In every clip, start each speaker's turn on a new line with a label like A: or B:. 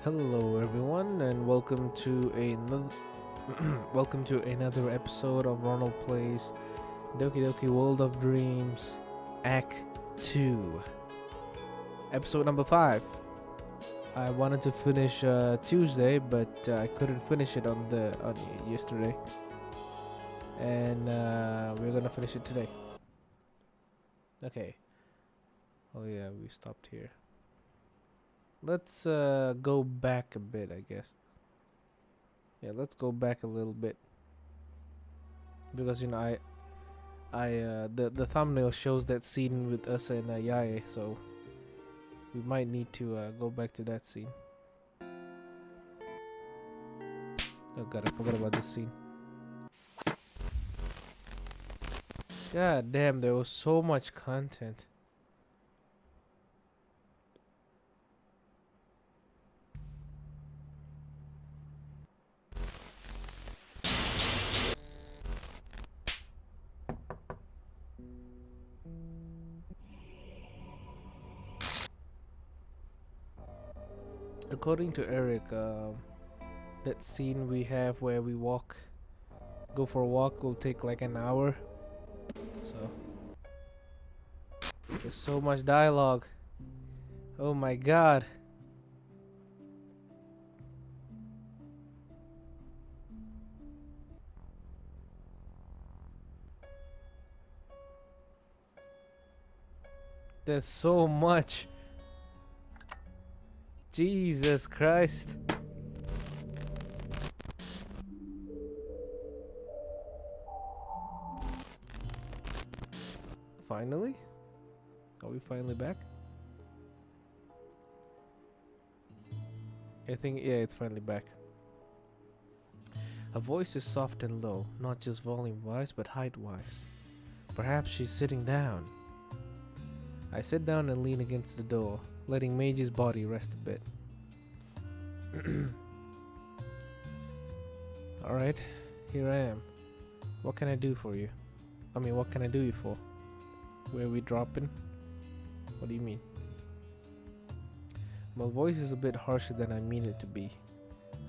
A: Hello everyone and welcome to another episode of Ronald Plays Doki Doki World of Dreams Act 2, episode number 5. I wanted to finish Tuesday, but I couldn't finish it on yesterday, and we're gonna finish it today. Okay. Oh yeah, we stopped here. Let's go back a bit, I guess. Yeah, let's go back a little bit, because the thumbnail shows that scene with us and Yae, so we might need to go back to that scene. Oh god, I forgot about this scene. God damn, there was so much content. According to Eric, that scene we have where we go for a walk will take like an hour. So there's so much dialogue. Oh my god. There's so much. Jesus Christ. Finally? Are we finally back? I think, yeah, it's finally back. Her voice is soft and low, not just volume-wise, but height-wise. Perhaps she's sitting down. I sit down and lean against the door, letting Meiji's body rest a bit. Alright, here I am. What can I do for you? I mean, what can I do you for? Where are we dropping? What do you mean? My voice is a bit harsher than I mean it to be.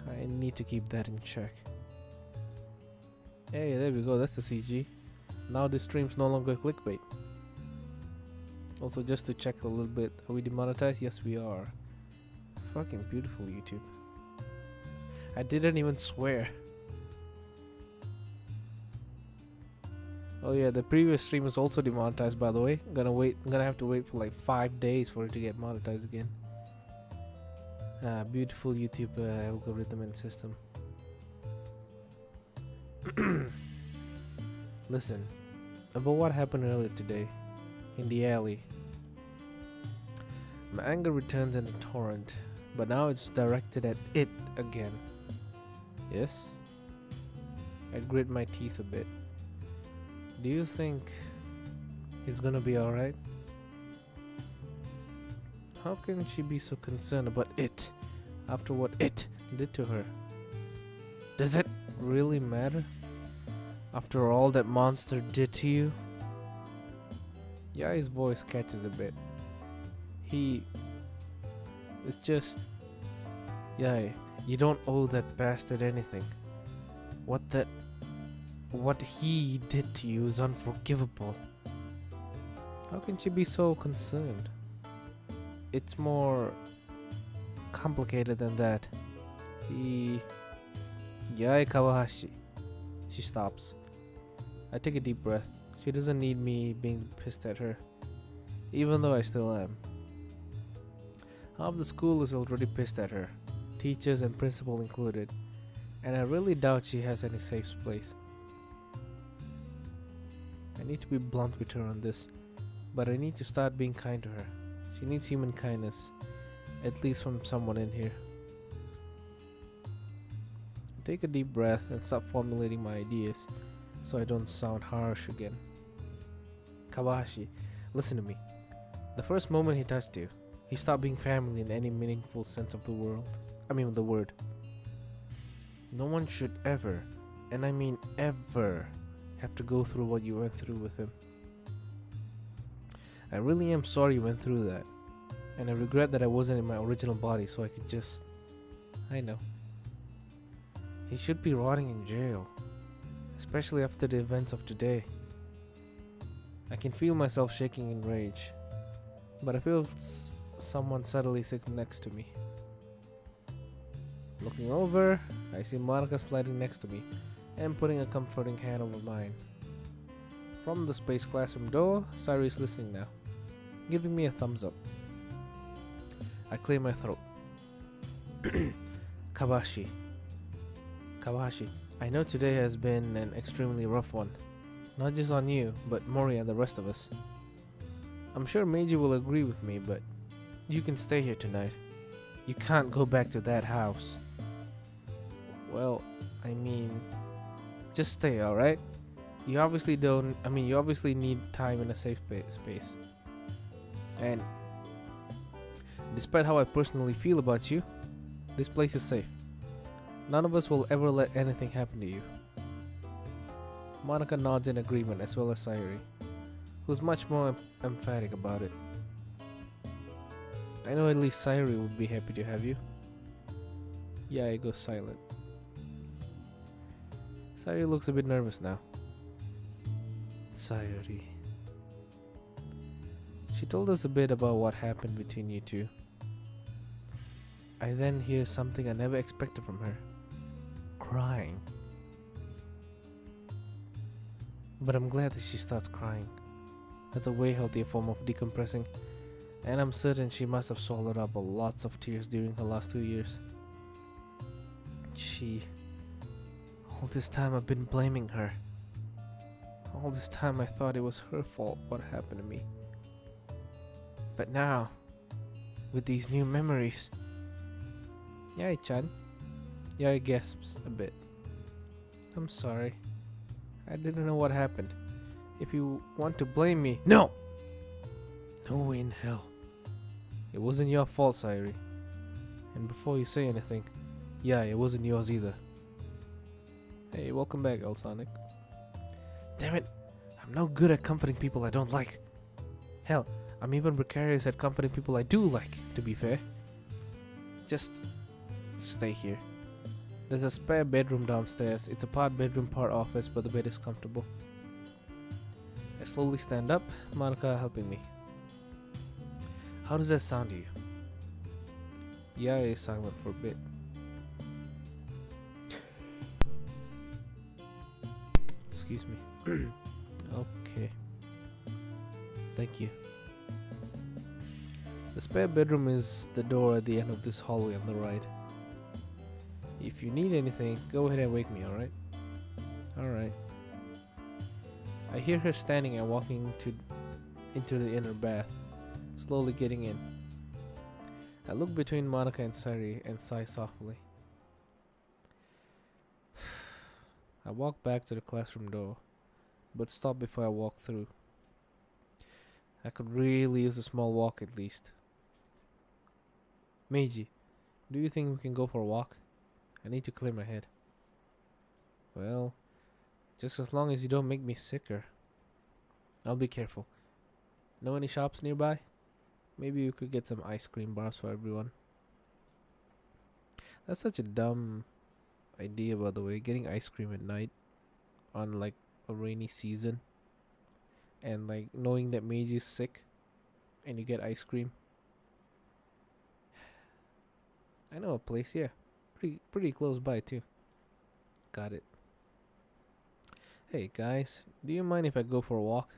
A: I need to keep that in check. Hey, there we go, that's the CG. Now this stream's no longer clickbait. Also, just to check a little bit, are we demonetized? Yes, we are. Fucking beautiful, YouTube. I didn't even swear. Oh yeah, the previous stream was also demonetized, by the way. I'm gonna have to wait for like 5 days for it to get monetized again. Beautiful YouTube algorithm and system. Listen, about what happened earlier today in the alley. My anger returns in a torrent, but now it's directed at it again. Yes? I grit my teeth a bit. Do you think he's gonna be alright? How can she be so concerned about it after what it did to her? Does it really matter? After all that monster did to you? Yae's voice catches a bit. It's just... Yae, you don't owe that bastard anything. What he did to you is unforgivable. How can she be so concerned? It's more complicated than that. Yae Kawahashi. She stops. I take a deep breath. She doesn't need me being pissed at her, even though I still am. Half the school is already pissed at her, teachers and principal included, and I really doubt she has any safe place. I need to be blunt with her on this, but I need to start being kind to her. She needs human kindness, at least from someone in here. I take a deep breath and stop formulating my ideas so I don't sound harsh again. Kawahashi, listen to me. The first moment he touched you, he stopped being family in any meaningful sense of the word. No one should ever, and I mean ever, have to go through what you went through with him. I really am sorry you went through that. And I regret that I wasn't in my original body so I could just... I know. He should be rotting in jail. Especially after the events of today. I can feel myself shaking in rage. But I feel someone subtly sitting next to me. Looking over, I see Monica sliding next to me and putting a comforting hand over mine. From the space classroom door, Sayuri is listening now, giving me a thumbs up. I clear my throat. Kabashi, I know today has been an extremely rough one. Not just on you, but Mori and the rest of us. I'm sure Meiji will agree with me, but you can stay here tonight. You can't go back to that house. Well, I mean, just stay, alright? You obviously need time in a safe space. And despite how I personally feel about you, this place is safe. None of us will ever let anything happen to you. Monica nods in agreement, as well as Sayuri, who's much more emphatic about it. I know at least Sayuri would be happy to have you. Yae goes silent. Sayuri looks a bit nervous now. Sayuri. She told us a bit about what happened between you two. I then hear something I never expected from her. Crying. But I'm glad that she starts crying. That's a way healthier form of decompressing, and I'm certain she must have swallowed up lots of tears during her last 2 years. All this time I've been blaming her. All this time I thought it was her fault what happened to me. But now, with these new memories... Yae-chan. Yae gasps a bit. I'm sorry. I didn't know what happened. If you want to blame me... No! No way in hell. It wasn't your fault, Sayuri. And before you say anything, yeah, it wasn't yours either. Hey, welcome back, El Sonic. Damn it! I'm no good at comforting people I don't like. Hell, I'm even precarious at comforting people I do like, to be fair. Just stay here. There's a spare bedroom downstairs. It's a part bedroom, part office, but the bed is comfortable. I slowly stand up, Monica helping me. How does that sound to you? Yae is silent for a bit. Excuse me. Okay. Thank you. The spare bedroom is the door at the end of this hallway on the right. If you need anything, go ahead and wake me, alright? Alright. I hear her standing and walking into the inner bath, slowly getting in. I look between Monica and Sayuri and sigh softly. I walk back to the classroom door, but stop before I walk through. I could really use a small walk at least. Meiji, do you think we can go for a walk? I need to clear my head. Well, just as long as you don't make me sicker. I'll be careful. Know any shops nearby? Maybe you could get some ice cream bars for everyone. That's such a dumb idea, by the way, getting ice cream at night on like a rainy season, and like knowing that Meiji's sick and you get ice cream. I know a place, yeah. Pretty close by too. Got it. Hey guys, do you mind if I go for a walk?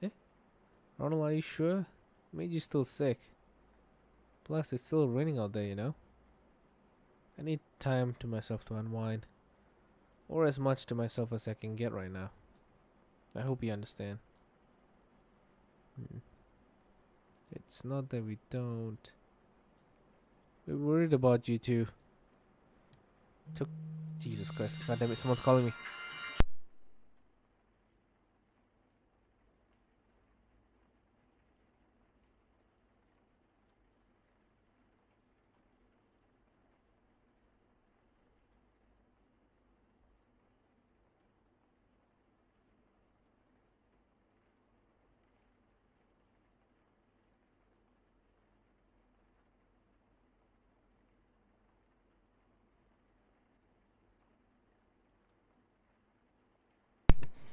A: Eh? Ronald, are you sure? Meiji's still sick. Plus, it's still raining out there, you know? I need time to myself to unwind. Or as much to myself as I can get right now. I hope you understand. It's not that we don't. We're worried about you too. Jesus Christ. God damn it, someone's calling me.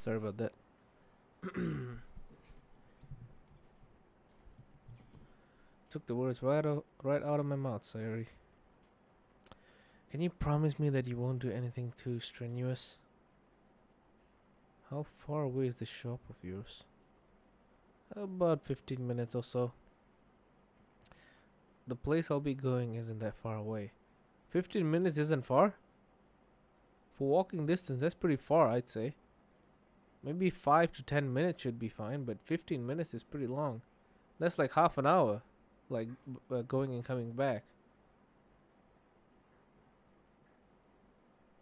A: Sorry about that. Took the words right out of my mouth, Sayuri. Can you promise me that you won't do anything too strenuous? How far away is the shop of yours? About 15 minutes or so. The place I'll be going isn't that far away. 15 minutes isn't far? For walking distance, that's pretty far, I'd say. Maybe 5 to 10 minutes should be fine, but 15 minutes is pretty long. That's like half an hour, like going and coming back.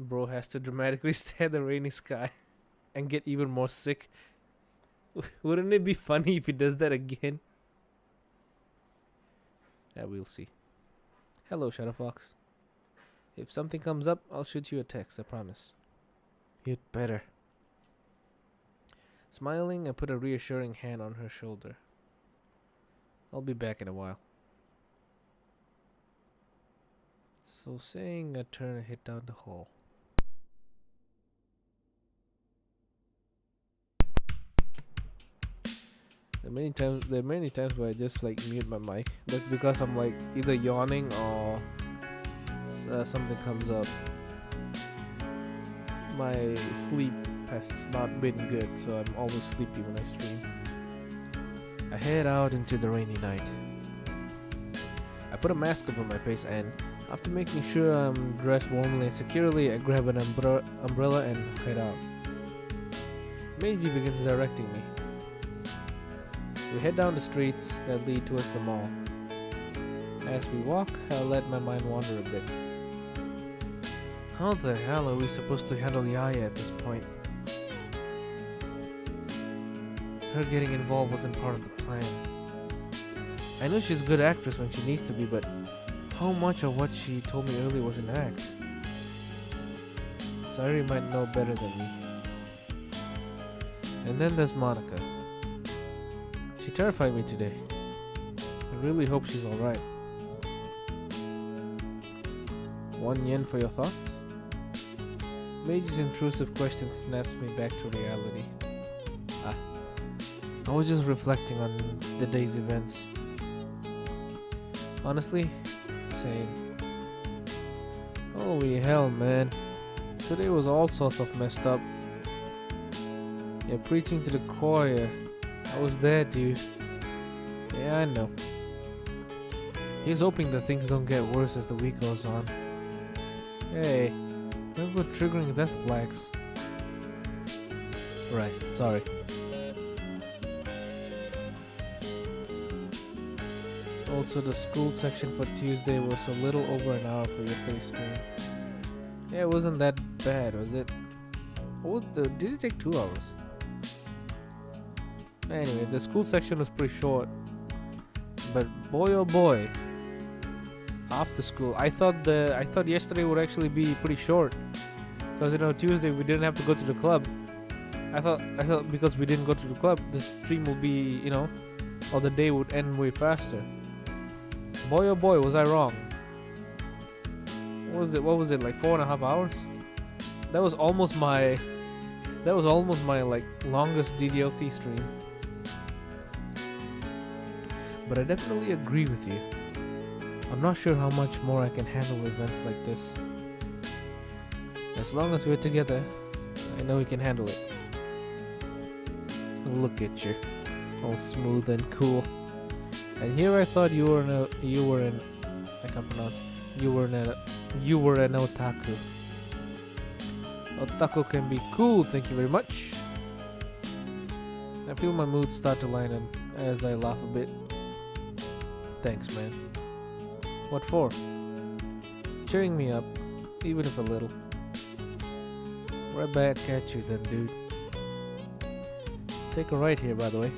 A: Bro has to dramatically stare at the rainy sky and get even more sick. Wouldn't it be funny if he does that again? Yeah, we'll see. Hello, Shadow Fox. If something comes up, I'll shoot you a text, I promise. You'd better. Smiling, I put a reassuring hand on her shoulder. I'll be back in a while. So saying, I turn and head down the hall. There are many times where I just like mute my mic. That's because I'm like either yawning or something comes up. My sleep has not been good, so I'm always sleepy when I stream. I head out into the rainy night. I put a mask over my face and, after making sure I'm dressed warmly and securely, I grab an umbrella and head out. Meiji begins directing me. We head down the streets that lead towards the mall. As we walk, I let my mind wander a bit. How the hell are we supposed to handle Yae at this point? Her getting involved wasn't part of the plan. I know she's a good actress when she needs to be, but how much of what she told me earlier was an act? Sayuri might know better than me. And then there's Monica. She terrified me today. I really hope she's alright. 1 yen for your thoughts? Meiji's intrusive question snaps me back to reality. I was just reflecting on the day's events. Honestly, same. Holy hell, man. Today was all sorts of messed up. You're preaching to the choir. I was there, dude. Yeah, I know. Here's hoping that things don't get worse as the week goes on. Hey, don't go triggering death flags. Right, sorry. Also, the school section for Tuesday was a little over an hour for yesterday's stream. Yeah, it wasn't that bad, was it? Did it take 2 hours? Anyway, the school section was pretty short. But boy oh boy, after school, I thought yesterday would actually be pretty short. Because Tuesday we didn't have to go to the club. I thought because we didn't go to the club, the stream will be, or the day would end way faster. Boy oh boy, was I wrong. What was it, like 4.5 hours? That was almost my like longest DDLC stream. But I definitely agree with you. I'm not sure how much more I can handle events like this. As long as we're together, I know we can handle it. Look at you, all smooth and cool. And here I thought you were an otaku. Otaku can be cool, thank you very much. I feel my mood start to lighten as I laugh a bit. Thanks, man. What for? Cheering me up, even if a little. Right back at you then, dude. Take a right here, by the way.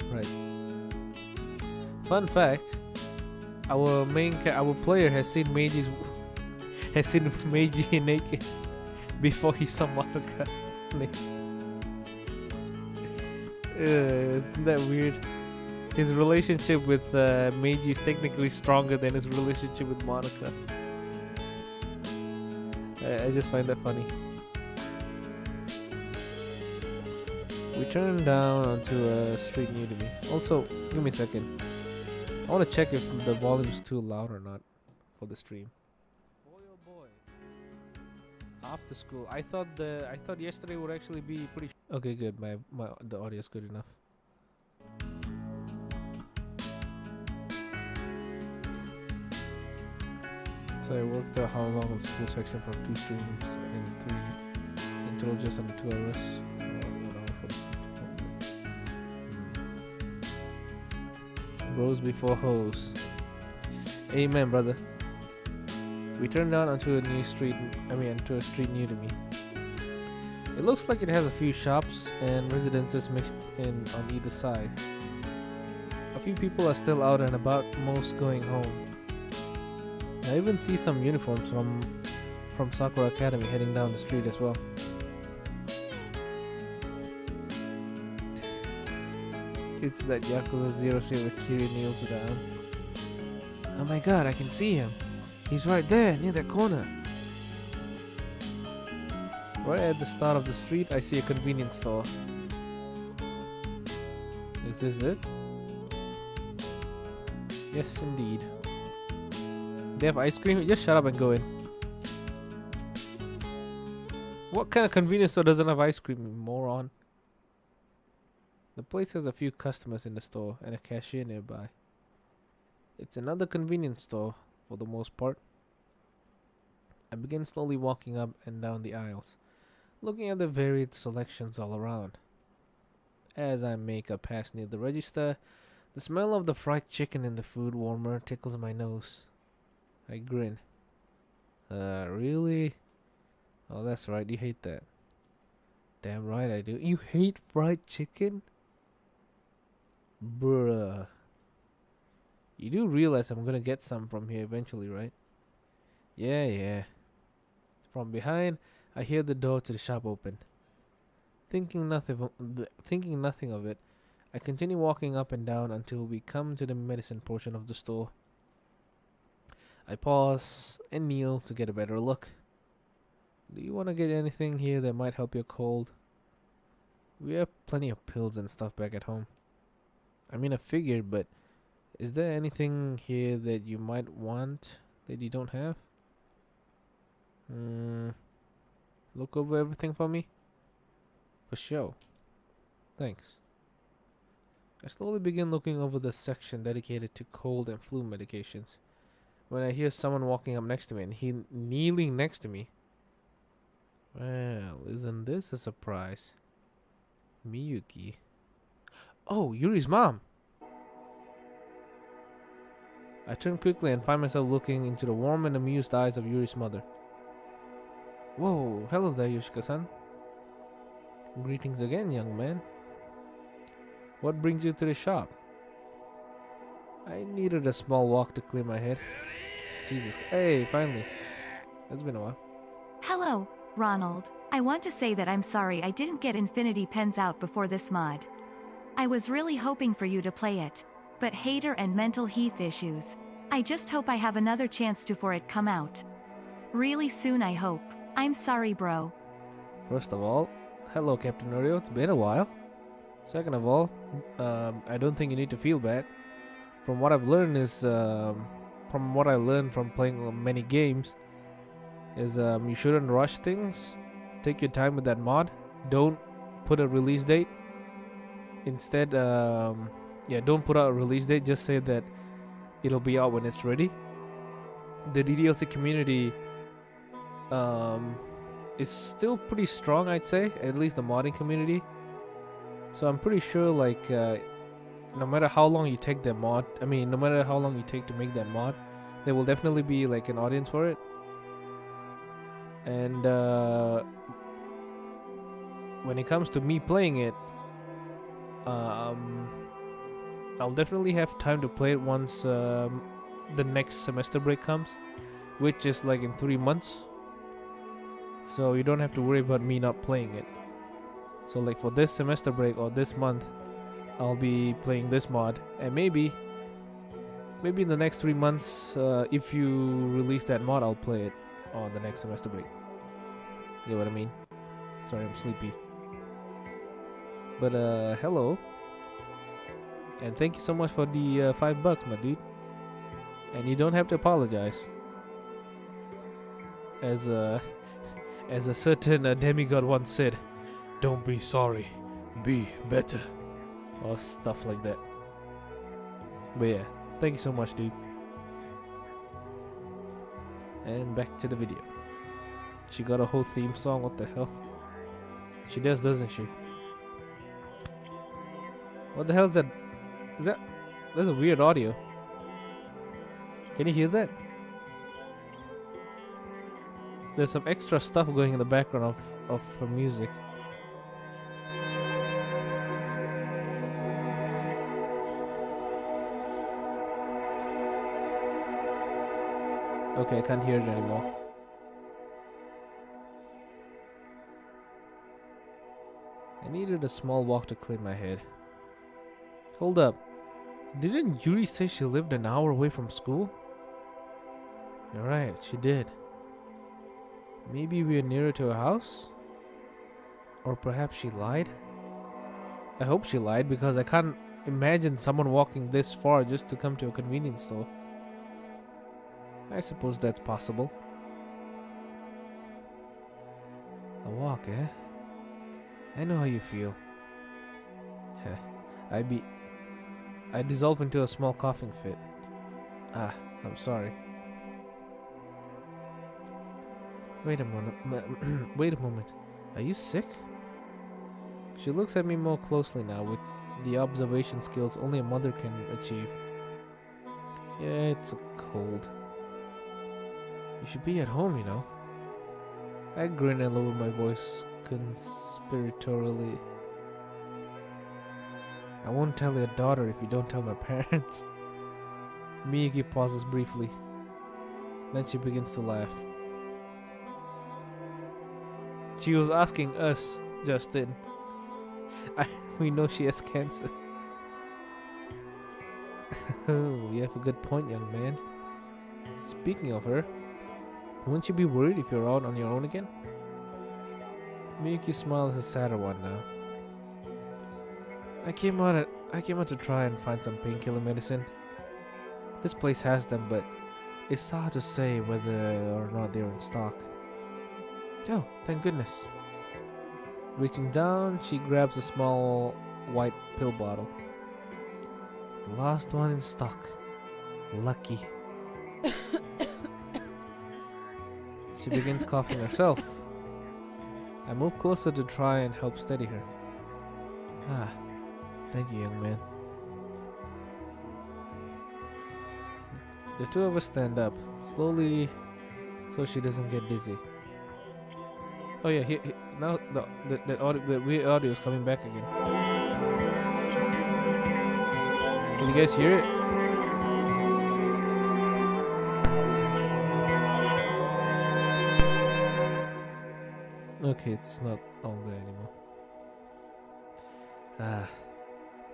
A: Right. Fun fact: our player has seen Meiji naked before he saw Monica naked. Isn't that weird? His relationship with Meiji is technically stronger than his relationship with Monica. I just find that funny. We turned down onto a street near to me. Also, give me a second. I want to check if the volume's too loud or not for the stream. Boy oh boy. After school. I thought yesterday would actually be pretty. Okay, good. The audio's good enough. So I worked out how long the school section from 2 streams and 3 in total, just under 2 hours. Bros before hoes. Amen, brother. We turned down onto a new street. Onto a street new to me. It looks like it has a few shops and residences mixed in on either side. A few people are still out and about, most going home. I even see some uniforms from Sakura Academy heading down the street as well. It's that Yakuza 0 with Kiri kneels down. Oh my god, I can see him. He's right there, near that corner. Right at the start of the street, I see a convenience store. Is this it? Yes, indeed. They have ice cream? Just shut up and go in. What kind of convenience store doesn't have ice cream, you moron? The place has a few customers in the store and a cashier nearby. It's another convenience store for the most part. I begin slowly walking up and down the aisles, looking at the varied selections all around. As I make a pass near the register, the smell of the fried chicken in the food warmer tickles my nose. I grin. Really? Oh, that's right, you hate that. Damn right I do. You hate fried chicken? Bruh. You do realize I'm gonna get some from here eventually, right? Yeah. From behind, I hear the door to the shop open. Thinking nothing of it, I continue walking up and down until we come to the medicine portion of the store. I pause and kneel to get a better look. Do you want to get anything here that might help your cold? We have plenty of pills and stuff back at home. I figured, but is there anything here that you might want that you don't have? Look over everything for me? For sure. Thanks. I slowly begin looking over the section dedicated to cold and flu medications when I hear someone walking up next to me and he kneeling next to me. Well, isn't this a surprise? Miyuki. Oh, Yuri's mom! I turn quickly and find myself looking into the warm and amused eyes of Yuri's mother. Whoa, hello there, Yoshika-san. Greetings again, young man. What brings you to the shop? I needed a small walk to clear my head. Jesus, hey, finally. It's been a while.
B: Hello, Ronald. I want to say that I'm sorry I didn't get Infinity Pens out before this mod. I was really hoping for you to play it. But hater and mental health issues. I just hope I have another chance to for it come out. Really soon I hope. I'm sorry bro.
A: First of all, hello Captain Oreo, it's been a while. Second of all, I don't think you need to feel bad. From what I've learned is, from what I learned from playing many games, is you shouldn't rush things. Take your time with that mod. Don't put a release date. Instead, don't put out a release date. Just say that it'll be out when it's ready. The DDLC community is still pretty strong, I'd say. At least the modding community. So I'm pretty sure, like, no matter how long you take that mod, no matter how long you take to make that mod, there will definitely be like an audience for it. And when it comes to me playing it, I'll definitely have time to play it once the next semester break comes, which is like in 3 months. So you don't have to worry about me not playing it. So like for this semester break or this month, I'll be playing this mod, and maybe in the next 3 months, if you release that mod, I'll play it on the next semester break. You know what I mean? Sorry, I'm sleepy. But hello. And thank you so much for the $5, my dude. And you don't have to apologize. As a certain demigod once said, "Don't be sorry, be better," or stuff like that. But yeah, thank you so much, dude. And back to the video. She got a whole theme song. What the hell? She does, doesn't she? What the hell is that? That's a weird audio. Can you hear that? There's some extra stuff going in the background of her music. Okay, I can't hear it anymore. I needed a small walk to clear my head. Hold up. Didn't Yuri say she lived an hour away from school? You're right, she did. Maybe we're nearer to her house? Or perhaps she lied? I hope she lied because I can't imagine someone walking this far just to come to a convenience store. I suppose that's possible. A walk, eh? I know how you feel. I dissolve into a small coughing fit. Ah, I'm sorry. Wait a moment. Are you sick? She looks at me more closely now with the observation skills only a mother can achieve. Yeah, it's a cold. You should be at home, you know. I grin and lower my voice conspiratorially. I won't tell your daughter if you don't tell my parents. Miyuki pauses briefly. Then she begins to laugh. She was asking us just then. We know she has cancer. Oh, you have a good point, young man. Speaking of her, wouldn't you be worried if you're out on your own again? Miyuki's smile is a sadder one now. I came out to try and find some painkiller medicine. This place has them, but it's hard to say whether or not they're in stock. Oh, thank goodness. Reaching down, she grabs a small white pill bottle. The last one in stock. Lucky. She begins coughing herself. I move closer to try and help steady her. Ah, thank you, young man. The two of us stand up, slowly, so she doesn't get dizzy. Oh yeah, now the weird audio is coming back again. Can you guys hear it? Okay, it's not all there anymore.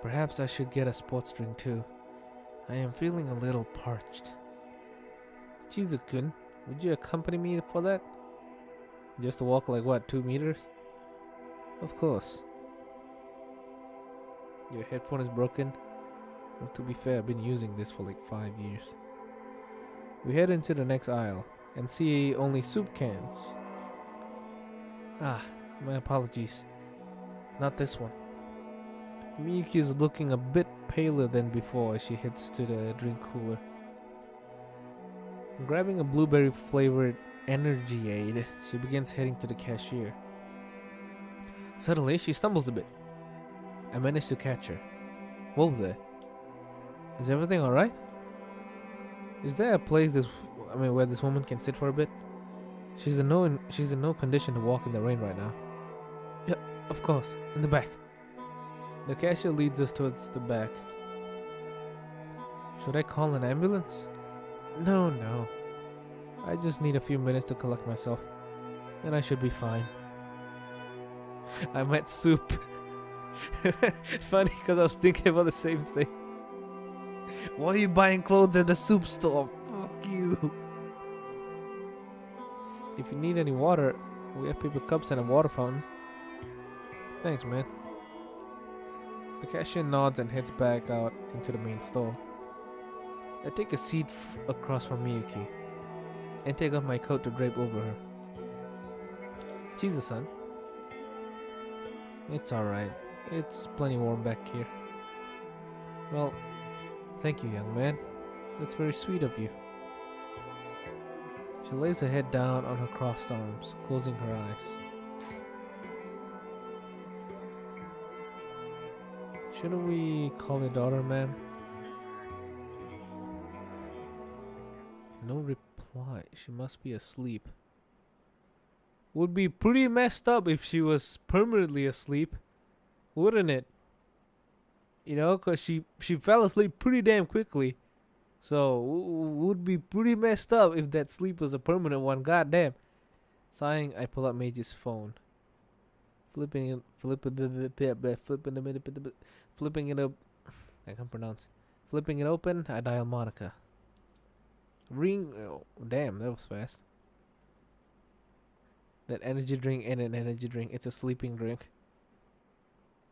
A: Perhaps I should get a sports drink too. I am feeling a little parched. Chizu-kun, would you accompany me for that? Just to walk like what, 2 meters? Of course. Your headphone is broken? Well, to be fair, I've been using this for like 5 years. We head into the next aisle and see only soup cans. Ah, my apologies. Not this one. Miyuki is looking a bit paler than before as she heads to the drink cooler. Grabbing a blueberry flavored energy aid, she begins heading to the cashier. Suddenly, she stumbles a bit. I manage to catch her. Whoa there. Is everything alright? Is there a place where this woman can sit for a bit? She's in no condition to walk in the rain right now. Yeah, of course, in the back. The cashier leads us towards the back. Should I call an ambulance? No. I just need a few minutes to collect myself. Then I should be fine. I'm at soup. Funny because I was thinking about the same thing. Why are you buying clothes at the soup store? Fuck you. If you need any water, we have paper cups and a water fountain. Thanks, man. The cashier nods and heads back out into the main store. I take a seat across from Miyuki and take off my coat to drape over her. Jesus, son. It's alright. It's plenty warm back here. Well, thank you, young man. That's very sweet of you. She lays her head down on her crossed arms, closing her eyes. Shouldn't we call your daughter, ma'am? No reply. She must be asleep. Would be pretty messed up if she was permanently asleep, wouldn't it? You know, cause she fell asleep pretty damn quickly. So would be pretty messed up if that sleep was a permanent one. God damn. Sighing, I pull out Meiji's phone. Flipping it up. I can't pronounce. Flipping it open, I dial Monica. Ring. Oh, damn, that was fast. That energy drink ain't an energy drink. It's a sleeping drink.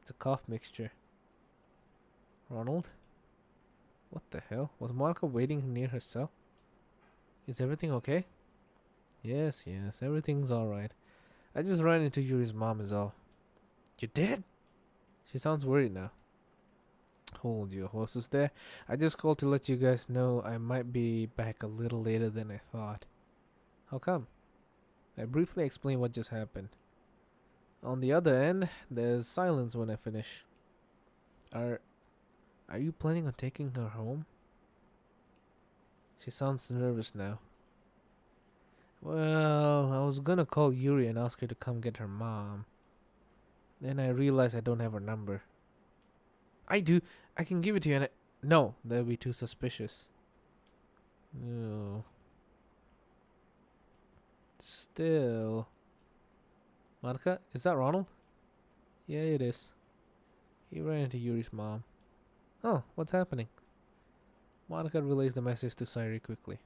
A: It's a cough mixture. Ronald? What the hell? Was Monica waiting near her cell? Is everything okay? Yes, everything's alright. I just ran into Yuri's mom is all. You did? She sounds worried now. Hold your horses there. I just called to let you guys know I might be back a little later than I thought. How come? I briefly explain what just happened. On the other end, there's silence when I finish. Are you planning on taking her home? She sounds nervous now. Well, I was gonna call Yuri and ask her to come get her mom. Then I realized I don't have her number. I do. I can give it to you and no, that would be too suspicious. No. Still. Monica, is that Ronald? Yeah, it is. He ran into Yuri's mom. Oh, what's happening? Monica relays the message to Sairi quickly.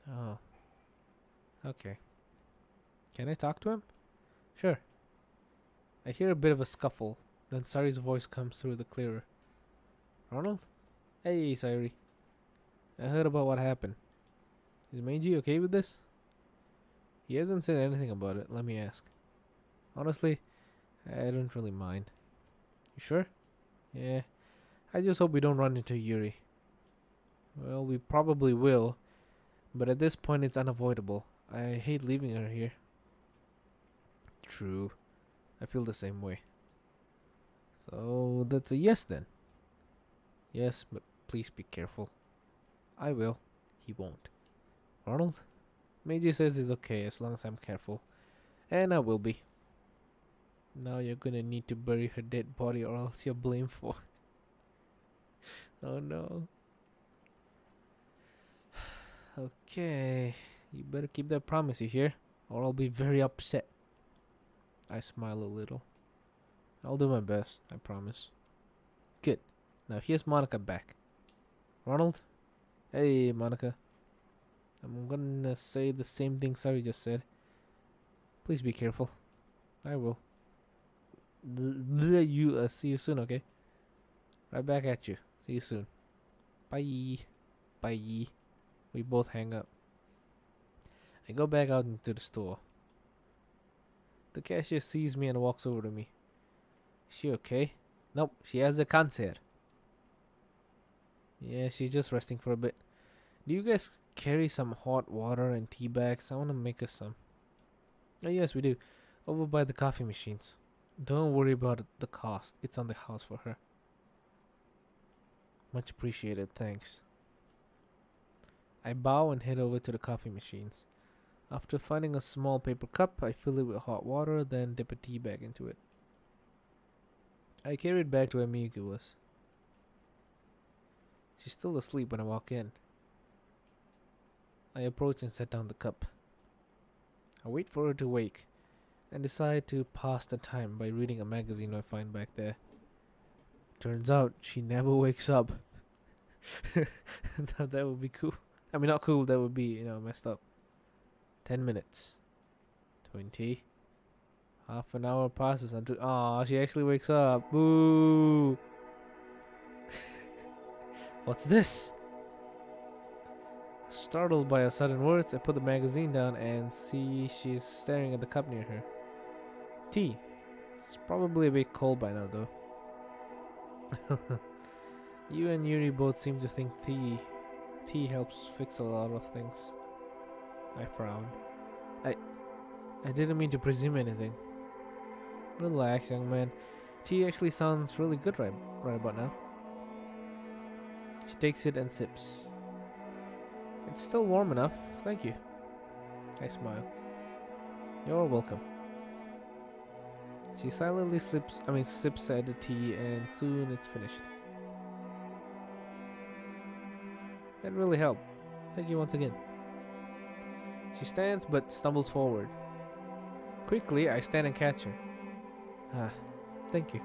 A: Oh. Okay. Can I talk to him? Sure. I hear a bit of a scuffle. Then Sairi's voice comes through the clearer. Ronald? Hey, Sairi. I heard about what happened. Is Meiji okay with this? He hasn't said anything about it, let me ask. Honestly, I don't really mind. You sure? Yeah. I just hope we don't run into Yuri. Well, we probably will. But at this point it's unavoidable. I hate leaving her here. True. I feel the same way. So that's a yes then. Yes, but please be careful. I will. He won't. Ronald? Meiji says it's okay as long as I'm careful. And I will be. Now you're gonna need to bury her dead body or else you're blamed for. Oh no. Okay. You better keep that promise, you hear? Or I'll be very upset. I smile a little. I'll do my best, I promise. Good. Now here's Monica back. Ronald? Hey, Monica. I'm gonna say the same thing Sari just said. Please be careful. I will. See you soon, okay? Right back at you. See you soon. Bye. Bye. We both hang up. I go back out into the store. The cashier sees me and walks over to me. Is she okay? Nope, she has a cancer. Yeah, she's just resting for a bit. Do you guys carry some hot water and tea bags? I want to make us some. Oh, yes, we do. Over by the coffee machines. Don't worry about the cost. It's on the house for her. Much appreciated, thanks. I bow and head over to the coffee machines. After finding a small paper cup, I fill it with hot water, then dip a tea bag into it. I carry it back to where Miyuki was. She's still asleep when I walk in. I approach and set down the cup. I wait for her to wake and decide to pass the time by reading a magazine I find back there. Turns out she never wakes up. That would be cool. I mean, not cool, that would be, messed up. 10 minutes. 20. Half an hour passes until... Aw, she actually wakes up. Boo! What's this? Startled by her sudden words, I put the magazine down and see she's staring at the cup near her. Tea. It's probably a bit cold by now, though. You and Yuri both seem to think tea helps fix a lot of things. I frowned. I didn't mean to presume anything. Relax, young man. Tea actually sounds really good right about now. She takes it and sips. It's still warm enough, thank you. I smile. You're welcome. She silently sips at the tea and soon it's finished. That really helped. Thank you once again. She stands but stumbles forward. Quickly, I stand and catch her. Thank you.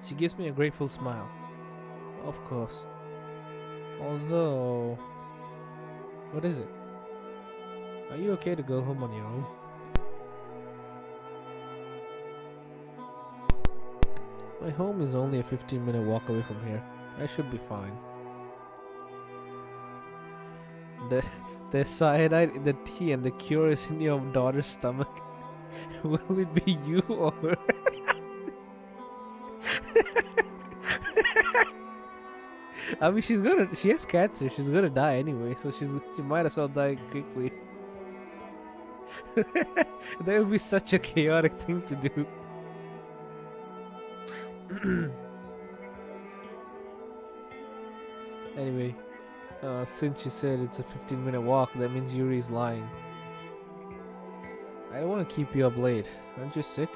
A: She gives me a grateful smile. Of course. Although... What is it? Are you okay to go home on your own? My home is only a 15-minute walk away from here. I should be fine. The cyanide in the tea and the cure is in your daughter's stomach. Will it be you or her? I mean, she has cancer. She's gonna die anyway, so she might as well die quickly. That would be such a chaotic thing to do. Anyway, since she said it's a 15-minute walk, that means Yuri's lying. I don't want to keep you up late. Aren't you sick?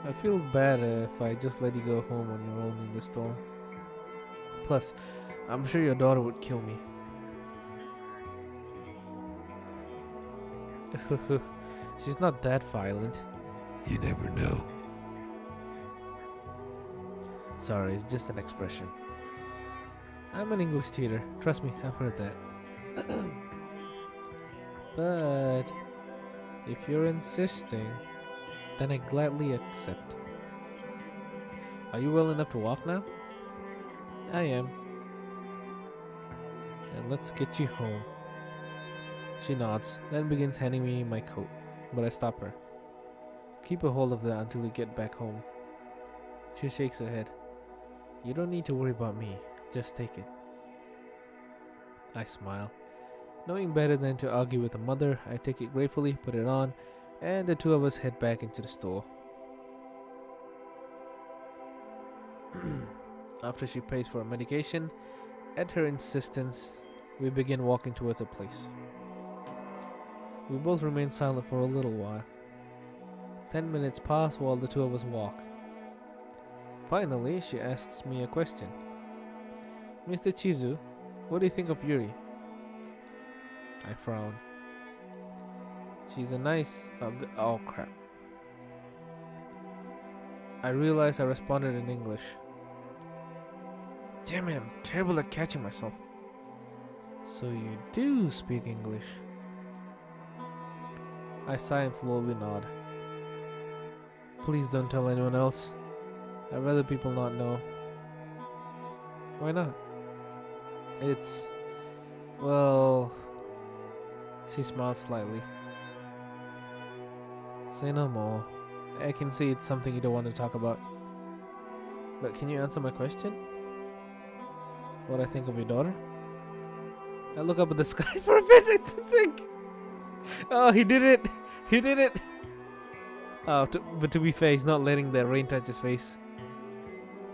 A: I feel bad if I just let you go home on your own in the storm. Plus, I'm sure your daughter would kill me. She's not that violent.
C: You never know.
A: Sorry, it's just an expression. I'm an English tutor. Trust me, I've heard that. But if you're insisting, then I gladly accept. Are you well enough to walk now? I am. Then let's get you home. She nods, then begins handing me my coat, but I stop her. Keep a hold of that until you get back home. She shakes her head. You don't need to worry about me, just take it. I smile. Knowing better than to argue with a mother, I take it gratefully, put it on, and the two of us head back into the store. After she pays for her medication, at her insistence, we begin walking towards a place. We both remain silent for a little while. 10 minutes pass while the two of us walk. Finally, she asks me a question. Mr. Chizu, what do you think of Yuri? I frown. She's a nice... oh crap. I realize I responded in English. Damn it, I'm terrible at catching myself. So you do speak English? I sigh and slowly nod. Please don't tell anyone else. I'd rather people not know. Why not? It's... well... She smiles slightly. Say no more. I can see it's something you don't want to talk about. But can you answer my question? What I think of your daughter? I look up at the sky for a bit to think. Oh, he did it! He did it! Oh, but to be fair, he's not letting the rain touch his face.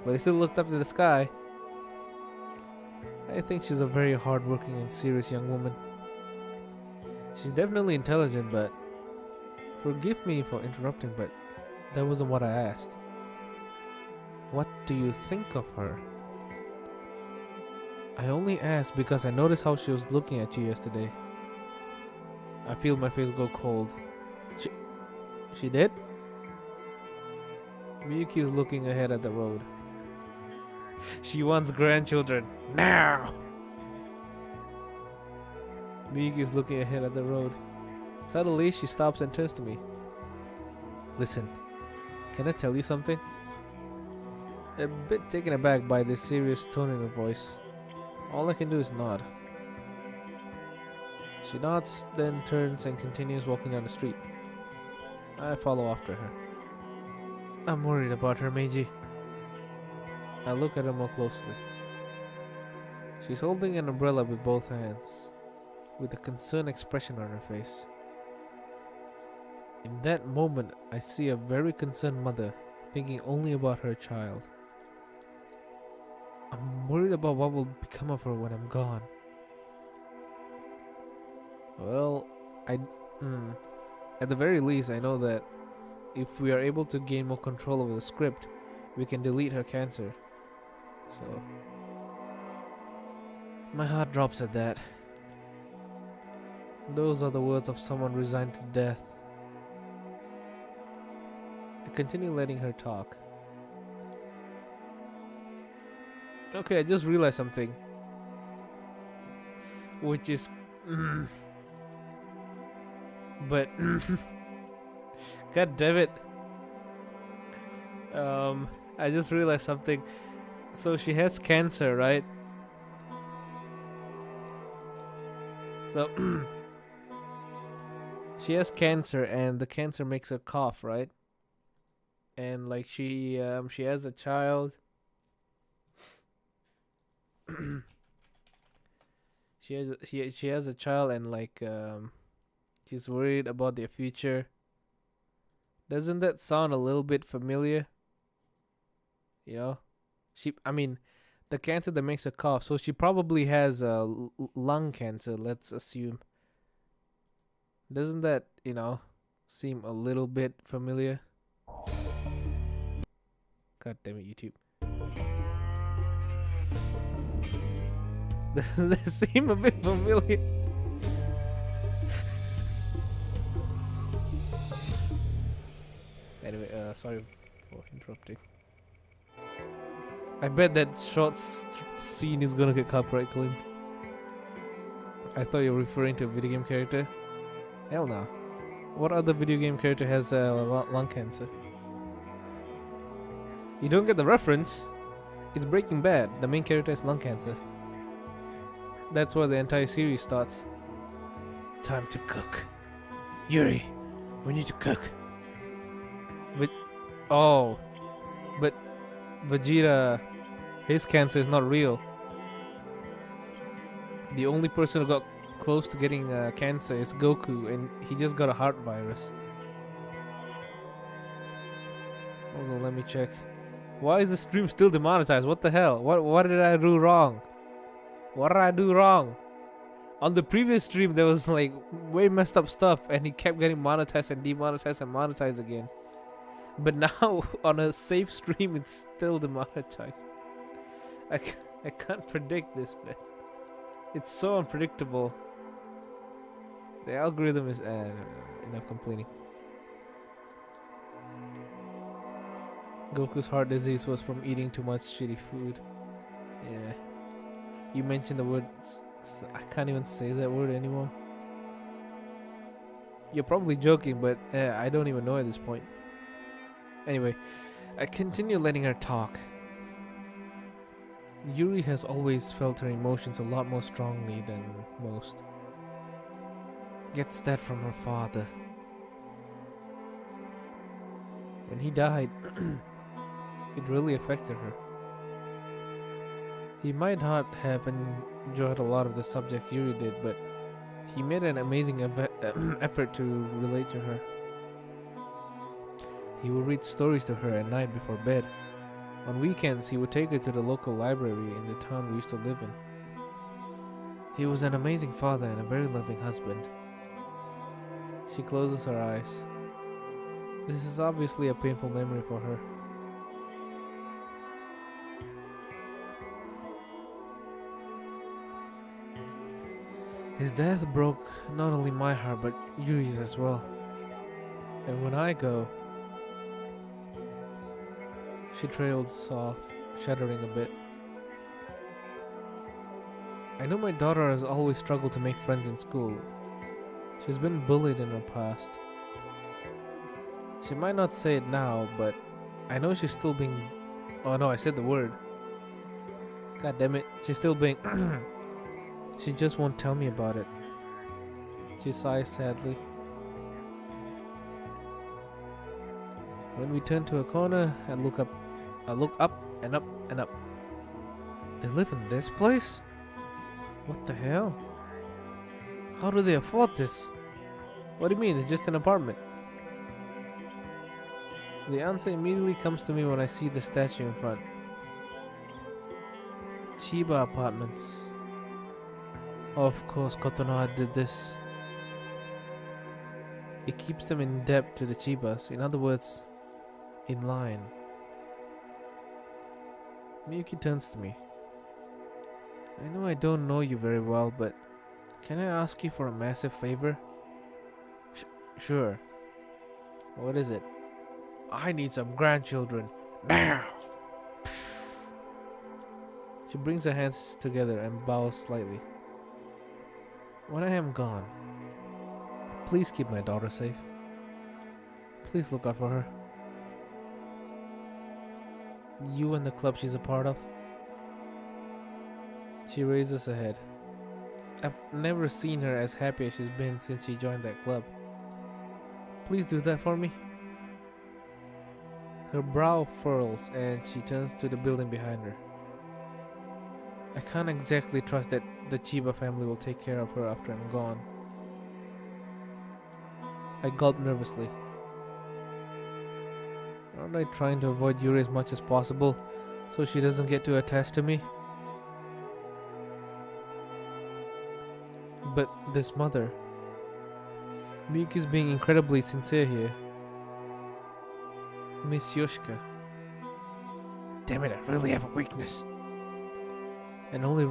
A: But he still looked up to the sky. I think she's a very hardworking and serious young woman. She's definitely intelligent, but... forgive me for interrupting, but that wasn't what I asked. What do you think of her? I only asked because I noticed how she was looking at you yesterday. I feel my face go cold. She did? Miyuki is looking ahead at the road. She wants grandchildren. Now! Miyuki is looking ahead at the road. Suddenly, she stops and turns to me. Listen, can I tell you something? A bit taken aback by this serious tone in her voice, all I can do is nod. She nods, then turns and continues walking down the street. I follow after her. I'm worried about her, Meiji. I look at her more closely. She's holding an umbrella with both hands, with a concerned expression on her face. In that moment, I see a very concerned mother thinking only about her child. I'm worried about what will become of her when I'm gone. Well, at the very least, I know that if we are able to gain more control over the script, we can delete her cancer. So, my heart drops at that. Those are the words of someone resigned to death. I continue letting her talk. Okay, I just realized something. Which is... but... God damn it. I just realized something. So she has cancer, right? So... she has cancer and the cancer makes her cough, right? And like she has a child. she has a child and like she's worried about their future. Doesn't that sound a little bit familiar? You know, the cancer that makes her cough. So she probably has lung cancer. Let's assume. Doesn't that seem a little bit familiar? God damn it, YouTube. Doesn't that seem a bit familiar? Anyway, sorry for interrupting. I bet that short scene is gonna get copyright claimed. I thought you were referring to a video game character. Hell no. What other video game character has lung cancer? You don't get the reference. It's Breaking Bad. The main character has lung cancer. That's where the entire series starts. Time to cook. Yuri, we need to cook. But Vegeta, his cancer is not real. The only person who got close to getting cancer is Goku, and he just got a heart virus. Hold on, let me check. Why is the stream still demonetized? What the hell? What did I do wrong? What did I do wrong? On the previous stream, there was like way messed up stuff, and he kept getting monetized and demonetized and monetized again. But now on a safe stream, it's still demonetized. I can't predict this, man. It's so unpredictable. The algorithm is enough complaining. Goku's heart disease was from eating too much shitty food. Yeah. You mentioned the word. I can't even say that word anymore. You're probably joking, but I don't even know at this point. Anyway, I continue letting her talk. Yuri has always felt her emotions a lot more strongly than most. Gets that from her father. When he died, it really affected her. He might not have enjoyed a lot of the subjects Yuri did, but he made an amazing effort to relate to her. He would read stories to her at night before bed. On weekends, he would take her to the local library in the town we used to live in. He was an amazing father and a very loving husband. She closes her eyes. This is obviously a painful memory for her. His death broke not only my heart but Yuri's as well. And when I go... She trails off, shuddering a bit. I know my daughter has always struggled to make friends in school. She's been bullied in her past. She might not say it now, but I know she's still being. Oh no, I said the word. God damn it. She's still being. She just won't tell me about it. She sighs sadly. When we turn to a corner, I look up and up and up. They live in this place? What the hell? How do they afford this? What do you mean? It's just an apartment. The answer immediately comes to me when I see the statue in front. Chiba Apartments. Of course, Kotonoha did this. It keeps them in debt to the Chibas. In other words, in line. Miyuki turns to me. I know I don't know you very well, but can I ask you for a massive favor? Sure. What is it? I need some grandchildren. Now! She brings her hands together and bows slightly. When I am gone, please keep my daughter safe. Please look out for her. You and the club she's a part of. She raises her head. I've never seen her as happy as she's been since she joined that club. Please do that for me. Her brow furls and she turns to the building behind her. I can't exactly trust that the Chiba family will take care of her after I'm gone. I gulp nervously. Aren't I trying to avoid Yuri as much as possible so she doesn't get too attached to me? But this mother... Miyuki's being incredibly sincere here. Miss Yoshika. Damn it, I really have a weakness. And only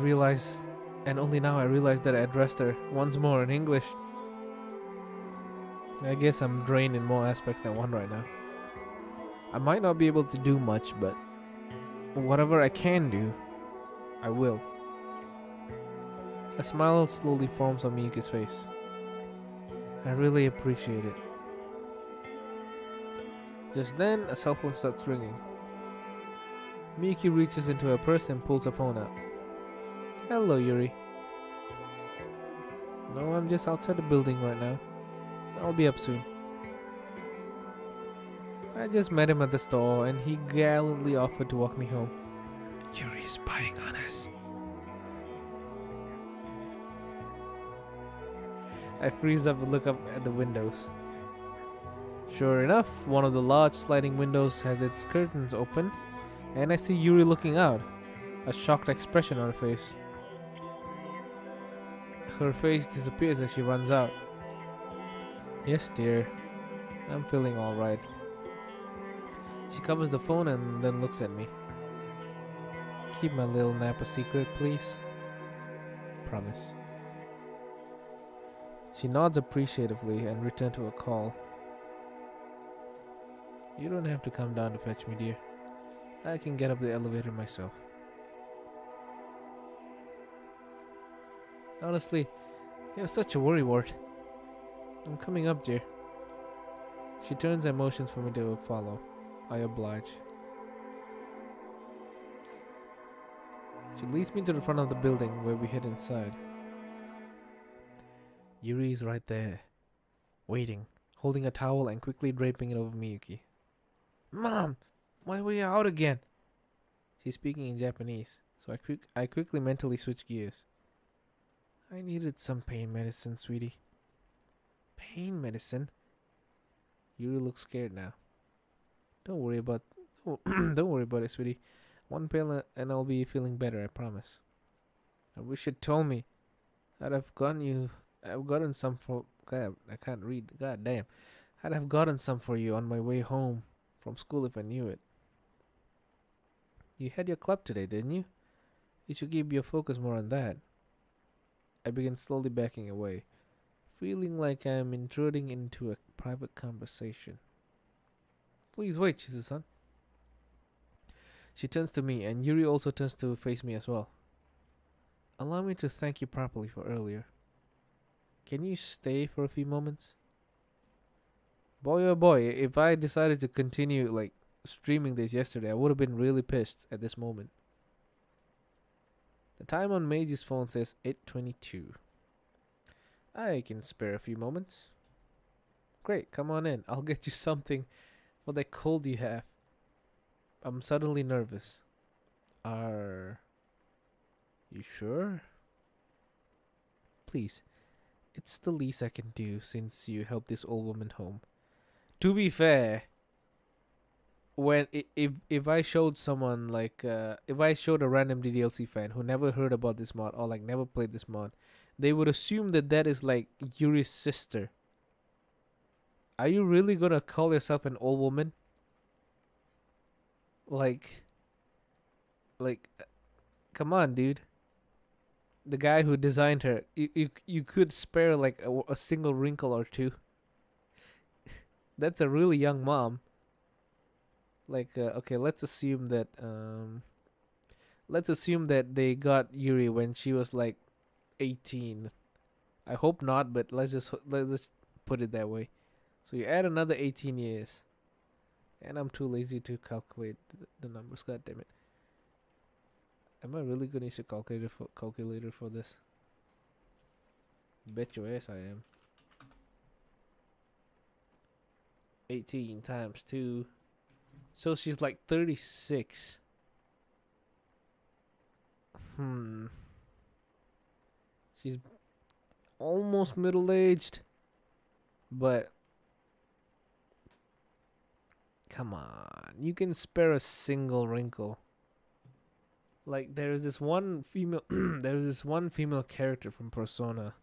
A: now I realize that I addressed her once more in English. I guess I'm drained in more aspects than one right now. I might not be able to do much, but whatever I can do, I will. A smile slowly forms on Miyuki's face. I really appreciate it. Just then, a cell phone starts ringing. Miyuki reaches into her purse and pulls her phone out. Hello, Yuri. No, I'm just outside the building right now. I'll be up soon. I just met him at the store and he gallantly offered to walk me home. Yuri is spying on us. I freeze up and look up at the windows. Sure enough, one of the large sliding windows has its curtains open and I see Yuri looking out, a shocked expression on her face. Her face disappears as she runs out. Yes, dear. I'm feeling alright. She covers the phone and then looks at me. Keep my little nap a secret, please. Promise. She nods appreciatively and returns to her call. You don't have to come down to fetch me, dear. I can get up the elevator myself. Honestly, you're such a worrywart. I'm coming up, dear. She turns and motions for me to follow. I oblige. She leads me to the front of the building where we head inside. Yuri's right there, waiting, holding a towel and quickly draping it over Miyuki. Mom, why were you out again? She's speaking in Japanese, so I quickly mentally switch gears. I needed some pain medicine, sweetie. Pain medicine? Yuri looks scared now. Don't worry about it, sweetie. One pill and I'll be feeling better, I promise. I wish you'd told me. I've gotten some for... God, I can't read. God damn. I'd have gotten some for you on my way home from school if I knew it. You had your club today, didn't you? You should keep your focus more on that. I begin slowly backing away, feeling like I am intruding into a private conversation. Please wait, Shizu-san. She turns to me, and Yuri also turns to face me as well. Allow me to thank you properly for earlier. Can you stay for a few moments? Boy oh boy, if I decided to continue like streaming this yesterday, I would have been really pissed at this moment. The time on Maige's phone says 8:22. I can spare a few moments. Great, come on in. I'll get you something for that cold you have. I'm suddenly nervous. Are you sure? Please, it's the least I can do since you helped this old woman home. To be fair, when if I showed someone like if I showed a random DDLC fan who never heard about this mod or like never played this mod, they would assume that that is like Yuri's sister. Are you really gonna call yourself an old woman? Like, come on, dude. The guy who designed her, you could spare like a single wrinkle or two. That's a really young mom. Like, okay, let's assume that they got Yuri when she was like 18. I hope not, but let's just put it that way. So you add another 18 years. And I'm too lazy to calculate the numbers. God damn it. Am I really gonna use a calculator for this? Bet your ass I am. 18 times 2. So she's like 36. She's almost middle-aged. But come on. You can spare a single wrinkle. Like there's this one female character from Persona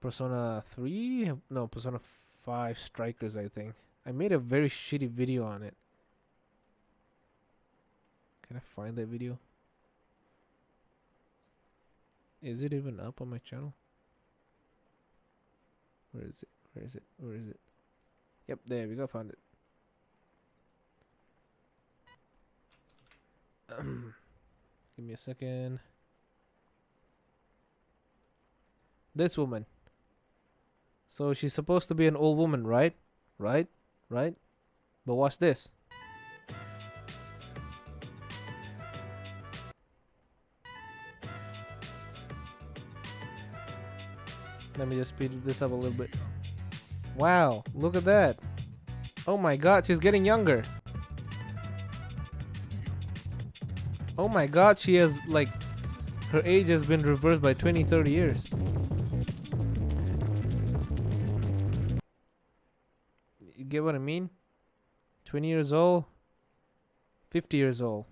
A: 3? No, Persona 5 Strikers, I think. I made a very shitty video on it. Can I find that video? Is it even up on my channel? Where is it? Where is it? Where is it? Yep, there we go, found it. Give me a second. This woman. So she's supposed to be an old woman, right? Right? Right? But watch this. Let me just speed this up a little bit. Wow, look at that. Oh my god, she's getting younger. Oh my god, she has like, her age has been reversed by 20-30 years. You get what I mean? 20 years old, 50 years old,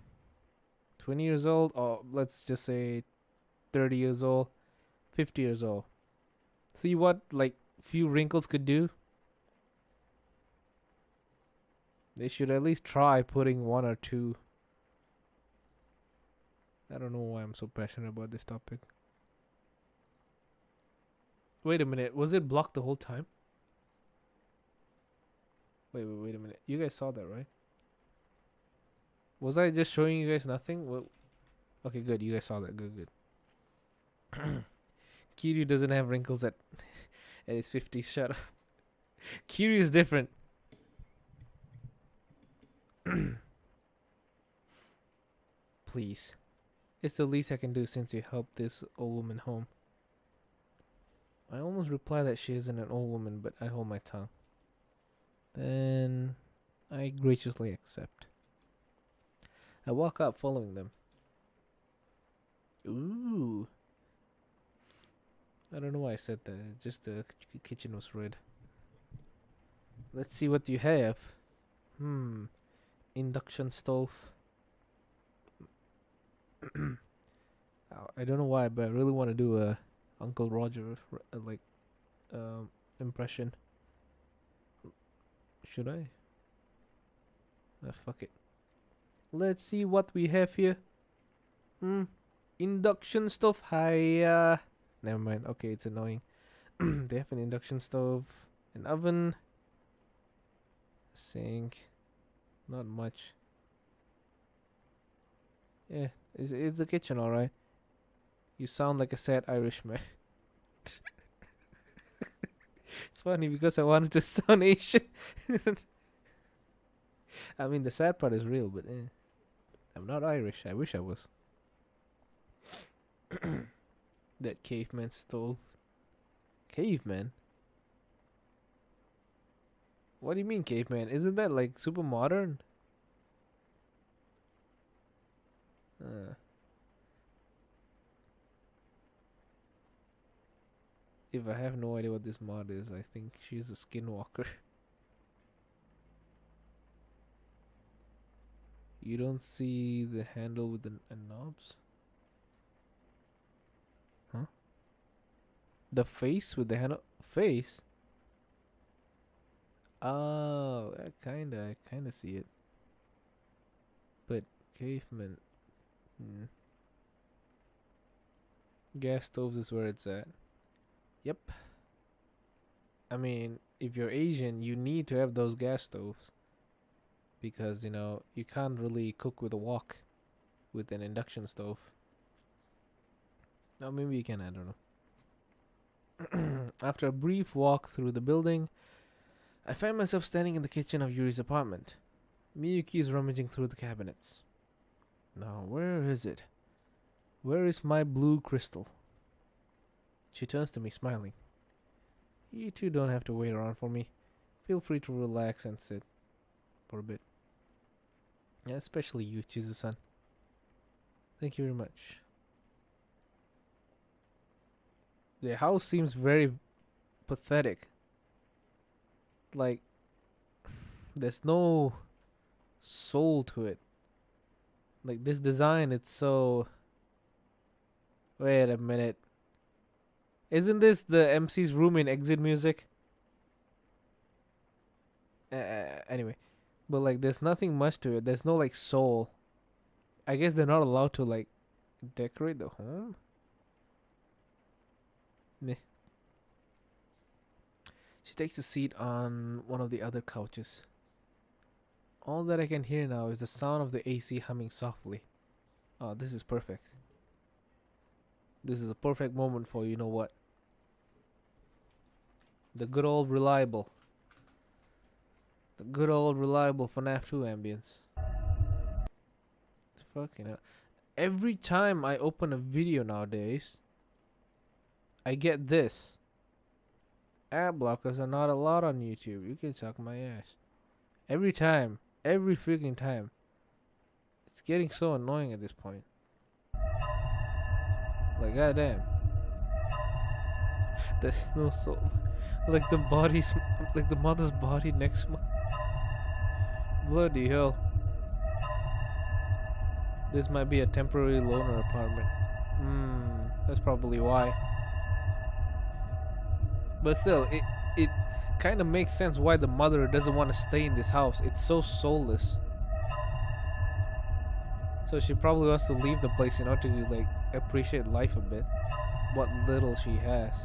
A: 20 years old, or let's just say 30 years old, 50 years old. See what like few wrinkles could do? They should at least try putting one or two. I don't know why I'm so passionate about this topic. Wait a minute, was it blocked the whole time? Wait a minute. You guys saw that, right? Was I just showing you guys nothing? Well, okay, good. You guys saw that. Good. Kiryu doesn't have wrinkles at his 50s. Shut up. Kiryu is different. Please. It's the least I can do since you helped this old woman home. I almost reply that she isn't an old woman, but I hold my tongue. Then I graciously accept. I walk up following them. Ooh. I don't know why I said that. Just the kitchen was red. Let's see what you have. Induction stove. I don't know why, but I really want to do a Uncle Roger impression. Should I? Fuck it. Let's see what we have here. Induction stove. Hiya. Never mind. Okay, it's annoying. They have an induction stove, an oven, sink. Not much. Yeah, it's the kitchen, alright. You sound like a sad Irishman. It's funny because I wanted to sound Asian. I mean, the sad part is real, but I'm not Irish. I wish I was. That caveman stove. Caveman? What do you mean, caveman? Isn't that like super modern? If I have no idea what this mod is, I think she's a skinwalker. You don't see the handle with the knobs? Huh? The face with the handle? Face? Oh, I kinda see it. But caveman. Gas stoves is where it's at. Yep. I mean, if you're Asian, you need to have those gas stoves. Because, you know, you can't really cook with a wok with an induction stove. Or maybe you can, I don't know. After a brief walk through the building, I find myself standing in the kitchen of Yuri's apartment. Miyuki is rummaging through the cabinets. Now, where is it? Where is my blue crystal? She turns to me, smiling. You two don't have to wait around for me. Feel free to relax and sit for a bit. Yeah, especially you, Chizu-san. Thank you very much. The house seems very pathetic. Like, there's no soul to it. Like, this design, it's so... Wait a minute. Isn't this the MC's room in Exit Music? Anyway. But, like, there's nothing much to it. There's no, like, soul. I guess they're not allowed to, like, decorate the home? Meh. She takes a seat on one of the other couches. All that I can hear now is the sound of the AC humming softly. Oh, this is perfect. This is a perfect moment for you know what? The good old reliable. The good old reliable FNAF 2 ambience. Fucking hell. Every time I open a video nowadays, I get this. Ad blockers are not allowed on YouTube. You can suck my ass. Every time. Every freaking time. It's getting so annoying at this point. Like, goddamn. There's no soul. Like the body's, like the mother's body next month. Bloody hell. This might be a temporary loaner apartment. That's probably why. But still, it kind of makes sense why the mother doesn't want to stay in this house. It's so soulless. So she probably wants to leave the place in order to like appreciate life a bit. What little she has.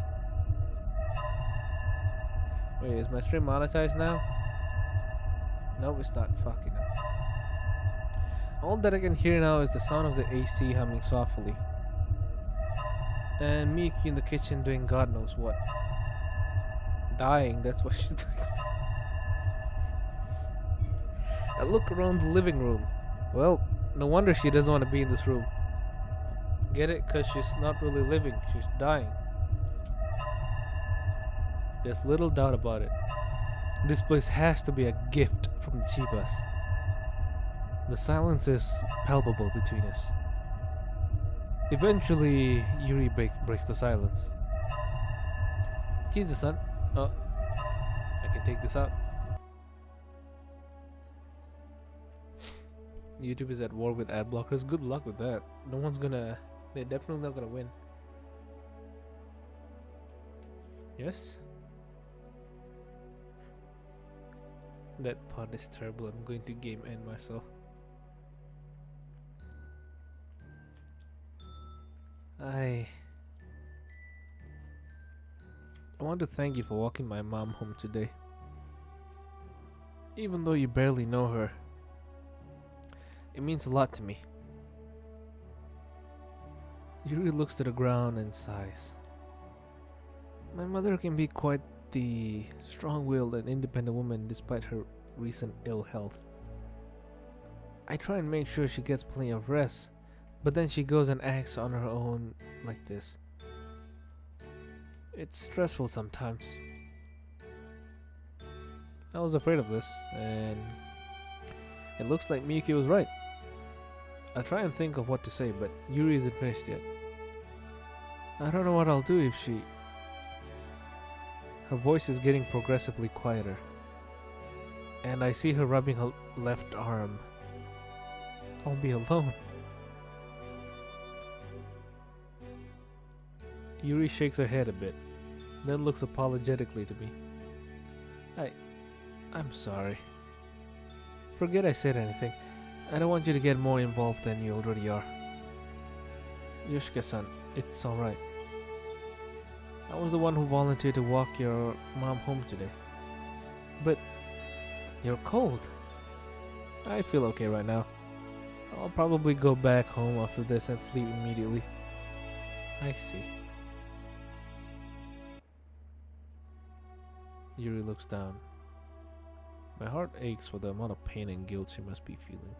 A: Wait, is my stream monetized now? No, it's not. Fucking hell. All that I can hear now is the sound of the AC humming softly. And Miyuki in the kitchen doing God knows what. Dying, that's what she's doing. I look around the living room. Well, no wonder she doesn't want to be in this room. Get it? Because she's not really living, she's dying. There's little doubt about it. This place has to be a gift from the Chibas. The silence is palpable between us. Eventually, Yuri breaks the silence. Jesus-san. Oh, I can take this out. YouTube is at war with ad blockers. Good luck with that. No one's gonna... They're definitely not gonna win. Yes? That part is terrible. I'm going to game end myself. I want to thank you for walking my mom home today. Even though you barely know her, it means a lot to me. Yuri looks to the ground and sighs. My mother can be quite the strong-willed and independent woman despite her recent ill health. I try and make sure she gets plenty of rest, but then she goes and acts on her own like this. It's stressful sometimes. I was afraid of this, and it looks like Miyuki was right. I'll try and think of what to say, but Yuri isn't finished yet. I don't know what I'll do if she... Her voice is getting progressively quieter, and I see her rubbing her left arm. I'll be alone. Yuri shakes her head a bit, then looks apologetically to me. I'm sorry. Forget I said anything. I don't want you to get more involved than you already are. Yoshika-san, it's alright. I was the one who volunteered to walk your mom home today. But you're cold. I feel okay right now. I'll probably go back home after this and sleep immediately. I see. Yuri looks down. My heart aches for the amount of pain and guilt she must be feeling.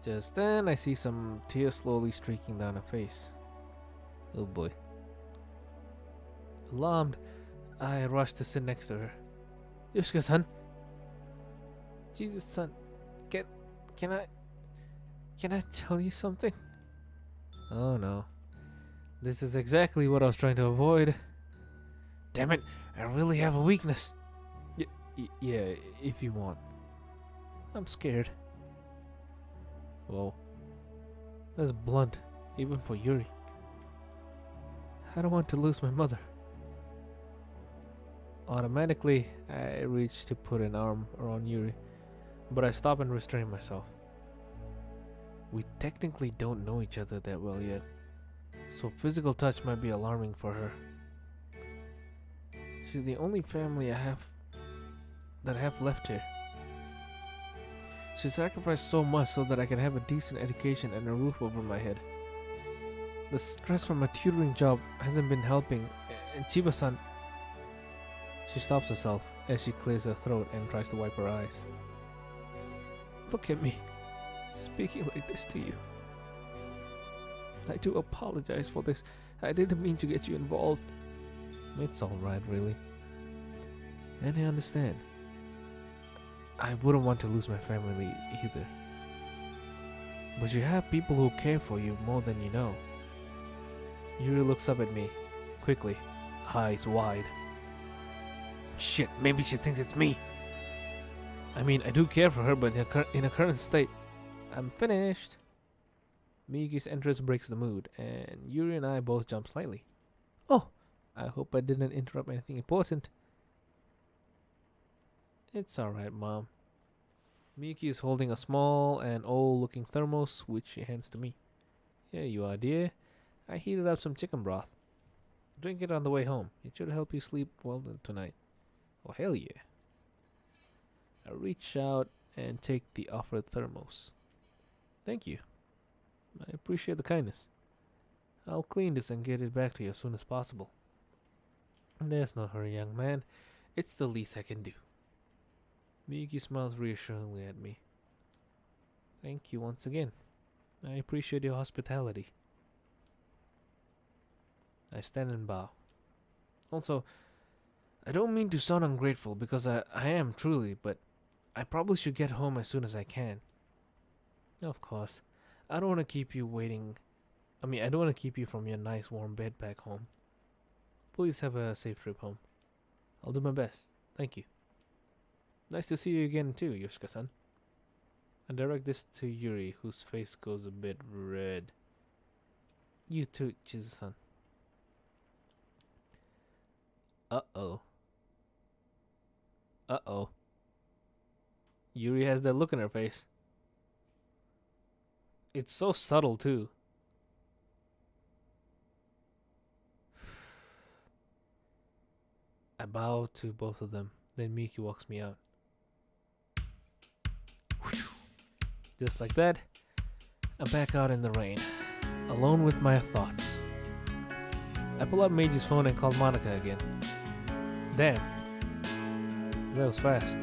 A: Just then, I see some tears slowly streaking down her face. Oh boy. Alarmed, I rush to sit next to her. Yoshika-san! Jesus-san, can I tell you something? Oh no. This is exactly what I was trying to avoid. Damn it, I really have a weakness. Yeah, if you want. I'm scared. Whoa. That's blunt, even for Yuri. I don't want to lose my mother. Automatically, I reach to put an arm around Yuri, but I stop and restrain myself. We technically don't know each other that well yet, so physical touch might be alarming for her. She's the only family I have left here. She sacrificed so much so that I can have a decent education and a roof over my head. The stress from my tutoring job hasn't been helping, and Chiba-san... She stops herself as she clears her throat and tries to wipe her eyes. Look at me, speaking like this to you. I do apologize for this. I didn't mean to get you involved. It's alright, really. And I understand. I wouldn't want to lose my family either. But you have people who care for you more than you know. Yuri looks up at me, quickly, eyes wide. Shit, maybe she thinks it's me. I mean, I do care for her, but in her current state, I'm finished. Miyuki's entrance breaks the mood, and Yuri and I both jump slightly. Oh, I hope I didn't interrupt anything important. It's alright, Mom. Miyuki is holding a small and old-looking thermos, which she hands to me. Here you are, dear. I heated up some chicken broth. Drink it on the way home. It should help you sleep well tonight. Oh, hell yeah. I reach out and take the offered thermos. Thank you. I appreciate the kindness. I'll clean this and get it back to you as soon as possible. There's no hurry, young man. It's the least I can do. Miyuki smiles reassuringly at me. Thank you once again. I appreciate your hospitality. I stand and bow. Also, I don't mean to sound ungrateful because I am truly, but I probably should get home as soon as I can. Of course, I don't want to keep you waiting. I don't want to keep you from your nice warm bed back home. Please have a safe trip home. I'll do my best. Thank you. Nice to see you again too, Yoshika-san. I direct this to Yuri, whose face goes a bit red. You too, Chizu-san. Uh-oh. Uh-oh. Yuri has that look in her face. It's so subtle too. I bow to both of them. Then Miyuki walks me out. Just like that, I'm back out in the rain, alone with my thoughts. I pull up Meiji's phone and call Monica again. Damn. That was fast.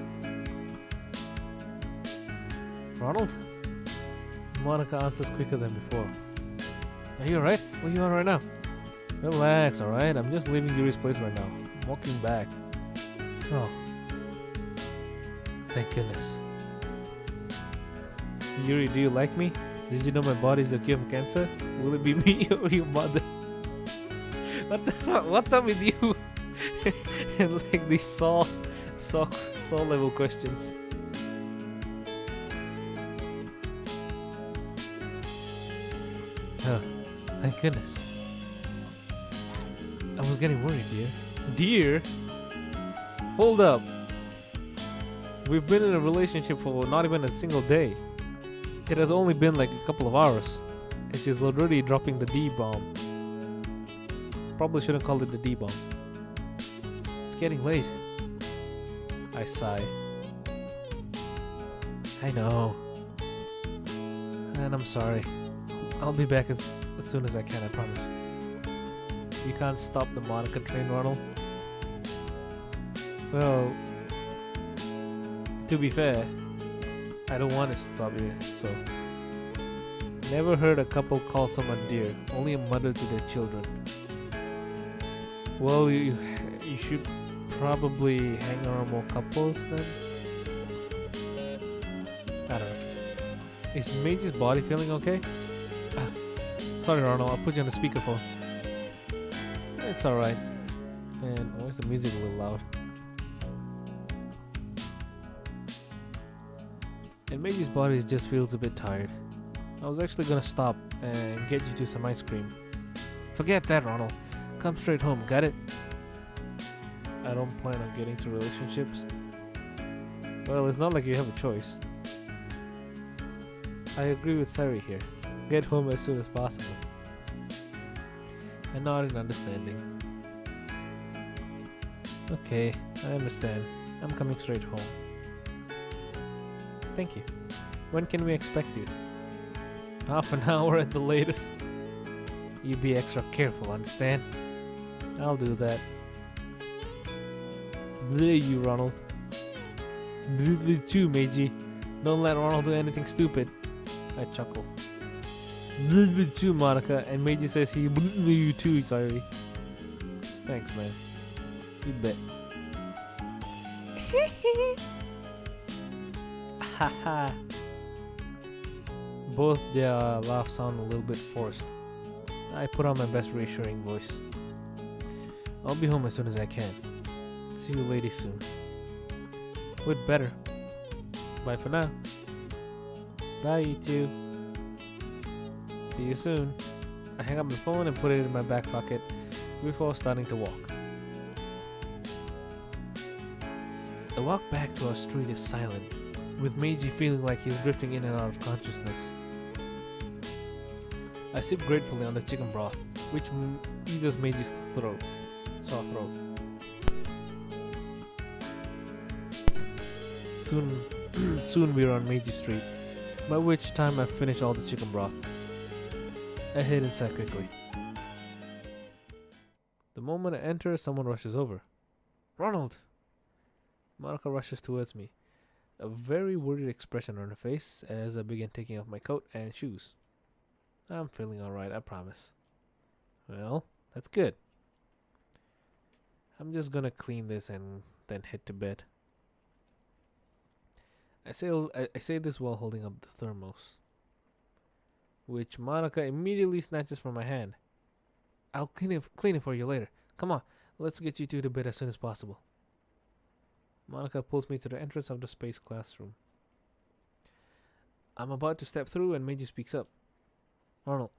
A: Ronald? Monica answers quicker than before. Are you alright? Where you are right now? Relax, alright? I'm just leaving Yuri's place right now. I'm walking back. Oh. Thank goodness. Yuri, do you like me? Did you know my body's the cure for cancer? Will it be me or your mother? What the fuck? What's up with you? And like these Saw level questions. Oh, thank goodness. I was getting worried, dear. Dear? Hold up. We've been in a relationship for not even a single day. It has only been like a couple of hours. And she's already dropping the D-bomb. Probably shouldn't call it the D-bomb. It's getting late. I sigh. I know. And I'm sorry. I'll be back as soon as I can, I promise. You can't stop the Monica train, Ronald. Well, to be fair, I don't want it to stop you, so. Never heard a couple call someone dear, only a mother to their children. Well, you should probably hang around more couples then. I don't know. Is Meiji's body feeling okay? Sorry, Ronald, I'll put you on the speakerphone. It's alright. And why is the music a little loud? And Meiji's body just feels a bit tired. I was actually gonna stop and get you to some ice cream. Forget that, Ronald. Come straight home, got it? I don't plan on getting to relationships. Well, it's not like you have a choice. I agree with Sari here. Get home as soon as possible. I nod in understanding. Okay, I understand. I'm coming straight home. Thank you. When can we expect you? Half an hour at the latest. You be extra careful, understand? I'll do that. Bleh you, Ronald. Bleh too, Meiji. Don't let Ronald do anything stupid. I chuckle. Bleh too, Monica. And Meiji says he bleh you too, sorry. Thanks, man. You bet. Haha. Both their laughs sound a little bit forced. I put on my best reassuring voice. I'll be home as soon as I can. See you ladies soon. We'd better. Bye for now. Bye, you two. See you soon. I hang up the phone and put it in my back pocket before starting to walk. The walk back to our street is silent, with Meiji feeling like he's drifting in and out of consciousness. I sip gratefully on the chicken broth, which eases Meiji's sore throat. Soon we're on Meiji Street, by which time I've finished all the chicken broth. I head inside quickly. The moment I enter, someone rushes over. Ronald! Monica rushes towards me, a very worried expression on her face as I begin taking off my coat and shoes. I'm feeling alright, I promise. Well, that's good. I'm just gonna clean this and then head to bed. I say this while holding up the thermos, which Monica immediately snatches from my hand. I'll clean it for you later. Come on, let's get you two to bed as soon as possible. Monica pulls me to the entrance of the space classroom. I'm about to step through and Meiji speaks up. Ronald,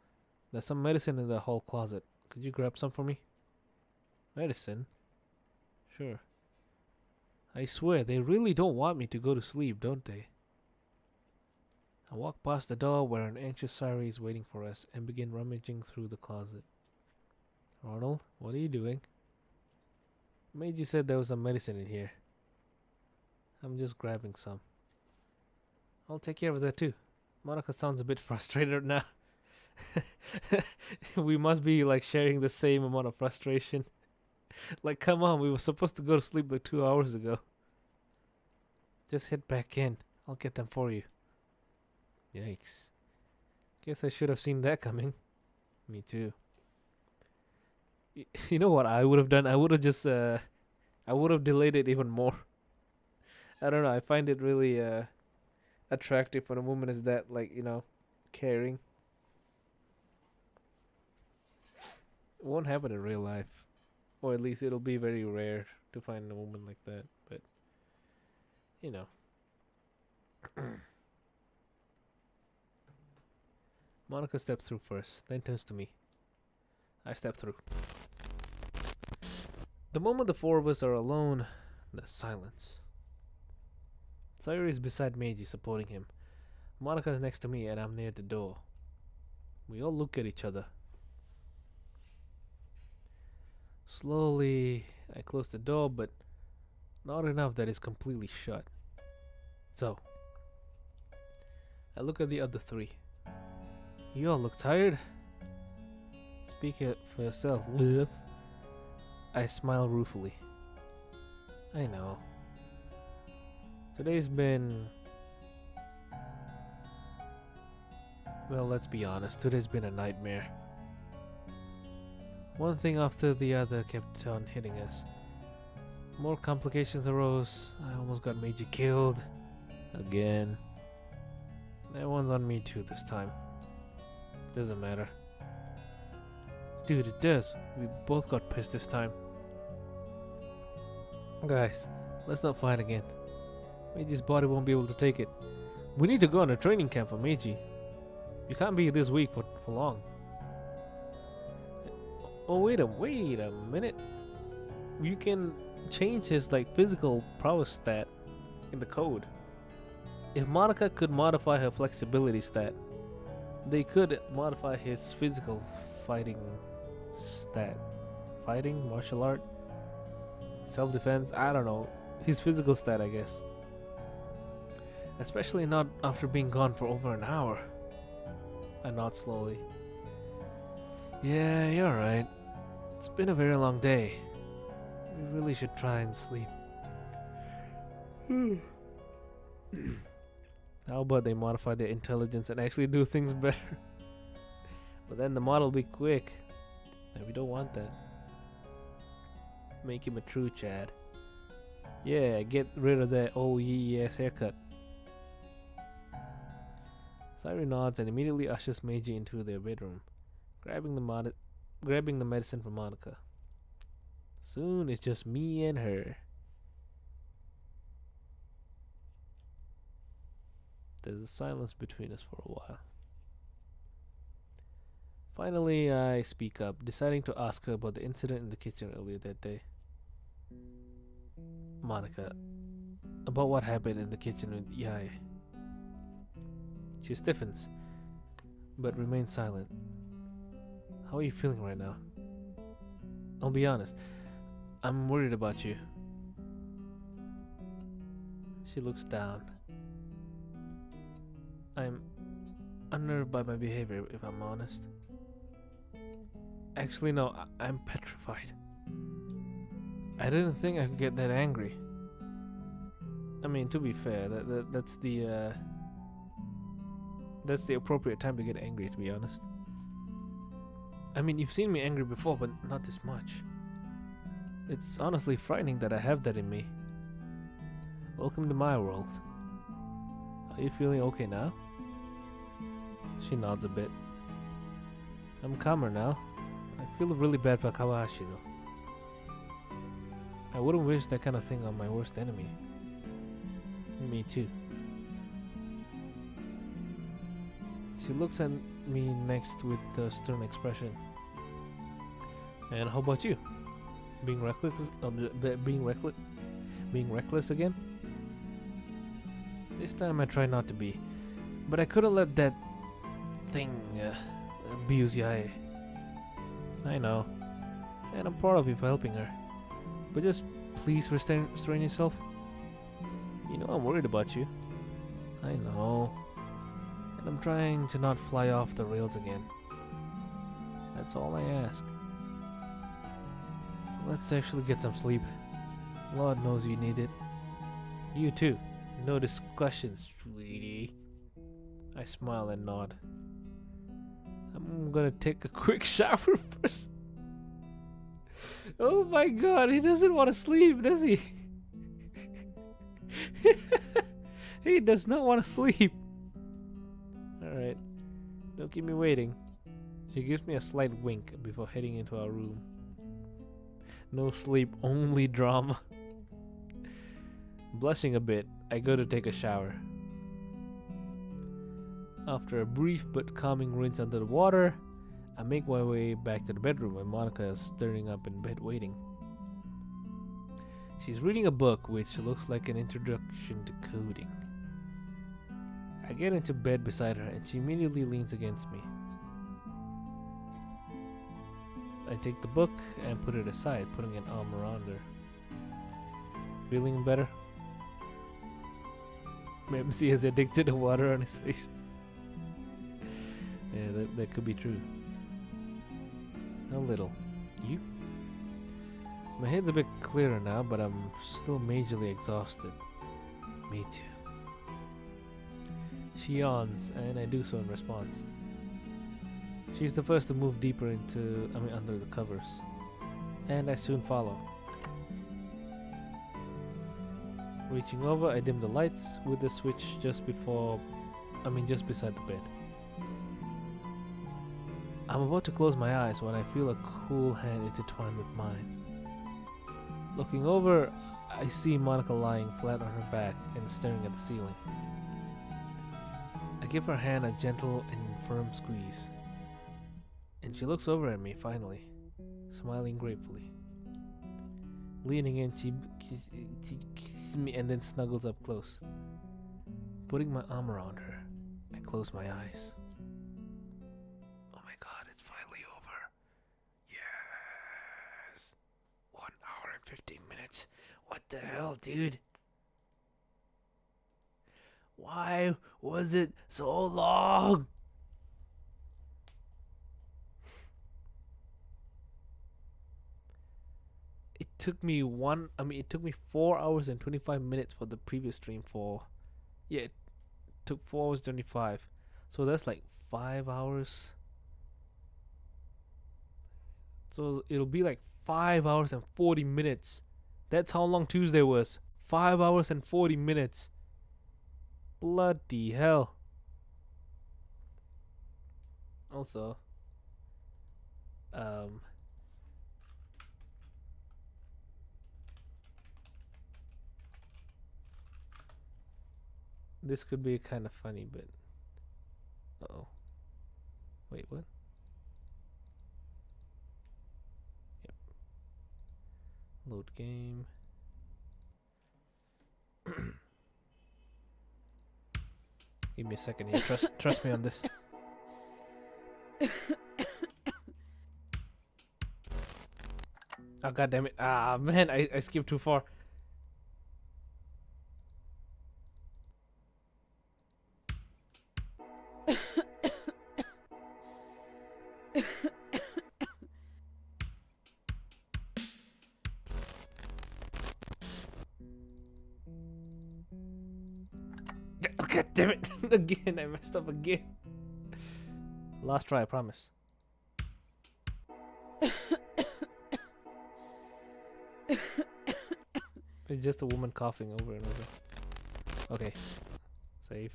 A: there's some medicine in the hall closet. Could you grab some for me? Medicine? Sure. I swear, they really don't want me to go to sleep, don't they? I walk past the door where an anxious Sari is waiting for us and begin rummaging through the closet. Ronald, what are you doing? Meiji said there was some medicine in here. I'm just grabbing some. I'll take care of that too. Monica sounds a bit frustrated now. We must be like sharing the same amount of frustration. Like, come on, we were supposed to go to sleep like 2 hours ago. Just head back in. I'll get them for you. Yikes. Guess I should have seen that coming. Me too. You know what I would have done? I would have just, I would have delayed it even more. I don't know. I find it really attractive when a woman is that, like, caring. It won't happen in real life. Or at least it'll be very rare to find a woman like that. But, Monica steps through first, then turns to me. I step through. The moment the four of us are alone, there's silence. Sayuri is beside Meiji, supporting him. Monica is next to me, and I'm near the door. We all look at each other. Slowly, I close the door, but not enough that it's completely shut. So, I look at the other three. You all look tired. Speak it for yourself. I smile ruefully. I know. Today's been... Well, let's be honest. Today's been a nightmare. One thing after the other kept on hitting us. More complications arose. I almost got Meiji killed. Again. That one's on me too this time. Doesn't matter. Dude, it does. We both got pissed this time. Guys, let's not fight again. Meiji's body won't be able to take it. We need to go on a training camp for Meiji. You can't be this weak for long. Oh, wait a minute. You can change his physical prowess stat in the code. If Monica could modify her flexibility stat, they could modify his physical fighting stat. Fighting? Martial art? Self-defense? I don't know. His physical stat, I guess. Especially not after being gone for over an hour. I nod slowly. Yeah, you're right. It's been a very long day. We really should try and sleep. How about they modify their intelligence and actually do things better? But then the model will be quick. And we don't want that. Make him a true Chad. Yeah, get rid of that old yee-ass haircut. Sayuri nods and immediately ushers Meiji into their bedroom, grabbing the medicine from Monica. Soon it's just me and her. There's a silence between us for a while. Finally, I speak up, deciding to ask her about the incident in the kitchen earlier that day. Monica, about what happened in the kitchen with Yae. She stiffens, but remains silent. How are you feeling right now? I'll be honest, I'm worried about you. She looks down. I'm unnerved by my behavior, if I'm honest. Actually, no, I'm petrified. I didn't think I could get that angry. I mean, to be fair, that's the appropriate time to get angry, to be honest. I mean, you've seen me angry before, but not this much. It's honestly frightening that I have that in me. Welcome to my world. Are you feeling okay now? She nods a bit. I'm calmer now. I feel really bad for Kawahashi though. I wouldn't wish that kind of thing on my worst enemy. Me too. She looks at me next with a stern expression. And how about you? Being reckless again? This time I try not to be, but I couldn't let that thing abuse Yae. I know, and I'm proud of you for helping her. But just please restrain yourself. You know I'm worried about you. I know. And I'm trying to not fly off the rails again. That's all I ask. Let's actually get some sleep. Lord knows you need it. You too. No discussions, sweetie. I smile and nod. I'm gonna take a quick shower first. Oh my god, he doesn't want to sleep, does he? He does not want to sleep. Alright. Don't keep me waiting. She gives me a slight wink before heading into our room. No sleep, only drama. Blushing a bit, I go to take a shower. After a brief but calming rinse under the water, I make my way back to the bedroom where Monica is stirring up in bed waiting. She's reading a book which looks like an introduction to coding. I get into bed beside her and she immediately leans against me. I take the book and put it aside, putting an arm around her. Feeling better? Maybe he is addicted to water on his face. Yeah, that could be true. A little. You? My head's a bit clearer now, but I'm still majorly exhausted. Me too. She yawns, and I do so in response. She's the first to move deeper under the covers, and I soon follow. Reaching over, I dim the lights with the switch just beside the bed. I'm about to close my eyes when I feel a cool hand intertwine with mine. Looking over, I see Monica lying flat on her back and staring at the ceiling. I give her hand a gentle and firm squeeze, and she looks over at me finally, smiling gratefully. Leaning in, she kisses me and then snuggles up close. Putting my arm around her, I close my eyes. Oh my god, it's finally over. Yes! 1 hour and 15 minutes. What the hell, dude? Why was it so long? It took me 4 hours and 25 minutes for the previous stream it took 4 hours 25. So that's like 5 hours. So it'll be like 5 hours and 40 minutes. That's how long Tuesday was. 5 hours and 40 minutes. Bloody hell. Also, this could be kind of funny, but uh-oh. Wait, what? Yep. Load game. Give me a second here. Trust me on this. Oh god damn it. Ah man, I skipped too far. Oh god damn it. Again, I messed up again. Last try, I promise. It's just a woman coughing over and over. Okay. Save.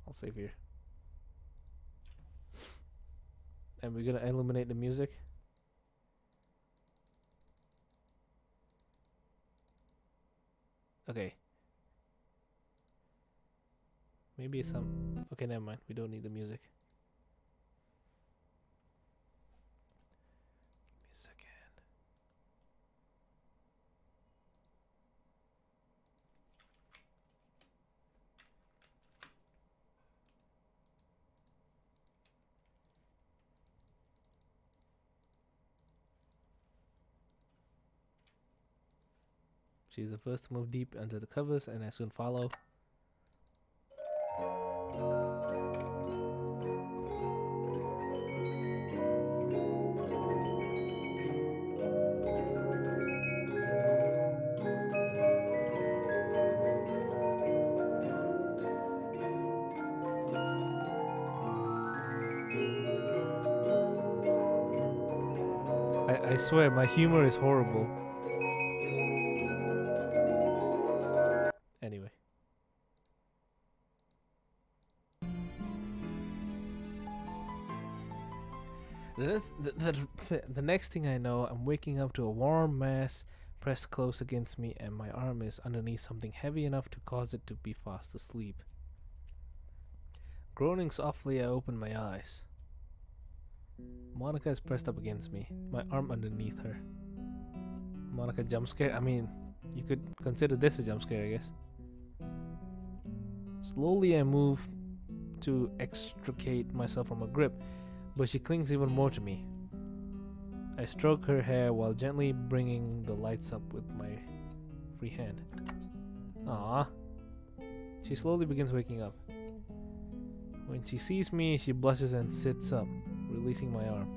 A: I'll save here. And we're gonna eliminate the music. Okay. Maybe some... Okay, never mind. We don't need the music. Give me a second. She's the first to move deep under the covers, and I soon follow. I swear, my humor is horrible. Anyway. The next thing I know, I'm waking up to a warm mass pressed close against me, and my arm is underneath something heavy enough to cause it to be fast asleep. Groaning softly, I open my eyes. Monica is pressed up against me, my arm underneath her. Monica jump scare? I mean, you could consider this a jump scare, I guess. Slowly I move to extricate myself from her grip, but she clings even more to me. I stroke her hair while gently bringing the lights up with my free hand. Ah. She slowly begins waking up. When she sees me, she blushes and sits up, releasing my arm.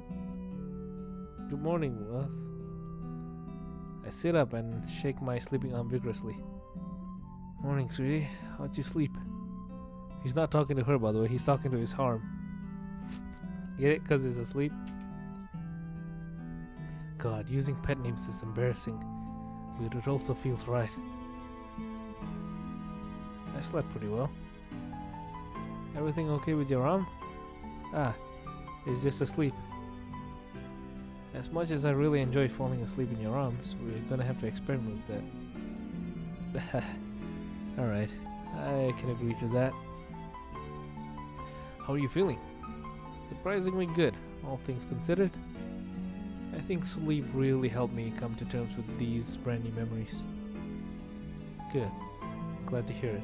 A: Good morning, love. I sit up and shake my sleeping arm vigorously. Morning, sweetie. How'd you sleep? He's not talking to her, by the way. He's talking to his arm. Get it? Because he's asleep? God, using pet names is embarrassing, but it also feels right. I slept pretty well. Everything okay with your arm? Ah, it's just asleep. As much as I really enjoy falling asleep in your arms, we're gonna have to experiment with that. Alright, I can agree to that. How are you feeling? Surprisingly good, all things considered. I think sleep really helped me come to terms with these brand new memories. Good. Glad to hear it.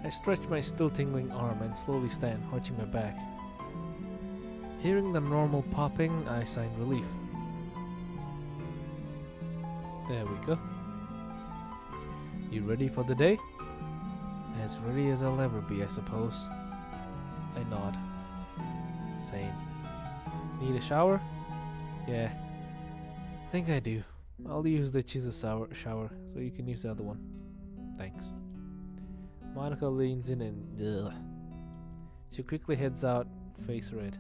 A: I stretch my still tingling arm and slowly stand, hunching my back. Hearing the normal popping, I sighed relief. There we go. You ready for the day? As ready as I'll ever be, I suppose. I nod. Same. Need a shower? Yeah. Think I do. I'll use the chisel shower so you can use the other one. Thanks. Monica leans in and ugh. She quickly heads out, face red.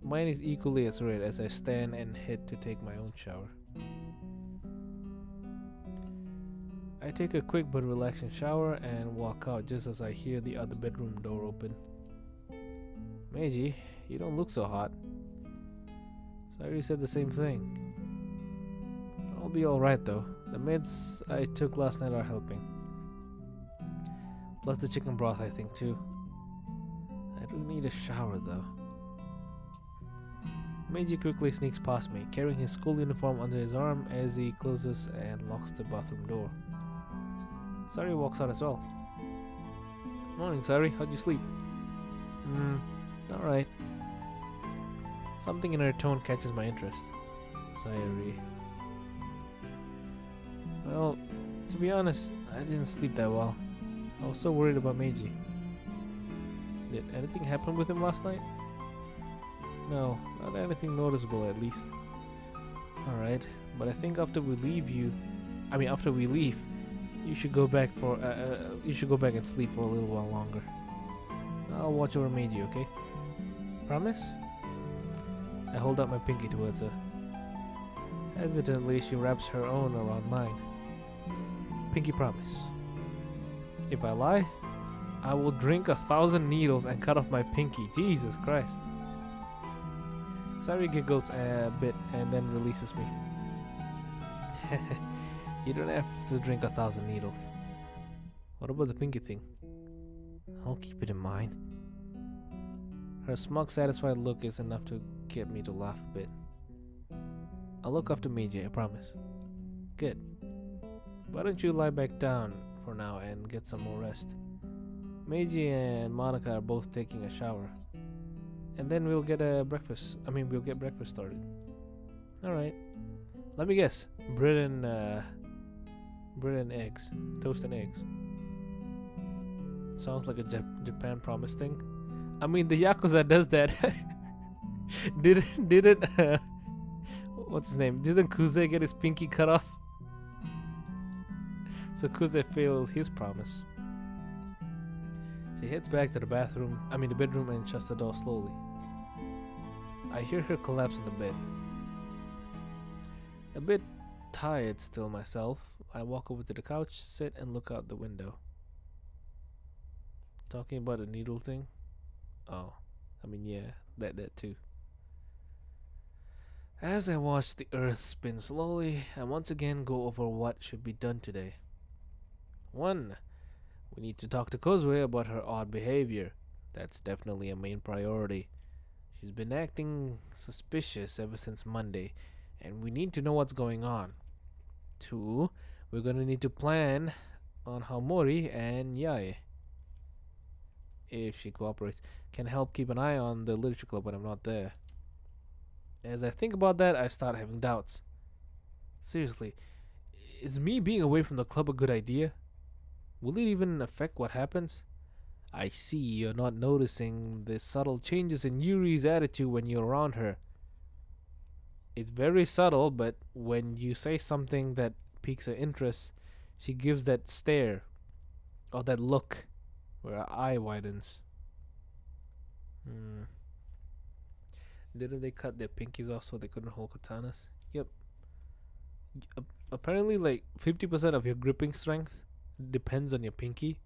A: Mine is equally as red as I stand and head to take my own shower. I take a quick but relaxing shower and walk out just as I hear the other bedroom door open. Meiji, you don't look so hot. Sayuri said the same thing. I'll be alright though. The meds I took last night are helping. Plus the chicken broth I think too. I do need a shower though. Meiji quickly sneaks past me, carrying his school uniform under his arm as he closes and locks the bathroom door. Sayuri walks out as well. Morning, Sayuri. How'd you sleep? Alright. Something in her tone catches my interest. Sayuri. Well, to be honest, I didn't sleep that well. I was so worried about Meiji. Did anything happen with him last night? No, not anything noticeable at least. Alright, but I think after we leave, you should go back and sleep for a little while longer. I'll watch over Meiji, okay? Promise? I hold out my pinky towards her. Hesitantly, she wraps her own around mine. Pinky promise. If I lie, I will drink 1,000 needles and cut off my pinky. Jesus Christ. Sayuri giggles a bit and then releases me. You don't have to drink 1,000 needles. What about the pinky thing? I'll keep it in mind. Her smug, satisfied look is enough to get me to laugh a bit. I'll look after Meiji, I promise. Good. Why don't you lie back down for now and get some more rest? Meiji and Monica are both taking a shower. And then we'll get breakfast started. Alright. Let me guess. Bread and eggs. Toast and eggs. Sounds like a Japan promise thing. I mean, the Yakuza does that. Didn't what's his name? Didn't Kuze get his pinky cut off? So Kuze failed his promise. She heads back to the bedroom and shuts the door slowly. I hear her collapse in the bed. A bit tired still myself, I walk over to the couch, sit and look out the window. Talking about the needle thing? Oh, I mean, yeah, that too. As I watch the earth spin slowly, I once again go over what should be done today. 1. We need to talk to Kozue about her odd behavior. That's definitely a main priority. She's been acting suspicious ever since Monday, and we need to know what's going on. 2. We're gonna need to plan on how Mori and Yae, if she cooperates, can help keep an eye on the literature club when I'm not there. As I think about that, I start having doubts. Seriously, is me being away from the club a good idea? Will it even affect what happens? I see you're not noticing the subtle changes in Yuri's attitude when you're around her. It's very subtle, but when you say something that piques her interest, she gives that stare, or that look, where her eye widens. Didn't they cut their pinkies off so they couldn't hold katanas? Yep. Apparently, like 50% of your gripping strength depends on your pinky.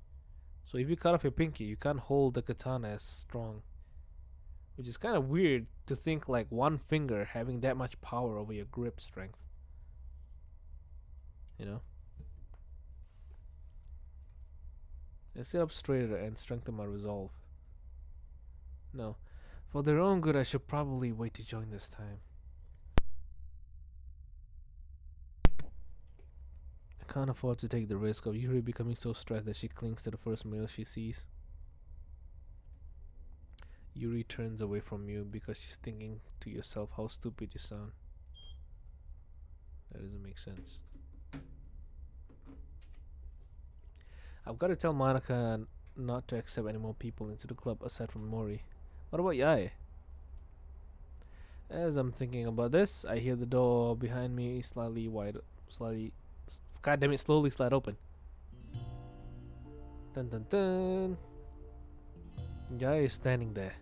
A: So if you cut off your pinky, you can't hold the katana as strong. Which is kind of weird to think, like one finger having that much power over your grip strength. You know? I sit up straighter and strengthen my resolve. No. For their own good, I should probably wait to join this time. I can't afford to take the risk of Yuri becoming so stressed that she clings to the first male she sees. Yuri turns away from you because she's thinking to yourself how stupid you sound. That doesn't make sense. I've got to tell Monica not to accept any more people into the club aside from Mori. What about Yae? As I'm thinking about this, I hear the door behind me slowly slide open. Dun dun dun. Yae is standing there,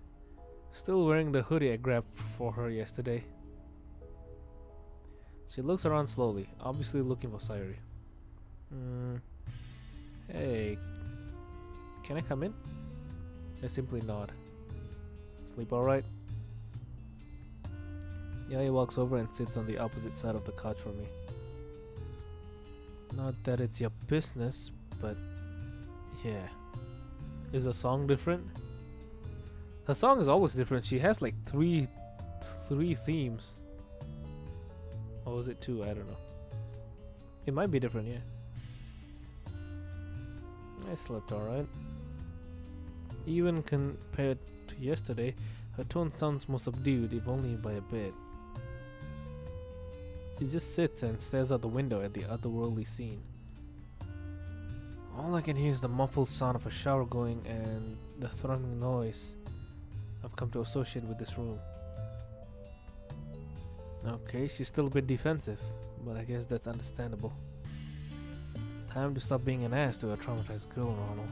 A: still wearing the hoodie I grabbed for her yesterday. She looks around slowly, obviously looking for Sayuri. Hey, can I come in? I simply nod. Sleep alright? Yae walks over and sits on the opposite side of the couch from me. Not that it's your business, but yeah. Is the song different? Her song is always different. She has like three themes. Or was it 2? I don't know. It might be different, yeah. I slept alright. Even compared to yesterday, her tone sounds more subdued, if only by a bit. She just sits and stares out the window at the otherworldly scene. All I can hear is the muffled sound of a shower going and the thrumming noise I've come to associate with this room. Okay, she's still a bit defensive, but I guess that's understandable. Time to stop being an ass to a traumatized girl, Ronald.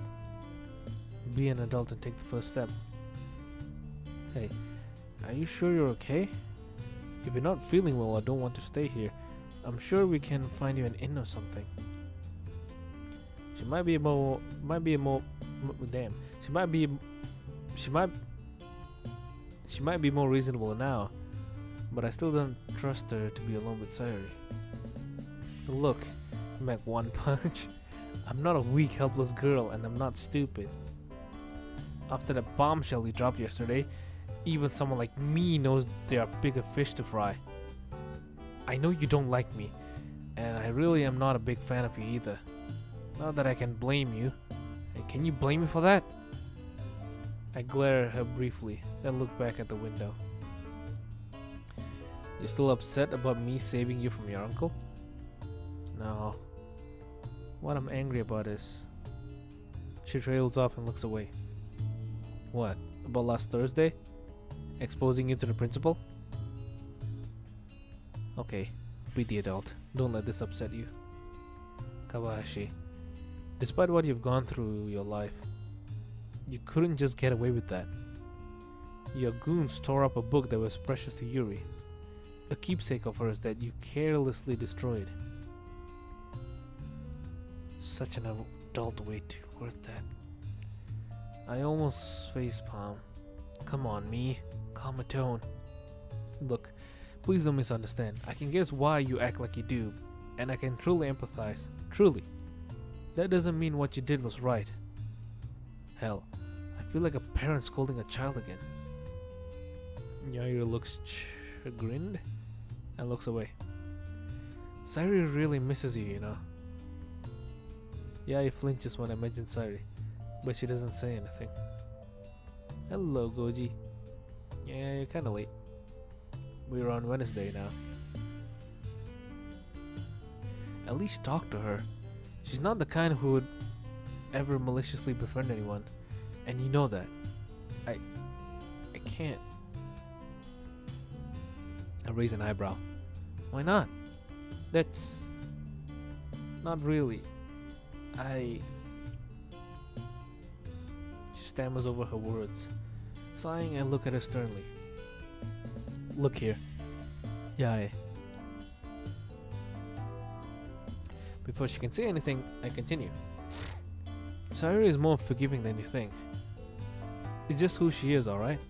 A: Be an adult and take the first step. Hey, are you sure you're okay? If you're not feeling well or don't want to stay here, I'm sure we can find you an inn or something. She might be more reasonable now, but I still don't trust her to be alone with Sayuri. Look, Mac One Punch, I'm not a weak, helpless girl, and I'm not stupid. After that bombshell you dropped yesterday, even someone like me knows there are bigger fish to fry. I know you don't like me, and I really am not a big fan of you either. Not that I can blame you. Hey, can you blame me for that? I glare at her briefly, then look back at the window. You're still upset about me saving you from your uncle? No. What I'm angry about is... She trails off and looks away. What? About last Thursday? Exposing you to the principal? Okay, be the adult. Don't let this upset you. Kawahashi, despite what you've gone through your life, you couldn't just get away with that. Your goons tore up a book that was precious to Yuri, a keepsake of hers that you carelessly destroyed. Such an adult way to word that. I almost facepalm. Come on, me. Calm a tone. Look, please don't misunderstand. I can guess why you act like you do, and I can truly empathize. Truly. That doesn't mean what you did was right. Hell, I feel like a parent scolding a child again. Yair looks chagrined and looks away. Sairi really misses you, you know. Yair flinches when I mention Sairi, but she doesn't say anything. Hello, Goji. Yeah, you're kinda late. We're on Wednesday now. At least talk to her. She's not the kind who would ever maliciously befriend anyone, and you know that. I can't. I raise an eyebrow. Why not? That's not really. She stammers over her words. Sighing, I look at her sternly. Look here. Yae. Before she can say anything, I continue. Sairi is more forgiving than you think. It's just who she is, alright?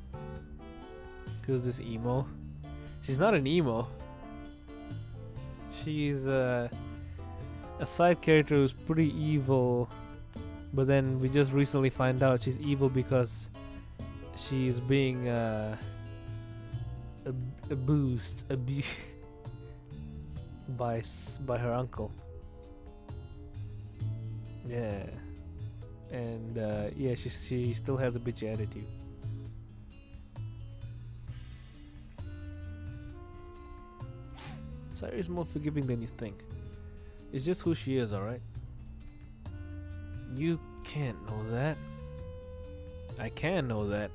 A: Who's this emo? She's not an emo. She's a side character who's pretty evil, but then we just recently find out she's evil because she's being abused by her uncle. Yeah, and yeah, she still has a bitchy attitude. Sairi's more forgiving than you think. It's just who she is, alright? You can't know that. I can know that.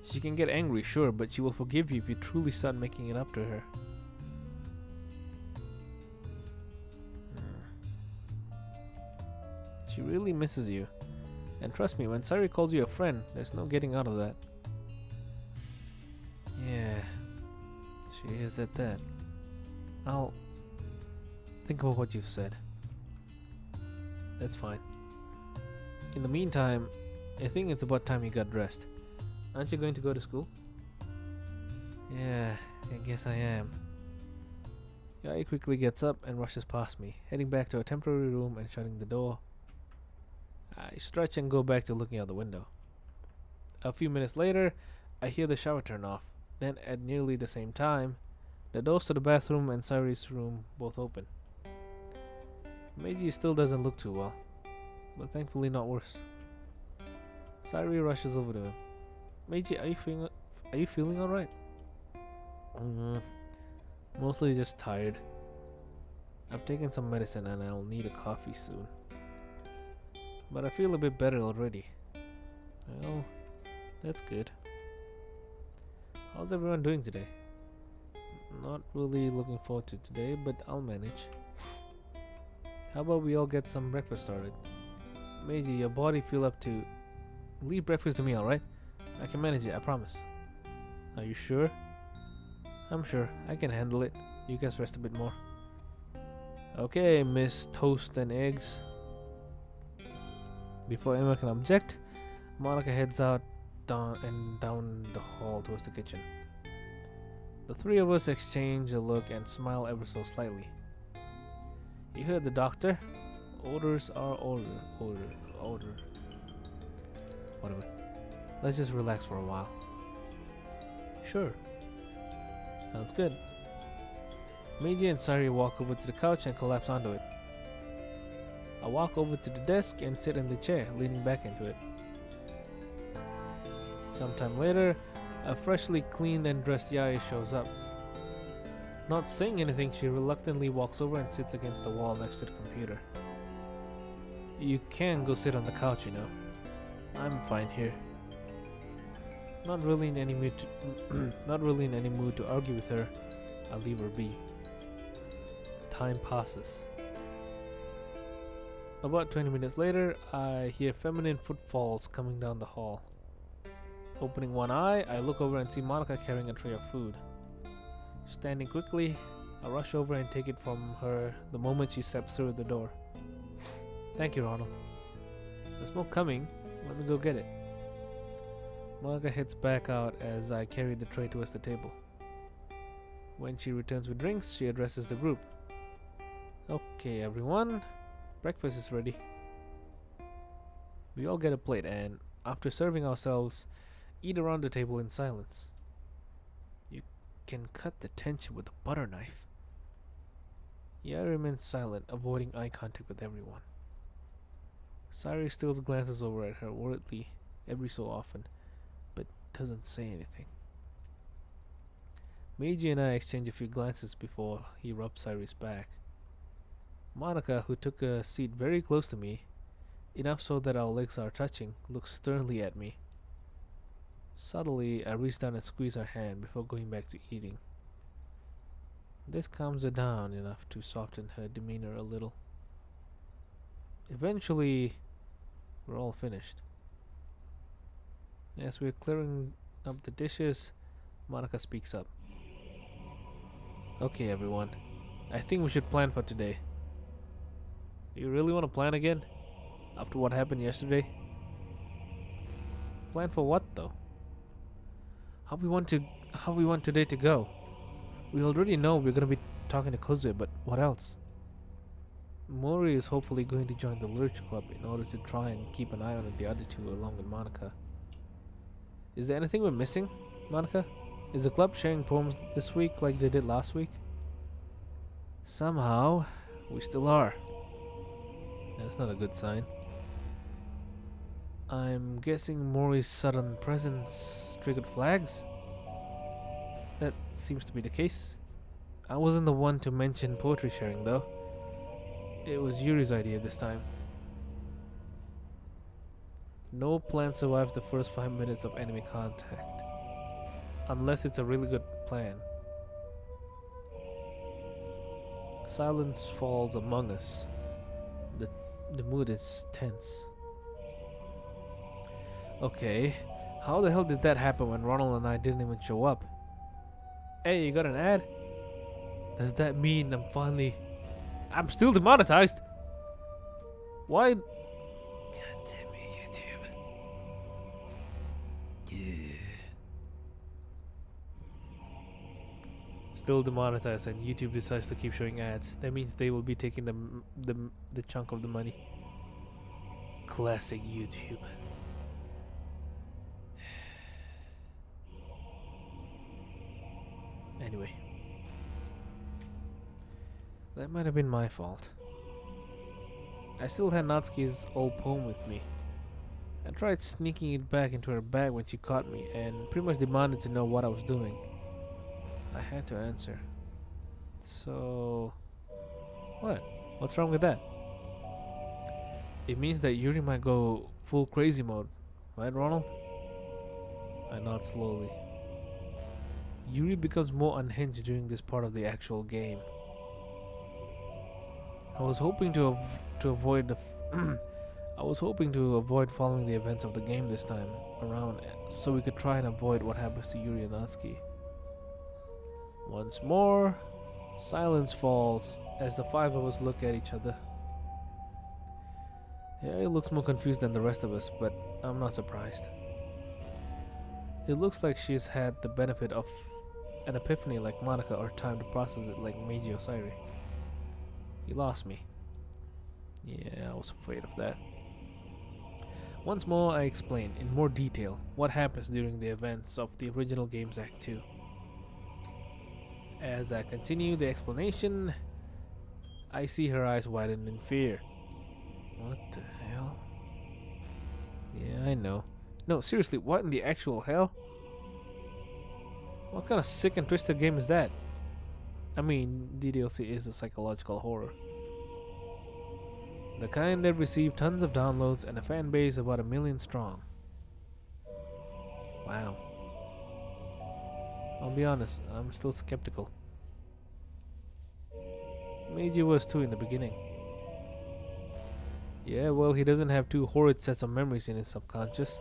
A: She can get angry, sure, but she will forgive you if you truly start making it up to her. She really misses you. And trust me, when Sairi calls you a friend, there's no getting out of that. Yeah, she is at that. I'll think about what you've said. That's fine. In the meantime, I think it's about time you got dressed. Aren't you going to go to school? Yeah, I guess I am. Yae quickly gets up and rushes past me, heading back to a temporary room and shutting the door. I stretch and go back to looking out the window. A few minutes later, I hear the shower turn off. Then at nearly the same time, the doors to the bathroom and Sairi's room both open. Meiji still doesn't look too well, but thankfully not worse. Sairi rushes over to him. Meiji, are you feeling alright? Mostly just tired. I've taken some medicine and I'll need a coffee soon. But I feel a bit better already. Well, that's good. How's everyone doing today? Not really looking forward to today, but I'll manage. How about we all get some breakfast started? Meiji, your body feel up to... Leave breakfast to me, alright? I can manage it, I promise. Are you sure? I'm sure, I can handle it. You guys rest a bit more. Okay, Miss Toast and Eggs. Before anyone can object, Monica heads out down the hall towards the kitchen. The three of us exchange a look and smile ever so slightly. You heard the doctor? Orders are order. Whatever. Let's just relax for a while. Sure. Sounds good. Meiji and Sairi walk over to the couch and collapse onto it. I walk over to the desk and sit in the chair, leaning back into it. Sometime later, a freshly cleaned and dressed Yae shows up. Not saying anything, she reluctantly walks over and sits against the wall next to the computer. You can go sit on the couch, you know. I'm fine here. Not really in any mood to argue with her. I'll leave her be. Time passes. About 20 minutes later, I hear feminine footfalls coming down the hall. Opening one eye, I look over and see Monica carrying a tray of food. Standing quickly, I rush over and take it from her the moment she steps through the door. Thank you, Ronald. There's more coming. Let me go get it. Monica heads back out as I carry the tray towards the table. When she returns with drinks, she addresses the group. Okay, everyone. Breakfast is ready. We all get a plate and, after serving ourselves, eat around the table in silence. You can cut the tension with a butter knife. Yae remains silent, avoiding eye contact with everyone. Sayuri still glances over at her worriedly every so often, but doesn't say anything. Meiji and I exchange a few glances before he rubs Sayuri's back. Monica, who took a seat very close to me, enough so that our legs are touching, looks sternly at me. Subtly, I reach down and squeeze her hand before going back to eating. This calms her down enough to soften her demeanor a little. Eventually, we're all finished. As we're clearing up the dishes, Monica speaks up. Okay, everyone. I think we should plan for today. You really want to plan again? After what happened yesterday? Plan for what, though? How we want today to go? We already know we're gonna be talking to Kozue, but what else? Mori is hopefully going to join the literature club in order to try and keep an eye on the other two along with Monica. Is there anything we're missing, Monica? Is the club sharing poems this week like they did last week? Somehow, we still are. That's not a good sign. I'm guessing Mori's sudden presence triggered flags? That seems to be the case. I wasn't the one to mention poetry sharing though. It was Yuri's idea this time. No plan survives the first 5 minutes of enemy contact. Unless it's a really good plan. Silence falls among us. The mood is tense. Okay, how the hell did that happen when Ronald and I didn't even show up? Hey, you got an ad? Does that mean I'm still demonetized? Why? God damn it, YouTube. Yeah. Still demonetized, and YouTube decides to keep showing ads. That means they will be taking the chunk of the money. Classic YouTube. Anyway, that might have been my fault. I still had Natsuki's old poem with me. I tried sneaking it back into her bag when she caught me and pretty much demanded to know what I was doing. I had to answer. So, what? What's wrong with that? It means that Yuri might go full crazy mode, right, Ronald? I nod slowly. Yuri becomes more unhinged during this part of the actual game. I was hoping to avoid following the events of the game this time around, so we could try and avoid what happens to Yuri and Natsuki. Once more, silence falls as the five of us look at each other. Yae looks more confused than the rest of us, but I'm not surprised. It looks like she's had the benefit of an epiphany like Monica, or time to process it like Meiji or Sayuri. You lost me. Yeah, I was afraid of that. Once more, I explain in more detail what happens during the events of the original game's Act 2. As I continue the explanation, I see her eyes widen in fear. What the hell? Yeah, I know. No, seriously, what in the actual hell? What kind of sick and twisted game is that? I mean, DDLC is a psychological horror. The kind that received tons of downloads and a fan base about 1 million strong. Wow. I'll be honest, I'm still skeptical. Meiji was too in the beginning. Yeah, well, he doesn't have two horrid sets of memories in his subconscious.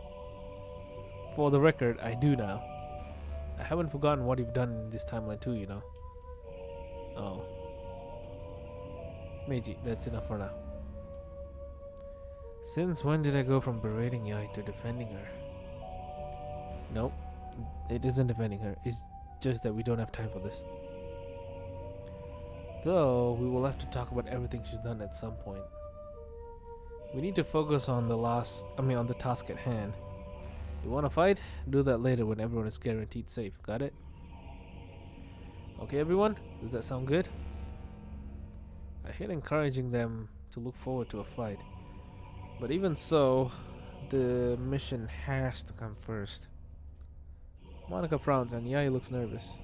A: For the record, I do now. I haven't forgotten what you've done in this timeline too, you know. Oh. Meiji, that's enough for now. Since when did I go from berating Yae to defending her? Nope. It isn't defending her. It's just that we don't have time for this. Though, we will have to talk about everything she's done at some point. We need to focus on on the task at hand. You wanna fight? Do that later when everyone is guaranteed safe. Got it? Okay, everyone? Does that sound good? I hate encouraging them to look forward to a fight. But even so, the mission has to come first. Monica frowns and Yae looks nervous.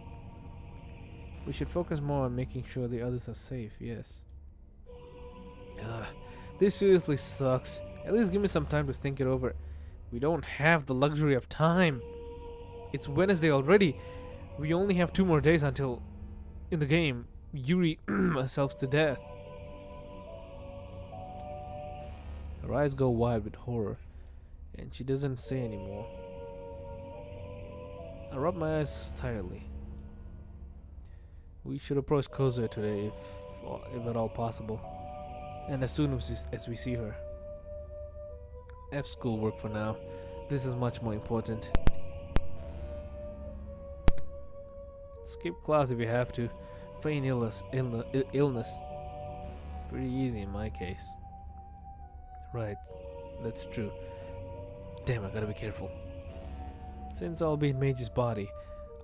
A: We should focus more on making sure the others are safe, yes. This seriously sucks. At least give me some time to think it over. We don't have the luxury of time. It's Wednesday already. We only have 2 more days until, in the game, Yuri herself to death. Her eyes go wide with horror, and she doesn't say anymore. I rub my eyes tiredly. We should approach Kozue today, if at all possible, and as soon as we see her. F schoolwork for now. This is much more important. Skip class if you have to. Feign illness. Pretty easy in my case. Right, that's true. Damn, I gotta be careful. Since I'll be in Meiji's body,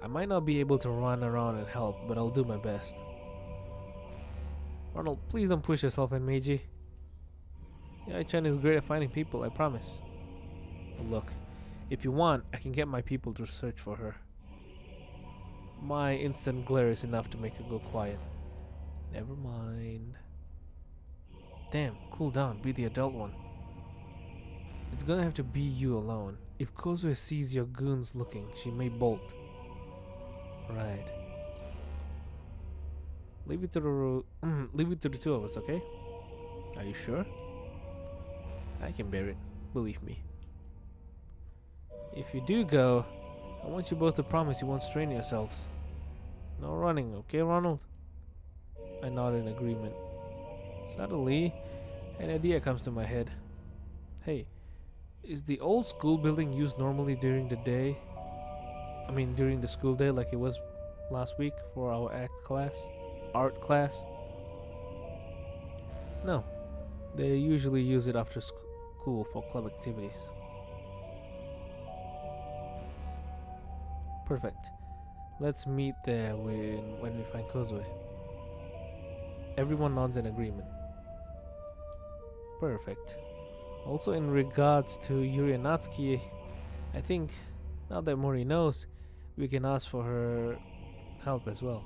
A: I might not be able to run around and help, but I'll do my best. Ronald, please don't push yourself in Meiji. Yae-chan is great at finding people, I promise. Look, if you want, I can get my people to search for her. My instant glare is enough to make her go quiet. Never mind. Damn, cool down, be the adult one. It's gonna have to be you alone. If Kozue sees your goons looking, she may bolt. Right. Leave it to the 2 of us, okay? Are you sure? I can bear it, believe me. If you do go, I want you both to promise you won't strain yourselves. No running, okay, Ronald? I nod in agreement. Suddenly, an idea comes to my head. Hey, is the old school building used normally during the day? I mean, during the school day like it was last week for our art class? No, they usually use it after school for club activities. Perfect. Let's meet there when we find Kozue. Everyone nods in agreement. Perfect. Also, in regards to Yuri and Natsuki, I think now that Mori knows, we can ask for her help as well.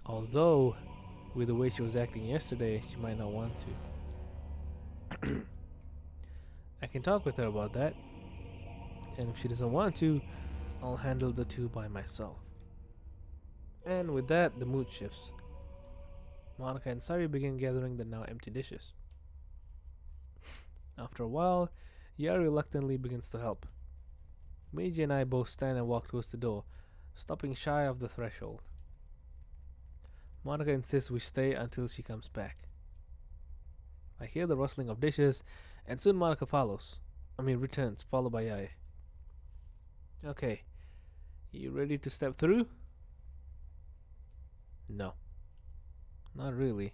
A: Although, with the way she was acting yesterday, she might not want to. I can talk with her about that, and if she doesn't want to, I'll handle the 2 by myself. And with that, the mood shifts. Monica and Sari begin gathering the now empty dishes. After a while, Yae reluctantly begins to help. Meiji and I both stand and walk towards the door, stopping shy of the threshold. Monica insists we stay until she comes back. I hear the rustling of dishes, and soon Monica returns, followed by Yae. Okay, you ready to step through? No. Not really.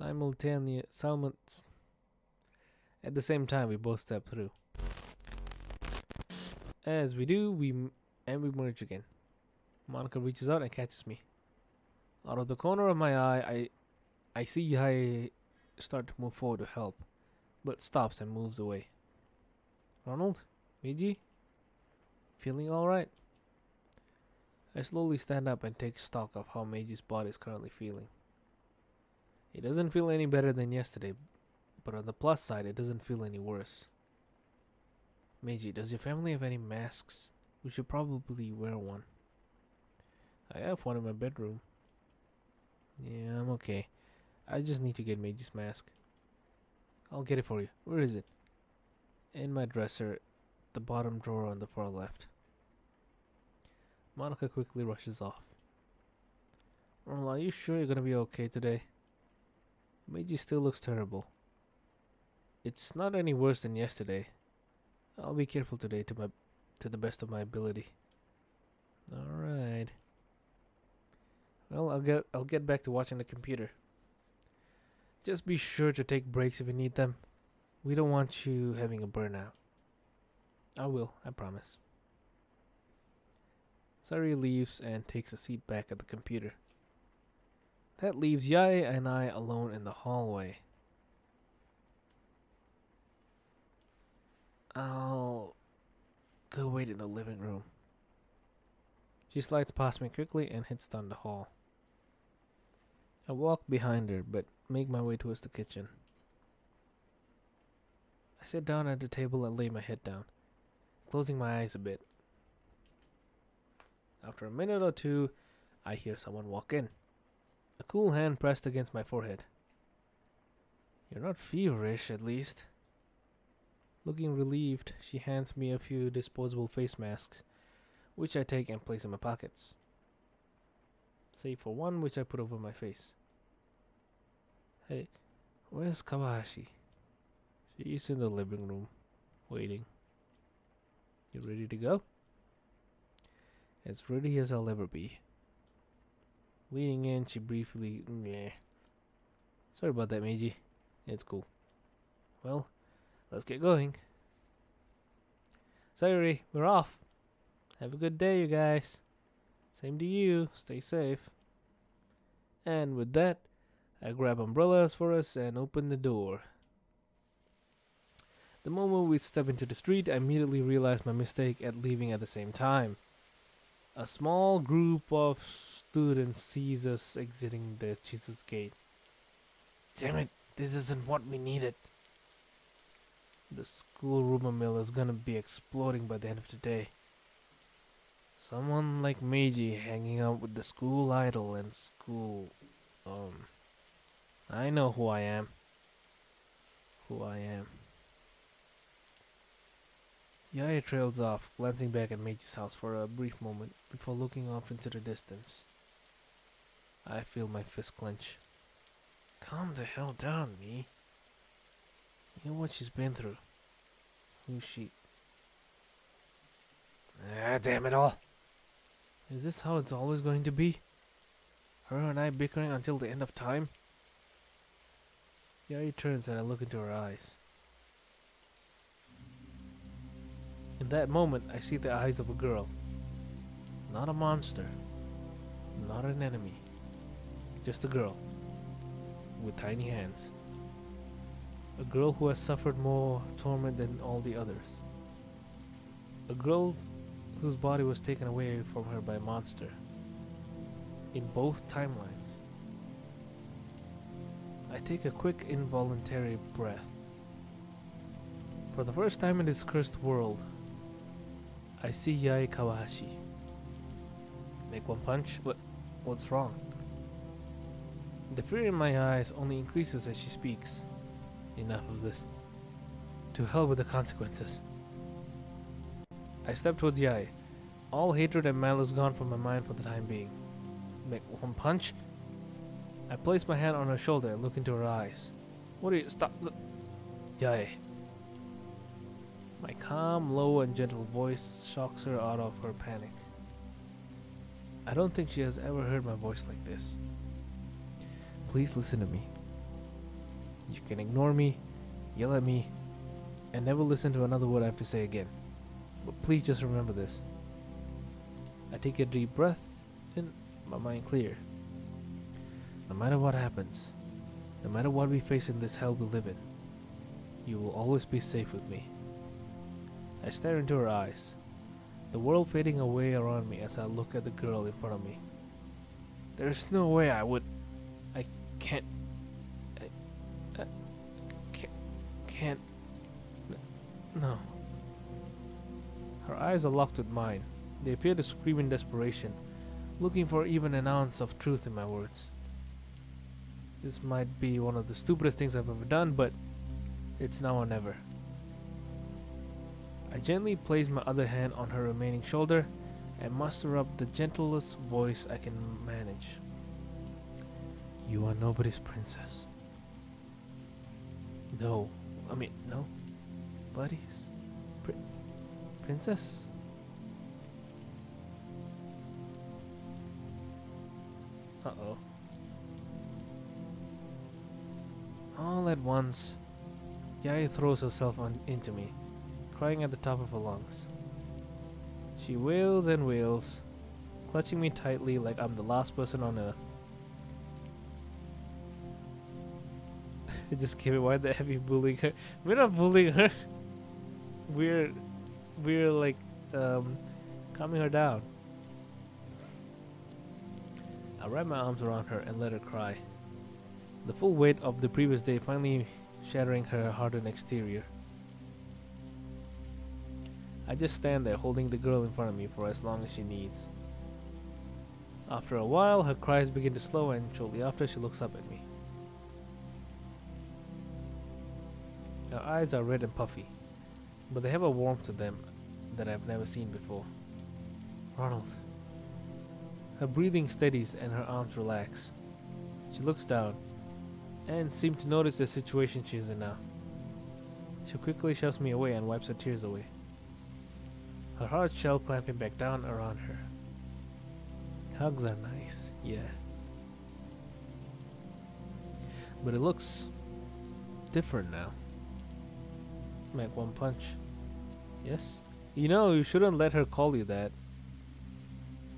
A: At the same time, we both step through. As we do, we merge again. Monica reaches out and catches me. Out of the corner of my eye, I see Yae start to move forward to help, but stops and moves away. Ronald? Meiji? Feeling alright? I slowly stand up and take stock of how Meiji's body is currently feeling. It doesn't feel any better than yesterday, but on the plus side, it doesn't feel any worse. Meiji, does your family have any masks? We should probably wear one. I have one in my bedroom. Yeah, I'm okay. I just need to get Meiji's mask. I'll get it for you. Where is it? In my dresser, the bottom drawer on the far left. Monica quickly rushes off. Ronald, are you sure you're gonna be okay today? Meiji still looks terrible. It's not any worse than yesterday. I'll be careful today to the best of my ability. Alright. Well, I'll get back to watching the computer. Just be sure to take breaks if you need them. We don't want you having a burnout. I will, I promise. Sayuri leaves and takes a seat back at the computer. That leaves Yae and I alone in the hallway. I'll go wait in the living room. She slides past me quickly and heads down the hall. I walk behind her, but make my way towards the kitchen. I sit down at the table and lay my head down, closing my eyes a bit. After a minute or two, I hear someone walk in. A cool hand pressed against my forehead. You're not feverish, at least. Looking relieved, she hands me a few disposable face masks, which I take and place in my pockets. Save for one which I put over my face. Hey, where's Kawahashi? She's in the living room, waiting. You ready to go? As ready as I'll ever be. Leaning in, she briefly... Nah. Sorry about that, Meiji. It's cool. Well, let's get going. Sayuri, we're off. Have a good day, you guys. Same to you. Stay safe. And with that, I grab umbrellas for us and open the door. The moment we step into the street, I immediately realize my mistake at leaving at the same time. A small group of students sees us exiting the Jesus Gate. Damn it, this isn't what we needed. The school rumor mill is gonna be exploding by the end of the day. Someone like Meiji hanging out with the school idol and school... I know who I am. Yae trails off, glancing back at Meiji's house for a brief moment before looking off into the distance. I feel my fist clench. Calm the hell down, me. You know what she's been through. Who's she? Ah, damn it all. Is this how it's always going to be? Her and I bickering until the end of time? Yuri turns and I look into her eyes. In that moment, I see the eyes of a girl. Not a monster. Not an enemy. Just a girl. With tiny hands. A girl who has suffered more torment than all the others. A girl whose body was taken away from her by a monster. In both timelines. I take a quick involuntary breath. For the first time in this cursed world, I see Yae Kawahashi. Make one punch? What's wrong? The fear in my eyes only increases as she speaks. Enough of this. To hell with the consequences. I step towards Yae. All hatred and malice gone from my mind for the time being. Make one punch? I place my hand on her shoulder and look into her eyes. What are you? Stop! Yae. My calm, low and gentle voice shocks her out of her panic. I don't think she has ever heard my voice like this. Please listen to me. You can ignore me, yell at me, and never listen to another word I have to say again. But please just remember this. I take a deep breath in, my mind clear. No matter what happens, no matter what we face in this hell we live in, you will always be safe with me. I stare into her eyes, the world fading away around me as I look at the girl in front of me. There's no way I can't. No. Her eyes are locked with mine. They appear to scream in desperation, looking for even an ounce of truth in my words. This might be one of the stupidest things I've ever done, but It's now or never. I gently place my other hand on her remaining shoulder and muster up the gentlest voice I can manage. You are nobody's princess. No. No. Buddies? Princess? Uh-oh. All at once, Yae throws herself into me, crying at the top of her lungs. She wails and wails, clutching me tightly like I'm the last person on earth. It just came in. Why the heavy bullying her? We're not bullying her. We're like calming her down. I wrap my arms around her and let her cry. The full weight of the previous day finally shattering her hardened exterior. I just stand there holding the girl in front of me for as long as she needs. After a while, her cries begin to slow and shortly after she looks up at me. Her eyes are red and puffy, but they have a warmth to them that I've never seen before. Ronald. Her breathing steadies and her arms relax. She looks down and seems to notice the situation she's in now. She quickly shoves me away and wipes her tears away. Her hard shell clamping back down around her. Hugs are nice, yeah. But it looks different now. Like one punch. Yes? You know, you shouldn't let her call you that.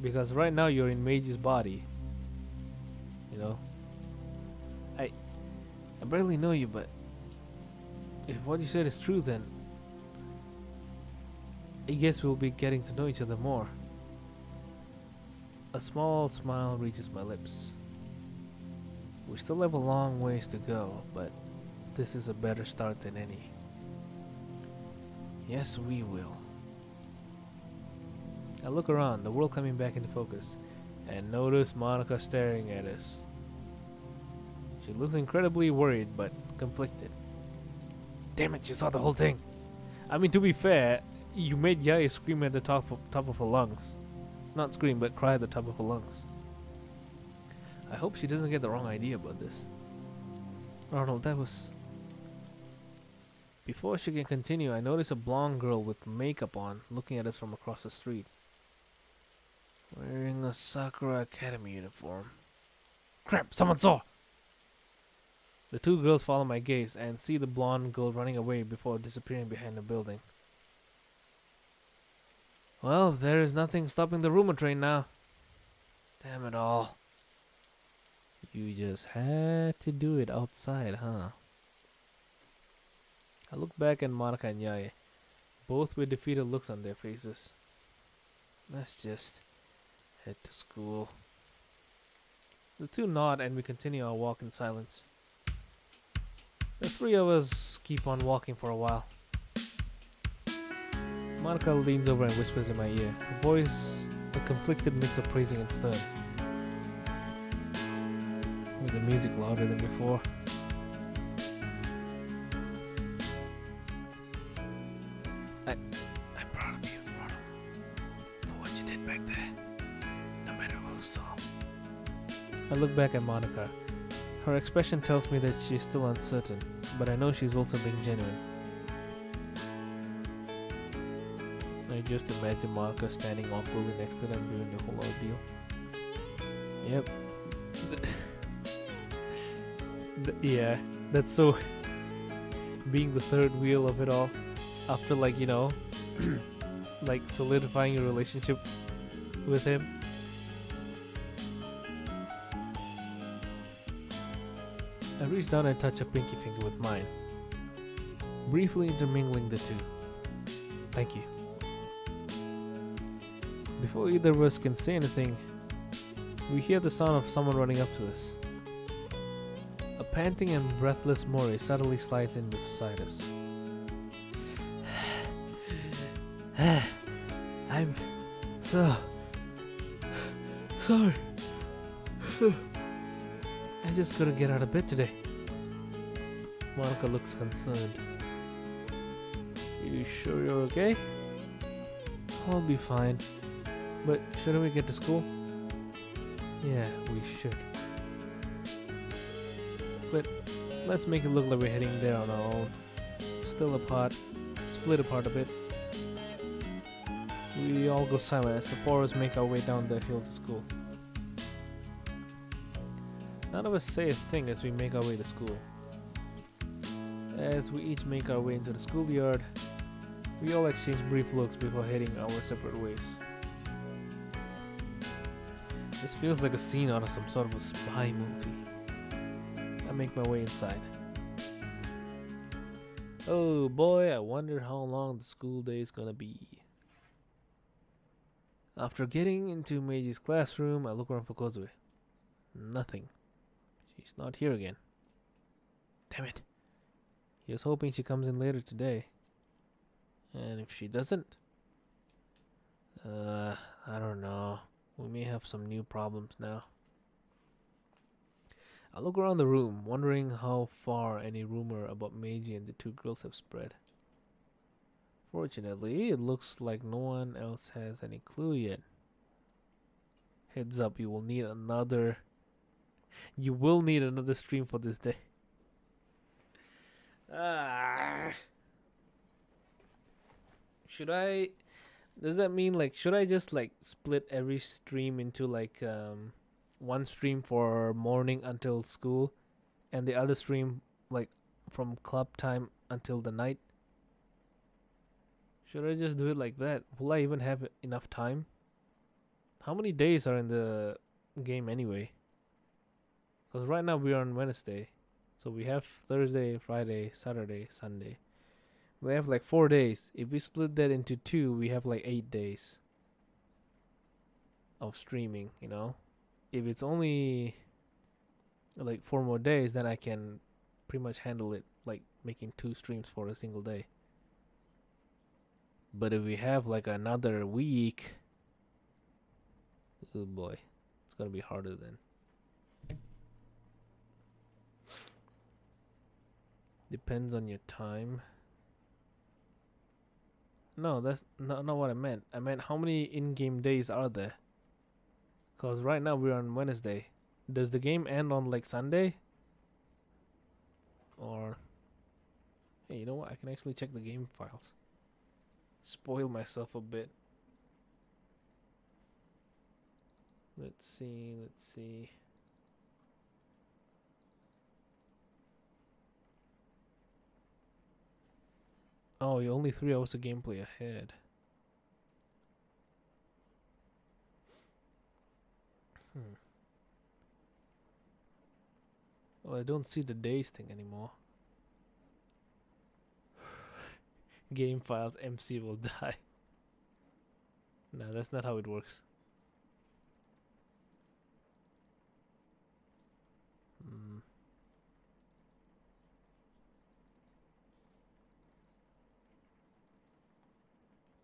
A: Because right now you're in Meiji's body. You know? I barely know you, but if what you said is true, then I guess we'll be getting to know each other more. A small smile reaches my lips. We still have a long ways to go, but this is a better start than any. Yes, we will. I look around, the world coming back into focus, and notice Monica staring at us. She looks incredibly worried, but conflicted. Damn it, you saw the whole thing! I mean, to be fair, you made Yae scream at the top of her lungs. Not scream, but cry at the top of her lungs. I hope she doesn't get the wrong idea about this. Ronald, that was... Before she can continue, I notice a blonde girl with makeup on looking at us from across the street. Wearing a Sakura Academy uniform. Crap, someone saw! The two girls follow my gaze and see the blonde girl running away before disappearing behind a building. Well, there is nothing stopping the rumor train now. Damn it all. You just had to do it outside, huh? I look back at Monica and Yae, both with defeated looks on their faces. Let's just head to school. The two nod and we continue our walk in silence. The three of us keep on walking for a while. Monica leans over and whispers in my ear, her voice a conflicted mix of praising and stern. With the music louder than before. I'm proud of you, Ronald, for what you did back there, no matter who saw. I look back at Monica. Her expression tells me that she's still uncertain, but I know she's also being genuine. I just imagine Monica standing awkwardly next to them during the whole ordeal. Yep. Yeah, that's so being the third wheel of it all. After, like, you know, like solidifying your relationship with him. I reach down and touch a pinky finger with mine, briefly intermingling the two. Thank you. Before either of us can say anything, we hear the sound of someone running up to us. A panting and breathless Mori suddenly slides in beside us. I'm so sorry. I just couldn't get out of bed today. Monica looks concerned. You sure you're okay? I'll be fine. But shouldn't we get to school? Yeah, we should. But let's make it look like we're heading there on our own. Still apart. Split apart a bit. We all go silent as the four of us make our way down the hill to school. None of us say a thing as we make our way to school. As we each make our way into the schoolyard, we all exchange brief looks before heading our separate ways. This feels like a scene out of some sort of a spy movie. I make my way inside. Oh boy, I wonder how long the school day is gonna be. After getting into Meiji's classroom, I look around for Kozue. Nothing. She's not here again. Damn it. He was hoping she comes in later today. And if she doesn't, I don't know. We may have some new problems now. I look around the room, wondering how far any rumor about Meiji and the two girls have spread. Fortunately, it looks like no one else has any clue yet. Heads up, you will need another stream for this day. Should I? Does that mean like should I just like split every stream into like one stream for morning until school, and the other stream like from club time until the night? Should I just do it like that? Will I even have enough time? How many days are in the game anyway? Because right now we are on Wednesday. So we have Thursday, Friday, Saturday, Sunday. We have like 4 days. If we split that into 2, we have like 8 days of streaming, you know? If it's only like 4 more days, then I can pretty much handle it like making 2 streams for a single day. But if we have like another week, oh boy, it's gonna be harder then. Depends on your time. No, that's not what I meant. I meant how many in-game days are there? Cause right now we're on Wednesday. Does the game end on like Sunday? Or hey, you know what? I can actually check the game files. Spoil myself a bit. Let's see. Oh, you're only 3 hours of gameplay ahead. Well, I don't see the days thing anymore. Game files, MC will die. No, that's not how it works.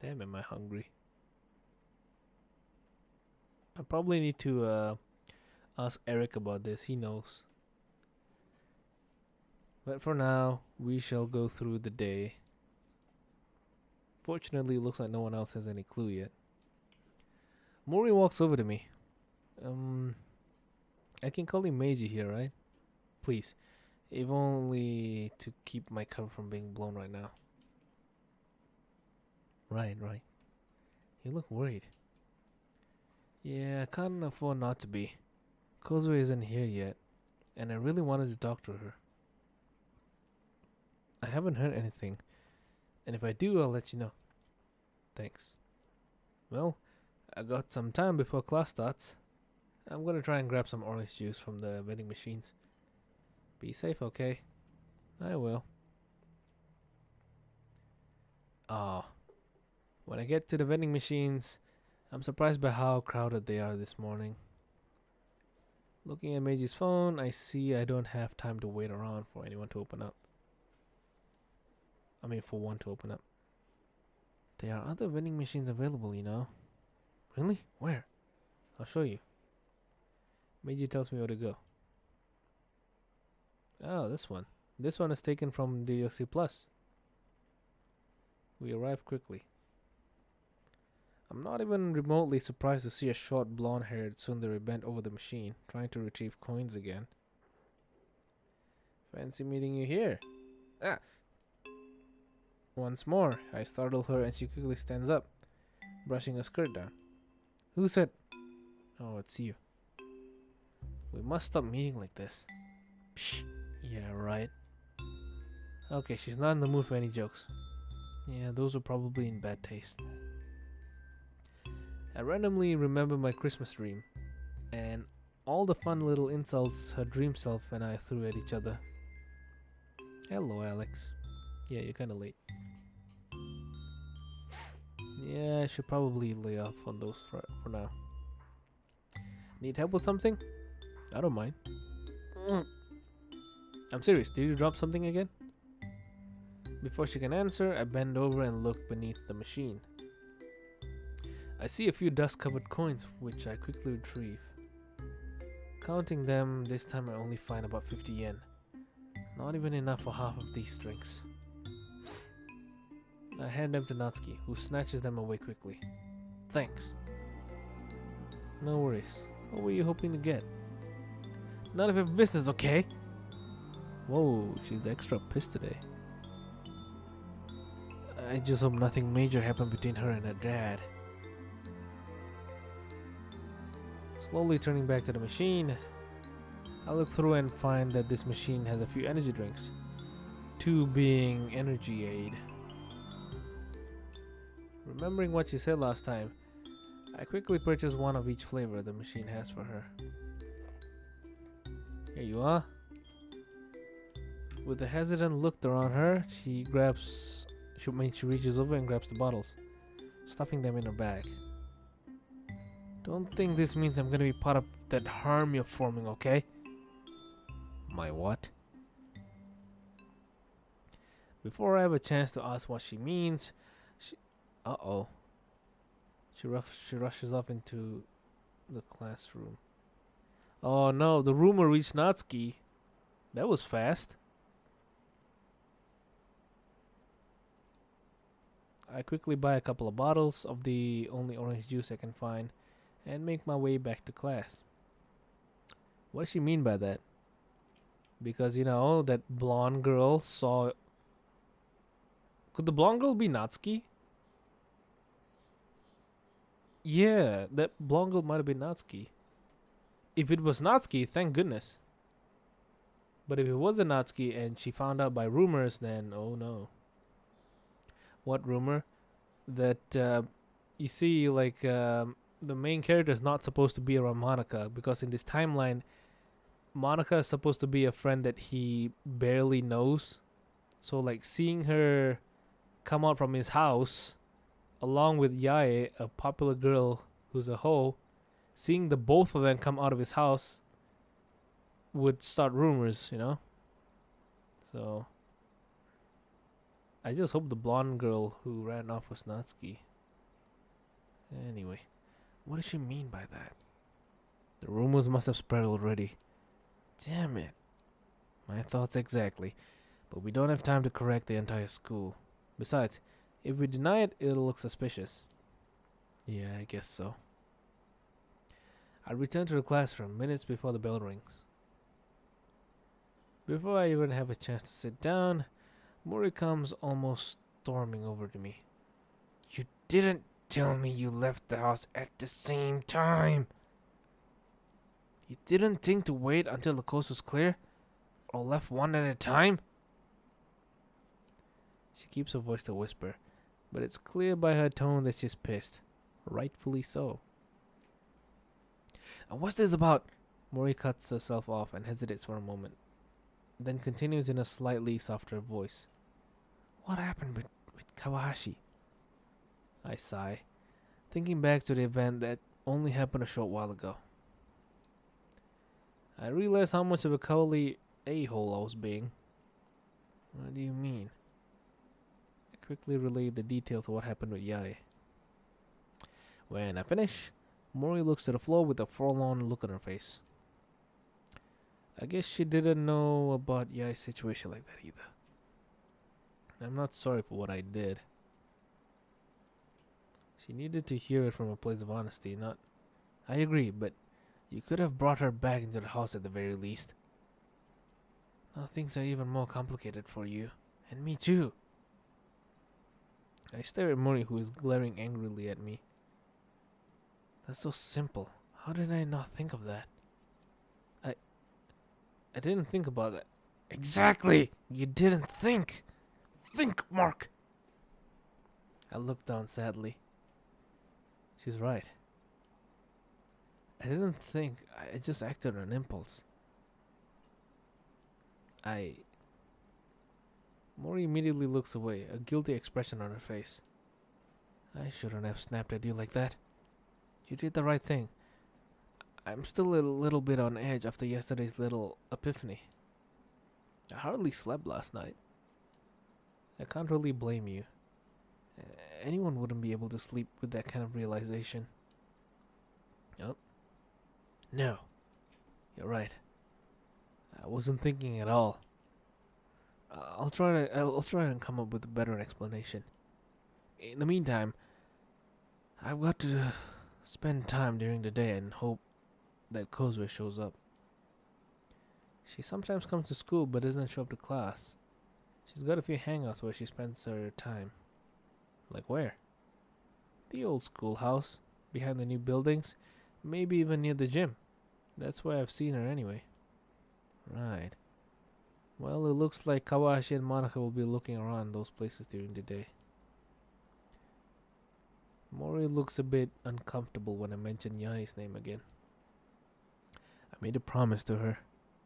A: Damn, am I hungry? I probably need to ask Eric about this. He knows. But for now, we shall go through the day. Fortunately, it looks like no one else has any clue yet. Mori walks over to me. I can call him Meiji here, right? Please. If only to keep my cover from being blown right now. Right. You look worried. Yeah, I can't afford not to be. Kozue isn't here yet, and I really wanted to talk to her. I haven't heard anything, and if I do, I'll let you know. Thanks. Well, I got some time before class starts. I'm gonna try and grab some orange juice from the vending machines. Be safe, okay? I will. When I get to the vending machines, I'm surprised by how crowded they are this morning. Looking at Meiji's phone, I see I don't have time to wait around for anyone to open up. For one to open up. There are other vending machines available, you know. Really? Where? I'll show you. Meiji tells me where to go. Oh, this one. This one is taken from DDLC Plus. We arrive quickly. I'm not even remotely surprised to see a short blonde-haired tsundere bent over the machine, trying to retrieve coins again. Fancy meeting you here. Ah! Once more, I startle her and she quickly stands up, brushing her skirt down. Who said? Oh, it's you. We must stop meeting like this. Psh, yeah, right. Okay, she's not in the mood for any jokes. Yeah, those are probably in bad taste. I randomly remember my Christmas dream, and all the fun little insults her dream self and I threw at each other. Hello, Alex. Yeah, you're kinda late. Yeah, I should probably lay off on those for now. Need help with something? I don't mind. I'm serious, did you drop something again? Before she can answer, I bend over and look beneath the machine. I see a few dust-covered coins, which I quickly retrieve. Counting them, this time I only find about 50 yen. Not even enough for half of these drinks. I hand them to Natsuki, who snatches them away quickly. Thanks. No worries. What were you hoping to get? None of your business, okay? Whoa, she's extra pissed today. I just hope nothing major happened between her and her dad. Slowly turning back to the machine, I look through and find that this machine has a few energy drinks, 2 being energy aid. Remembering what she said last time, I quickly purchase one of each flavor the machine has for her. Here you are. With a hesitant look around her, she reaches over and grabs the bottles, stuffing them in her bag. Don't think this means I'm gonna be part of that harm you're forming, okay? My what? Before I have a chance to ask what she means, uh-oh. She rushes off into the classroom. Oh no, the rumor reached Natsuki. That was fast. I quickly buy a couple of bottles of the only orange juice I can find and make my way back to class. What does she mean by that? Because, you know, that blonde girl saw... Could the blonde girl be Natsuki? Yeah, that blonde girl might have been Natsuki. If it was Natsuki, thank goodness. But if it wasn't Natsuki and she found out by rumors, then oh no. What rumor? That, you see, like, the main character is not supposed to be around Monica, because in this timeline, Monica is supposed to be a friend that he barely knows. So, like, seeing her come out from his house, along with Yae, a popular girl who's a hoe, seeing the both of them come out of his house would start rumors, you know? So, I just hope the blonde girl who ran off was Natsuki. Anyway, what does she mean by that? The rumors must have spread already. Damn it. My thoughts exactly. But we don't have time to correct the entire school. Besides, if we deny it, it'll look suspicious. Yeah, I guess so. I return to the classroom minutes before the bell rings. Before I even have a chance to sit down, Mori comes almost storming over to me. You didn't tell me you left the house at the same time. You didn't think to wait until the coast was clear? Or left one at a time? She keeps her voice to a whisper, but it's clear by her tone that she's pissed. Rightfully so. And what's this about? Mori cuts herself off and hesitates for a moment, then continues in a slightly softer voice. What happened with Kawahashi? I sigh, thinking back to the event that only happened a short while ago. I realize how much of a cowardly a-hole I was being. What do you mean? I quickly relayed the details of what happened with Yae. When I finish, Mori looks to the floor with a forlorn look on her face. I guess she didn't know about Yae's situation like that either. I'm not sorry for what I did. She needed to hear it from a place of honesty, not... I agree, but you could have brought her back into the house at the very least. Now things are even more complicated for you. And me too. I stare at Mori, who is glaring angrily at me. That's so simple. How did I not think of that? I didn't think about that. Exactly! You didn't think! Think, Mark! I looked down sadly. She's right. I didn't think. I just acted on impulse. Mori immediately looks away, a guilty expression on her face. I shouldn't have snapped at you like that. You did the right thing. I'm still a little bit on edge after yesterday's little epiphany. I hardly slept last night. I can't really blame you. Anyone wouldn't be able to sleep with that kind of realization. Oh. No. You're right. I wasn't thinking at all. I'll try and come up with a better explanation. In the meantime, I've got to spend time during the day and hope that Kozue shows up. She sometimes comes to school but doesn't show up to class. She's got a few hangouts where she spends her time. Like where? The old schoolhouse, behind the new buildings, maybe even near the gym. That's where I've seen her anyway. Right. Well, it looks like Kawashi and Monica will be looking around those places during the day. Mori looks a bit uncomfortable when I mention Yae's name again. I made a promise to her.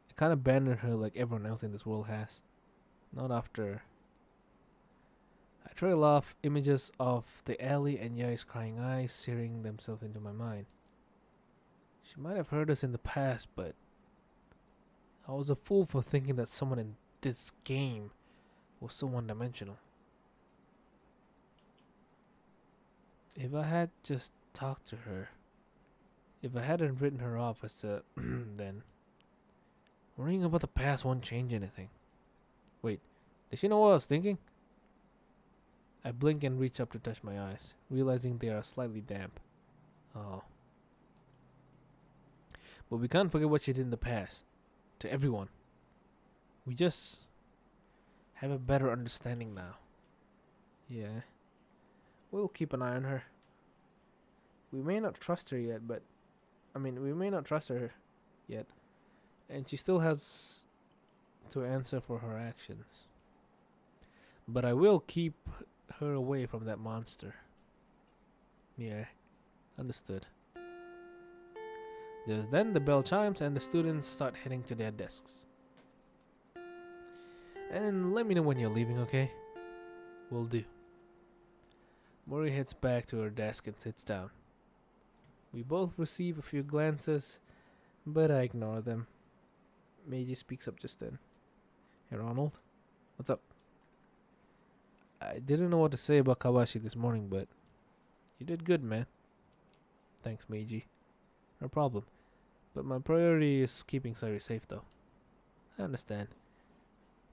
A: I can't abandon her like everyone else in this world has. Not after. I trail off images of the alley and Yae's crying eyes searing themselves into my mind. She might have heard us in the past, but I was a fool for thinking that someone in this game was so one-dimensional. If I had just talked to her, if I hadn't written her off as a then worrying about the past won't change anything. Wait, did she know what I was thinking? I blink and reach up to touch my eyes, realizing they are slightly damp. Oh. But we can't forget what she did in the past. To everyone. We just have a better understanding now. Yeah. We'll keep an eye on her. We may not trust her yet, but... we may not trust her yet. And she still has to answer for her actions. But I will keep her away from that monster. Yeah. Understood. Just then the bell chimes and the students start heading to their desks. And let me know when you're leaving, okay? Will do. Mori heads back to her desk and sits down. We both receive a few glances, but I ignore them. Meiji speaks up just then. Hey Ronald, what's up? I didn't know what to say about Kawashi this morning, but you did good, man. Thanks, Meiji. No problem. But my priority is keeping Sari safe, though. I understand.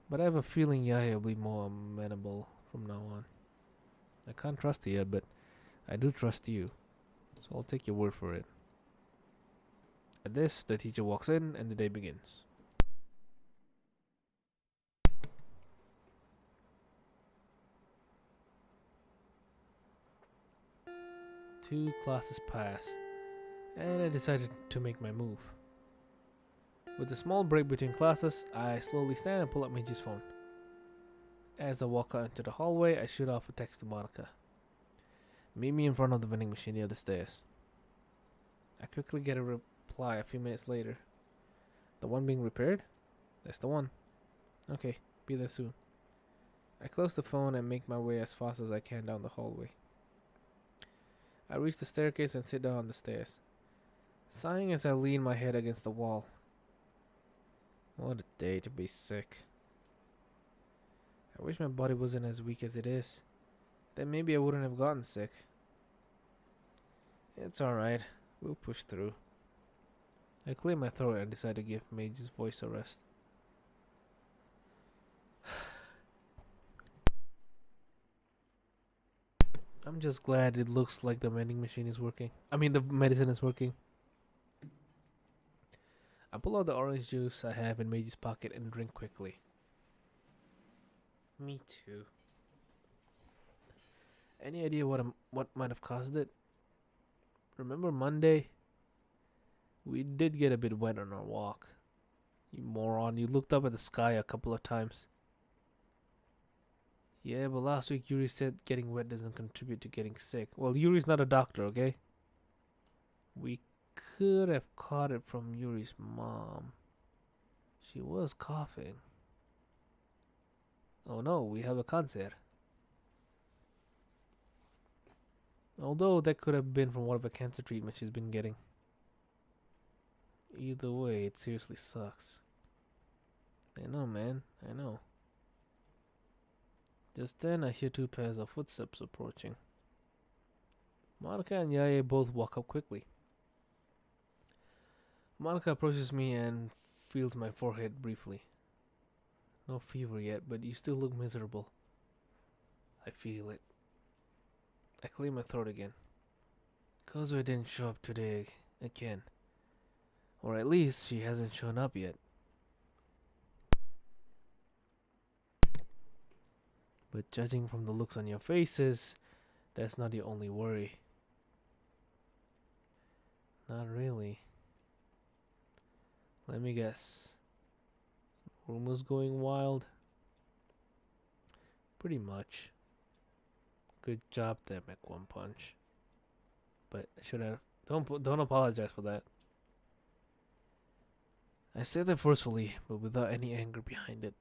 A: But I have a feeling Yae will be more amenable from now on. I can't trust her yet, but I do trust you. So I'll take your word for it. At this, the teacher walks in and the day begins. Two classes pass, and I decided to make my move. With a small break between classes, I slowly stand and pull up Meiji's phone. As I walk out into the hallway, I shoot off a text to Monica. Meet me in front of the vending machine near the stairs. I quickly get a reply a few minutes later. The one being repaired? That's the one. Okay, be there soon. I close the phone and make my way as fast as I can down the hallway. I reach the staircase and sit down on the stairs, sighing as I lean my head against the wall. What a day to be sick. I wish my body wasn't as weak as it is. Then maybe I wouldn't have gotten sick. It's alright. We'll push through. I clear my throat and decide to give Meiji's voice a rest. I'm just glad it looks like the vending machine is working. I mean, the medicine is working. I pull out the orange juice I have in Meiji's pocket and drink quickly. Me too. Any idea what might have caused it? Remember Monday? We did get a bit wet on our walk. You moron, you looked up at the sky a couple of times. Yeah, but last week Yuri said getting wet doesn't contribute to getting sick. Well, Yuri's not a doctor, okay? We could have caught it from Yuri's mom. She was coughing. Oh no, we have a cancer. Although that could have been from whatever cancer treatment she's been getting. Either way, it seriously sucks. I know, man. I know. Just then, I hear two pairs of footsteps approaching. Monica and Yae both walk up quickly. Monica approaches me and feels my forehead briefly. No fever yet, but you still look miserable. I feel it. I clear my throat again. Kozue didn't show up today again. Or at least she hasn't shown up yet. But judging from the looks on your faces, that's not the only worry. Not really. Let me guess. Rumors going wild? Pretty much. Good job there, One Punch. But should I don't apologize for that. I say that forcefully, but without any anger behind it.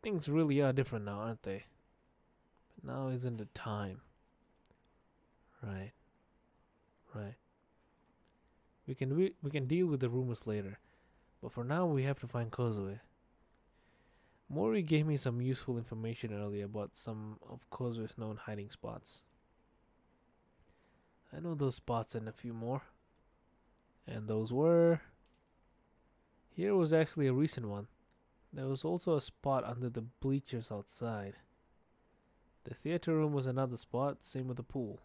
A: Things really are different now, aren't they? But now isn't the time. Right. We can deal with the rumors later, but for now we have to find Kozue. Mori gave me some useful information earlier about some of Kozue's known hiding spots. I know those spots and a few more. And those were... Here was actually a recent one. There was also a spot under the bleachers outside. The theater room was another spot, same with the pool.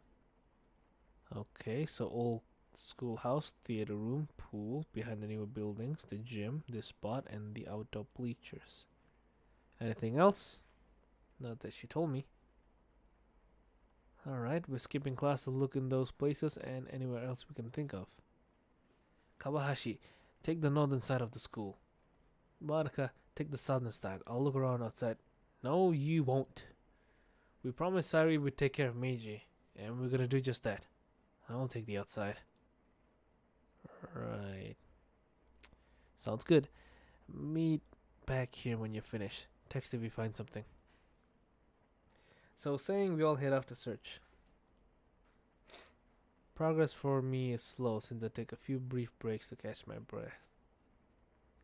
A: Okay, so old schoolhouse, theater room, pool, behind the newer buildings, the gym, this spot, and the outdoor bleachers. Anything else? Not that she told me. Alright, we're skipping class to look in those places and anywhere else we can think of. Kawahashi, take the northern side of the school. Monica, take the southern side. I'll look around outside. No, you won't. We promised Sari would take care of Meiji, and we're gonna do just that. I'll take the outside. Right. Sounds good. Meet back here when you're finished. Text if you find something. So saying we all head off to search. Progress for me is slow since I take a few brief breaks to catch my breath.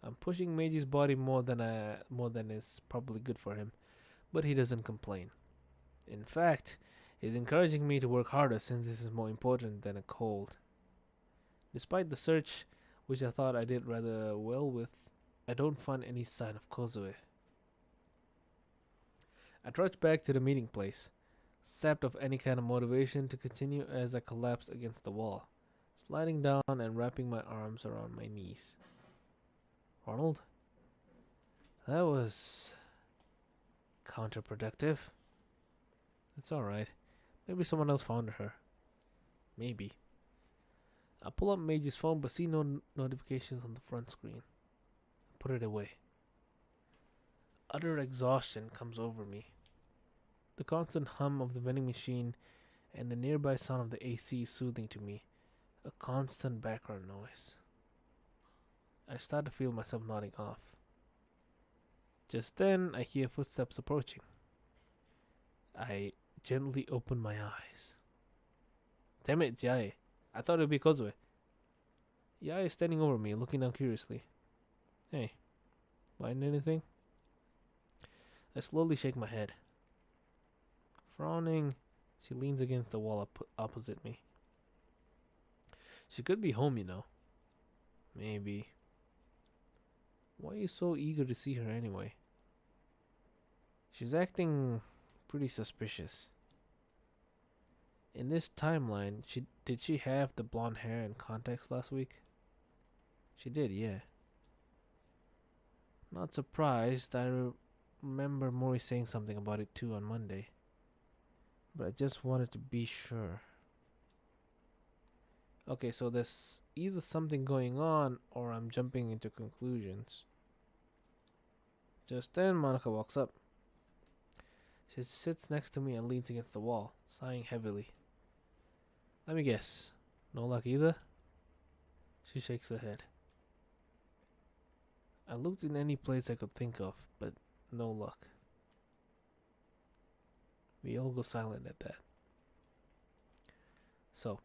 A: I'm pushing Meiji's body more than is probably good for him, but he doesn't complain. In fact, he's encouraging me to work harder since this is more important than a cold. Despite the search, which I thought I did rather well with, I don't find any sign of Kozue. I trudge back to the meeting place, sapped of any kind of motivation to continue as I collapse against the wall, sliding down and wrapping my arms around my knees. Ronald? That was counterproductive. It's alright. Maybe someone else found her. Maybe. I pull up Meiji's phone but see no notifications on the front screen. I put it away. Utter exhaustion comes over me. The constant hum of the vending machine and the nearby sound of the AC is soothing to me. A constant background noise. I start to feel myself nodding off. Just then, I hear footsteps approaching. I gently open my eyes. Damn it, it's Yae. I thought it would be Kozue. Yae is standing over me, looking down curiously. Hey, find anything? I slowly shake my head. Frowning, she leans against the wall opposite me. She could be home, you know. Maybe. Why are you so eager to see her anyway? She's acting pretty suspicious. In this timeline, did she have the blonde hair and contacts last week? She did, yeah. Not surprised. I remember Mori saying something about it too on Monday. But I just wanted to be sure. Okay, so there's either something going on or I'm jumping into conclusions. Just then, Monica walks up. She sits next to me and leans against the wall, sighing heavily. Let me guess. No luck either? She shakes her head. I looked in any place I could think of, but no luck. We all go silent at that. So,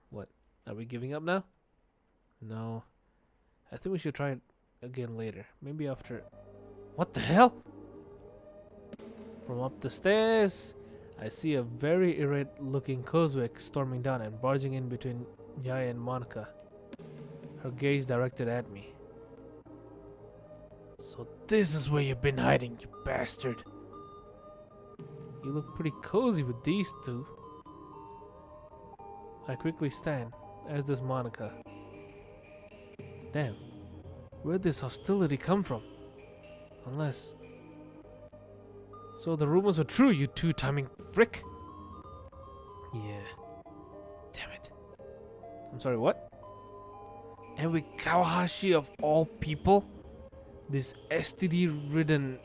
A: what? Are we giving up now? No. I think we should try it again later. Maybe after... What the hell? From up the stairs, I see a very irate looking Kozwick storming down and barging in between Yae and Monica. Her gaze directed at me. So this is where you've been hiding, you bastard. You look pretty cozy with these two. I quickly stand, as does Monica. Damn, where'd this hostility come from? Unless... So the rumors were true, you two-timing frick? Yeah. Damn it. I'm sorry, what? And with Kawahashi of all people? This STD-ridden...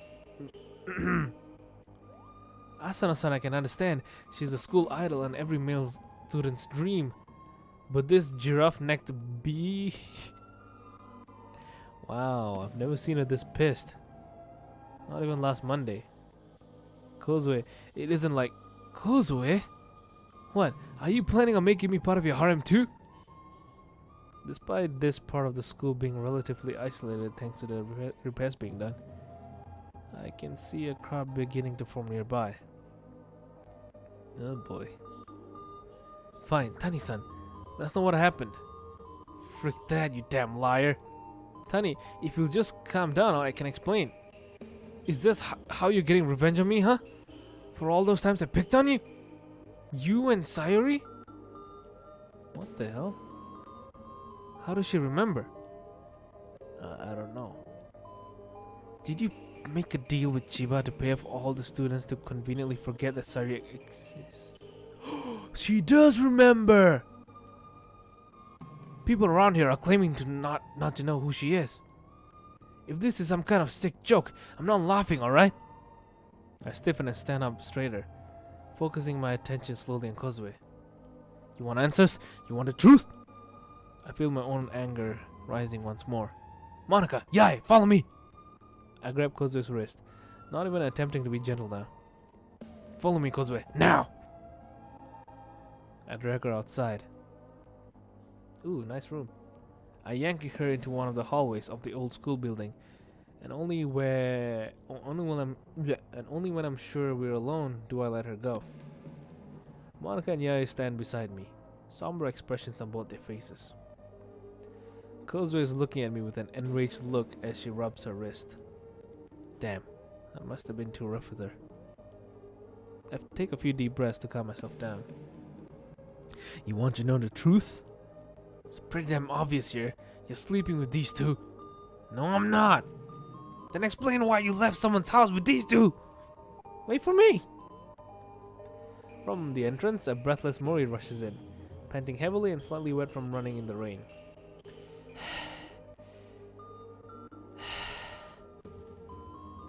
A: Asano-san I can understand. She's a school idol and every male student's dream. But this giraffe-necked bee... Wow, I've never seen her this pissed. Not even last Monday. Kozue, it isn't like... Kozue? What, are you planning on making me part of your harem too? Despite this part of the school being relatively isolated thanks to the repairs being done, I can see a crowd beginning to form nearby. Oh boy. Fine, Tani-san, that's not what happened. Frick that, you damn liar. Tani, if you'll just calm down, I can explain. Is this how you're getting revenge on me, huh? For all those times I picked on you? You and Sayuri? What the hell? How does she remember? I don't know. Did you make a deal with Chiba to pay off all the students to conveniently forget that Sayuri exists? She does remember! People around here are claiming to not to know who she is. If this is some kind of sick joke, I'm not laughing, alright? I stiffen and stand up straighter, focusing my attention slowly on Kozue. You want answers? You want the truth? I feel my own anger rising once more. Monica, Yae, follow me! I grab Kozue's wrist, not even attempting to be gentle now. Follow me, Kozue, now! I drag her outside. Ooh, nice room. I yank her into one of the hallways of the old school building, and only when I'm sure we're alone do I let her go. Monica and Yae stand beside me, somber expressions on both their faces. Kozue is looking at me with an enraged look as she rubs her wrist. Damn, I must have been too rough with her. I take a few deep breaths to calm myself down. You want to know the truth? It's pretty damn obvious here. You're sleeping with these two. No, I'm not. Then explain why you left someone's house with these two. Wait for me. From the entrance, a breathless Mori rushes in, panting heavily and slightly wet from running in the rain.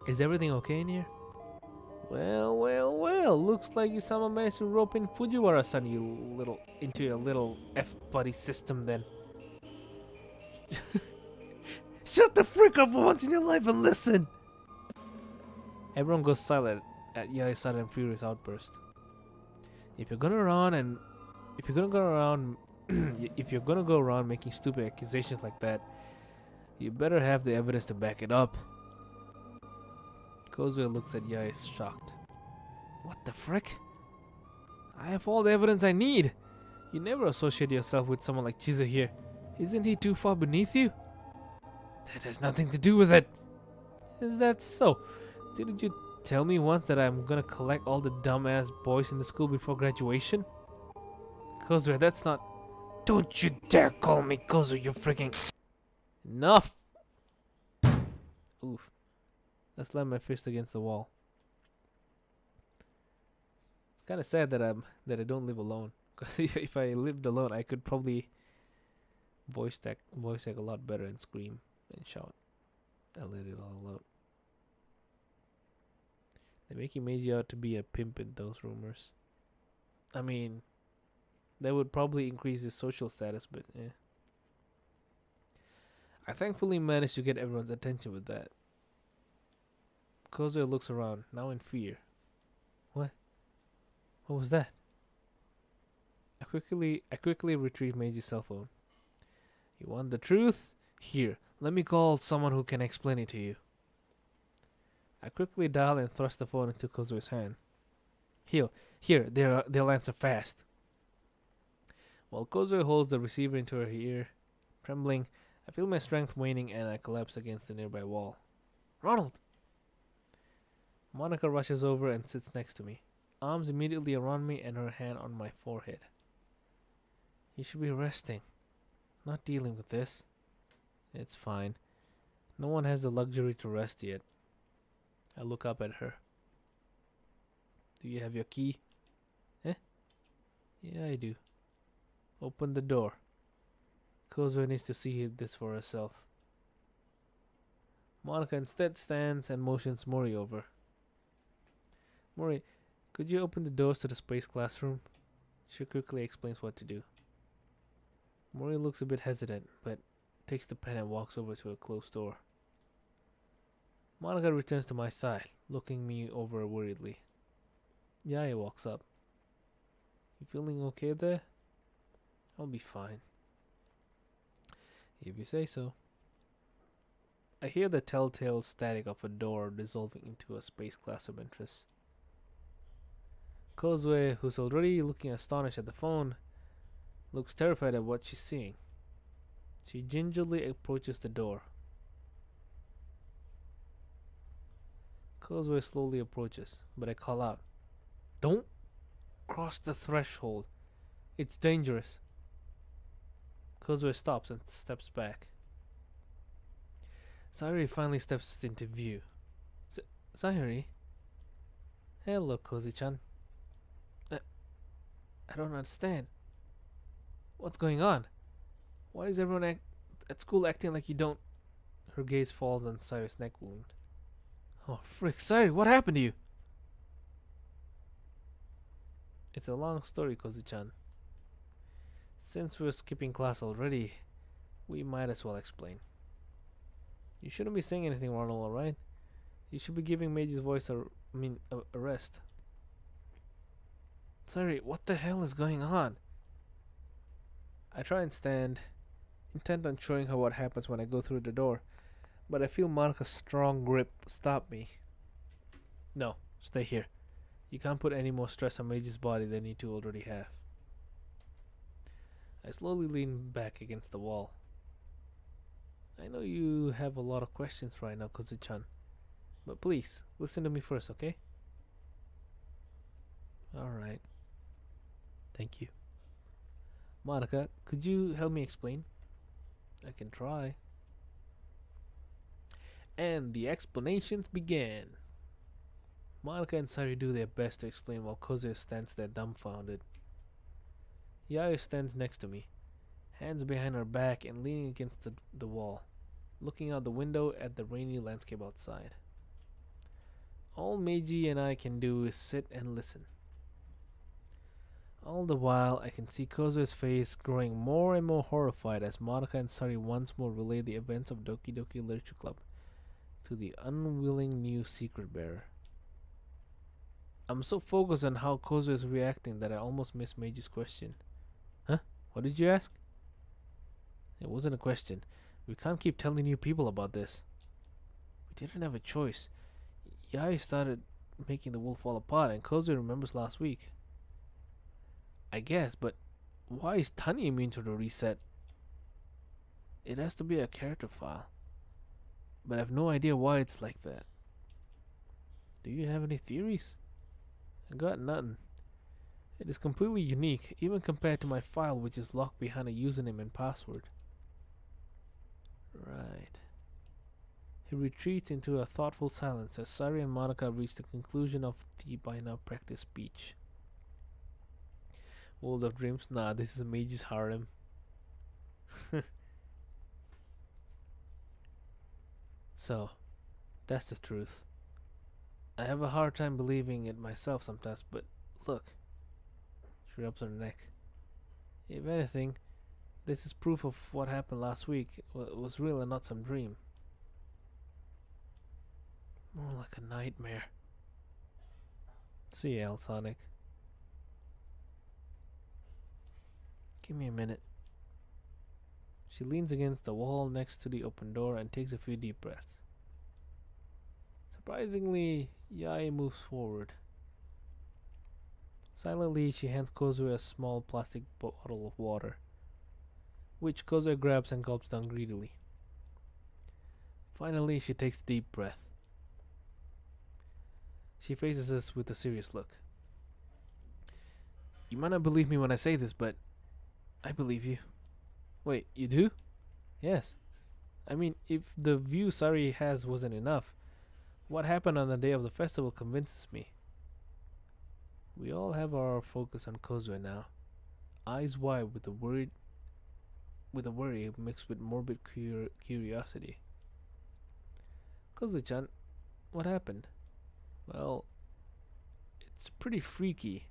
A: Is everything okay in here? Well, looks like you somehow managed to rope in Fujiwara-san into your little F-buddy system then. Shut the frick up for once in your life and listen! Everyone goes silent at Yae's sudden furious outburst. If you're gonna go around making stupid accusations like that, you better have the evidence to back it up. Kozue looks at Yae shocked. What the frick? I have all the evidence I need. You never associate yourself with someone like Chizu here. Isn't he too far beneath you? That has nothing to do with it. Is that so? Didn't you tell me once that I'm gonna collect all the dumbass boys in the school before graduation? Kozue, that's not. Don't you dare call me Kozue, you freaking. Enough! Oof. I slammed my fist against the wall. It's kind of sad that I don't live alone. Cause if I lived alone, I could probably voice act a lot better and scream and shout and let it all out. They're making Meiji out to be a pimp in those rumors. I mean, that would probably increase his social status, but yeah. I thankfully managed to get everyone's attention with that. Kozue looks around, now in fear. What? What was that? I quickly retrieved Meiji's cell phone. You want the truth? Here, let me call someone who can explain it to you. I quickly dialed and thrust the phone into Kozue's hand. Here, they'll answer fast. While Kozue holds the receiver into her ear, trembling, I feel my strength waning and I collapse against the nearby wall. Ronald! Monica rushes over and sits next to me, arms immediately around me and her hand on my forehead. You should be resting, not dealing with this. It's fine. No one has the luxury to rest yet. I look up at her. Do you have your key? Eh? Yeah, I do. Open the door. Kozue needs to see this for herself. Monica instead stands and motions Mori over. Mori, could you open the doors to the space classroom? She quickly explains what to do. Mori looks a bit hesitant, but takes the pen and walks over to a closed door. Monica returns to my side, looking me over worriedly. Yae walks up. You feeling okay there? I'll be fine. If you say so. I hear the telltale static of a door dissolving into a space classroom entrance. Kozue, who's already looking astonished at the phone, looks terrified at what she's seeing. She gingerly approaches the door. Kozue slowly approaches, but I call out, "Don't cross the threshold. It's dangerous." Kozue stops and steps back. Sayuri finally steps into view. Sayuri? Hello, Kozi-chan. I don't understand. What's going on? Why is everyone at school acting like you don't... Her gaze falls on Sayuri's neck wound. Oh, frick, Sayuri, what happened to you? It's a long story, Kozi-chan. Since we're skipping class already, we might as well explain. You shouldn't be saying anything, Ronald, alright? You should be giving Meiji's voice a rest. Sorry, what the hell is going on? I try and stand, intent on showing her what happens when I go through the door, but I feel Monica's strong grip stop me. No, stay here. You can't put any more stress on Meiji's body than you two already have. I slowly lean back against the wall. I know you have a lot of questions right now, Kozu-chan, but please, listen to me first, okay? Alright. Thank you. Monica, could you help me explain? I can try. And the explanations began. Monica and Sayuri do their best to explain while Kozue stands there dumbfounded. Yae stands next to me, hands behind her back and leaning against the wall, looking out the window at the rainy landscape outside. All Meiji and I can do is sit and listen. All the while, I can see Kozue's face growing more and more horrified as Monica and Sayuri once more relay the events of Doki Doki Literature Club to the unwilling new secret bearer. I'm so focused on how Kozue is reacting that I almost miss Meiji's question. Huh? What did you ask? It wasn't a question. We can't keep telling new people about this. We didn't have a choice. Yae started making the world fall apart and Kozue remembers last week. I guess, but why is Tani immune to the reset? It has to be a character file. But I have no idea why it's like that. Do you have any theories? I got nothing. It is completely unique, even compared to my file, which is locked behind a username and password. Right. He retreats into a thoughtful silence as Sari and Monica reach the conclusion of the by now practiced speech. World of Dreams? Nah, this is a mage's harem. So, that's the truth. I have a hard time believing it myself sometimes, but look. She rubs her neck. If anything, this is proof of what happened last week was real and not some dream. More like a nightmare. See ya, Sonic. Give me a minute. She leans against the wall next to the open door and takes a few deep breaths. Surprisingly, Yae moves forward. Silently, she hands Kozue a small plastic bottle of water, which Kozue grabs and gulps down greedily. Finally, she takes a deep breath. She faces us with a serious look. You might not believe me when I say this, but I believe you. Wait, you do? Yes. I mean, if the view Sari has wasn't enough, what happened on the day of the festival convinces me. We all have our focus on Kozue now, eyes wide with a worry mixed with morbid curiosity. Kozue-chan, what happened? Well, it's pretty freaky.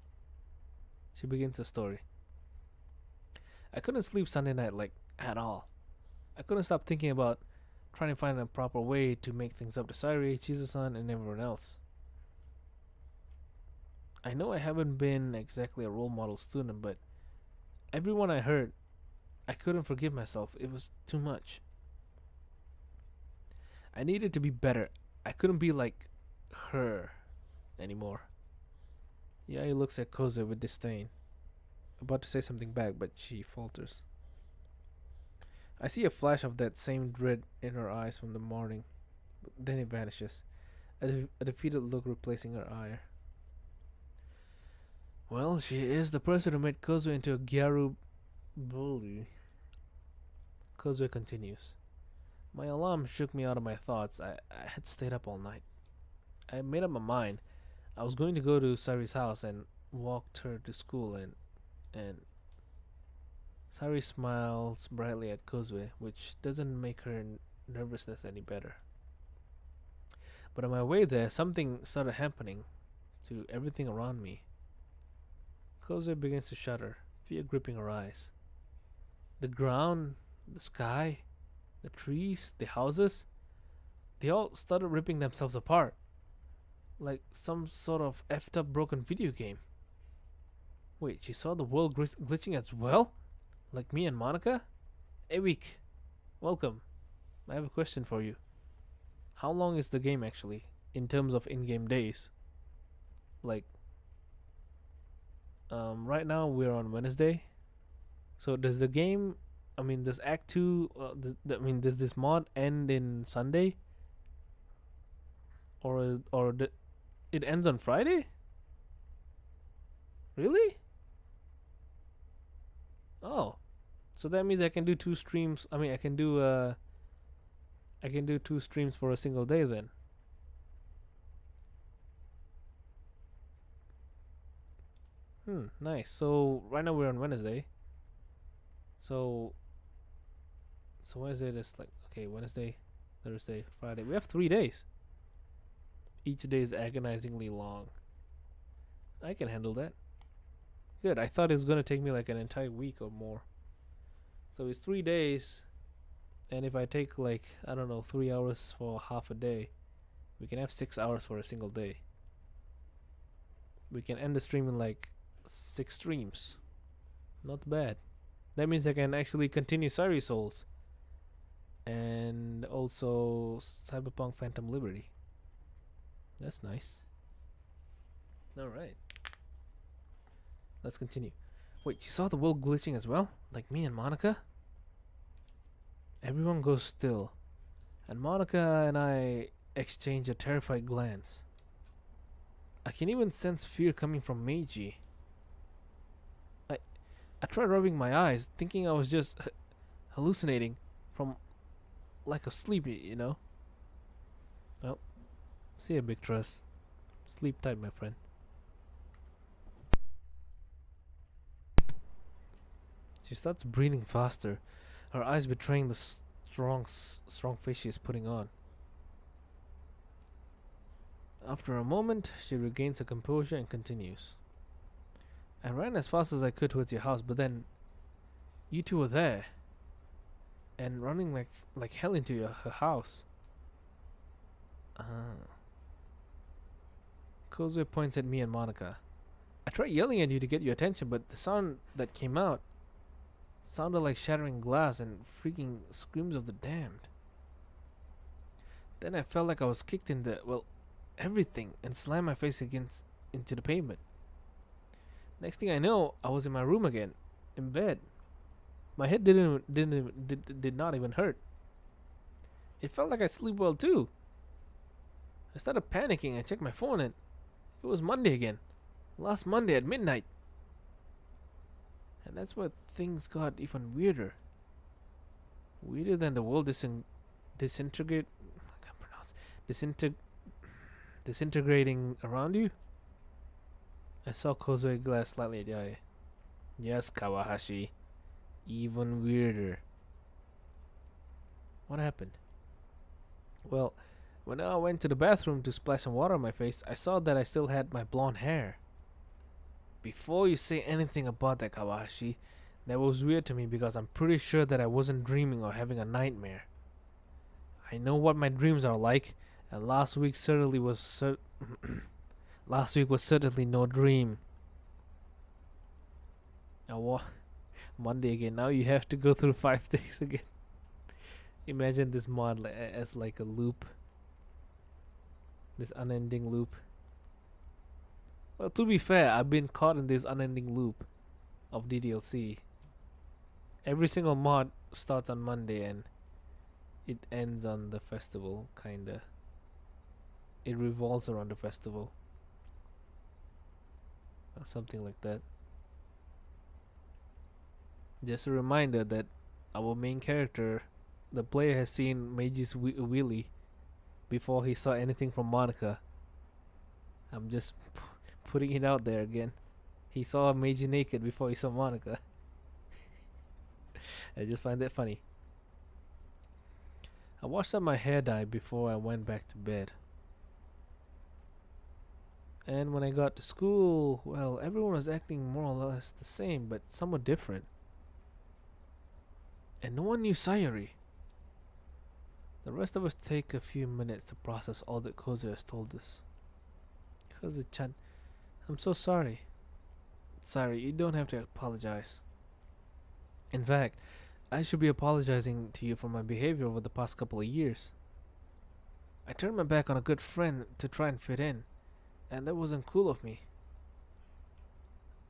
A: She begins her story. I couldn't sleep Sunday night, like, at all. I couldn't stop thinking about trying to find a proper way to make things up to Sari, Chizu-san, and everyone else. I know I haven't been exactly a role model student, but everyone I heard, I couldn't forgive myself. It was too much. I needed to be better. I couldn't be like her anymore. Yae looks at Kozue with disdain, about to say something back, but she falters. I see a flash of that same dread in her eyes from the morning, but then it vanishes, a defeated look replacing her ire. Well, she is the person who made Kozue into a Gyaru bully. Kozue continues. My alarm shook me out of my thoughts. I had stayed up all night. I made up my mind. I was going to go to Sari's house and walked her to school and Sari smiles brightly at Kozue, which doesn't make her nervousness any better. But on my way there, something started happening to everything around me. Kozue begins to shudder, fear gripping her eyes. The ground, the sky, the trees, the houses, they all started ripping themselves apart, like some sort of effed up broken video game. Wait, she saw the world glitching as well? Like me and Monica? Hey, Week, welcome. I have a question for you. How long is the game actually, in terms of in-game days? Like, right now we're on Wednesday. So does the game, does Act 2, does this mod end in Sunday? Or it ends on Friday? Really? Oh, so that means I can do two streams. I can do 2 streams for a single day then. Nice. So right now we're on Wednesday. So Wednesday is like, okay, Wednesday, Thursday, Friday. We have 3 days. Each day is agonizingly long. I can handle that. Good. I thought it was gonna take me like an entire week or more. So it's 3 days, and if I take like 3 hours for half a day, we can have 6 hours for a single day. We can end the stream in like 6 streams. Not bad. That means I can actually continue Sari Souls and also Cyberpunk Phantom Liberty. That's nice. Alright. Let's continue. Wait, you saw the world glitching as well? Like me and Monica? Everyone goes still, and Monica and I exchange a terrified glance. I can even sense fear coming from Meiji. I tried rubbing my eyes, thinking I was just hallucinating from lack of sleep, you know. Oh, see ya, Big Trust. Sleep tight, my friend. She starts breathing faster, her eyes betraying the strong face she is putting on. After a moment, she regains her composure and continues. I ran as fast as I could towards your house, but then you two were there and running like hell into her house. Kozue points at me and Monica. I tried yelling at you to get your attention, but the sound that came out sounded like shattering glass and freaking screams of the damned. Then I felt like I was kicked in the, well, everything, and slammed my face into the pavement. Next thing I know, I was in my room again, in bed. My head did not even hurt. It felt like I sleep well too. I started panicking and checked my phone, and it was Monday again. Last Monday at midnight. And that's where things got even weirder. Weirder than the world disintegrating around you. I saw Kozue glare slightly at Yae. Yes, Kawahashi. Even weirder. What happened? Well, when I went to the bathroom to splash some water on my face, I saw that I still had my blonde hair. Before you say anything about that, Kawahashi, that was weird to me because I'm pretty sure that I wasn't dreaming or having a nightmare. I know what my dreams are like, and last week was certainly no dream. Monday again. Now you have to go through 5 days again. Imagine this mod as like a loop. This unending loop. Well, to be fair, I've been caught in this unending loop of DDLC. Every single mod starts on Monday and it ends on the festival, kinda. It revolves around the festival. Or something like that. Just a reminder that our main character, the player, has seen Meiji's wheelie before he saw anything from Monica. I'm just putting it out there again. He saw Meiji naked before he saw Monica. I just find that funny. I washed up my hair dye before I went back to bed. And when I got to school, well, everyone was acting more or less the same, but somewhat different. And no one knew Sayori. The rest of us take a few minutes to process all that Kozue has told us. Kozue-chan, I'm so sorry. Sorry, you don't have to apologize. In fact, I should be apologizing to you for my behavior over the past couple of years. I turned my back on a good friend to try and fit in, and that wasn't cool of me.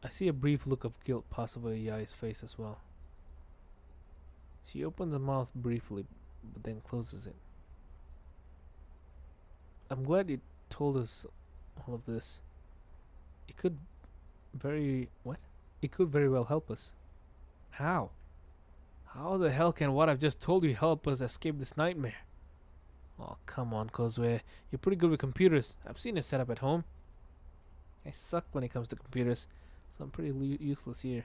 A: I see a brief look of guilt pass over Yae's face as well. She opens her mouth briefly, but then closes it. I'm glad you told us all of this. It could very well help us. How? How the hell can what I've just told you help us escape this nightmare? Oh, come on, Kozue. You're pretty good with computers. I've seen it set up at home. I suck when it comes to computers, so I'm pretty useless here.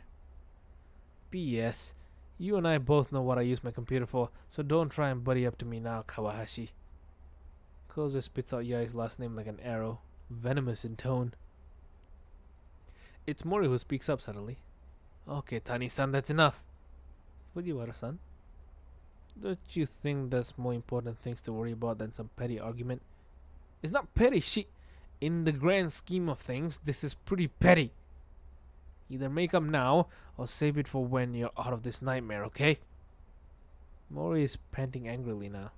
A: BS. You and I both know what I use my computer for, so don't try and buddy up to me now, Kawahashi. Kozue spits out Yae's last name like an arrow, venomous in tone. It's Mori who speaks up suddenly. Okay, Tani-san, that's enough. Fujiwara-san, don't you think there's more important things to worry about than some petty argument? It's not petty, in the grand scheme of things, this is pretty petty. Either make up now, or save it for when you're out of this nightmare, okay? Mori is panting angrily now.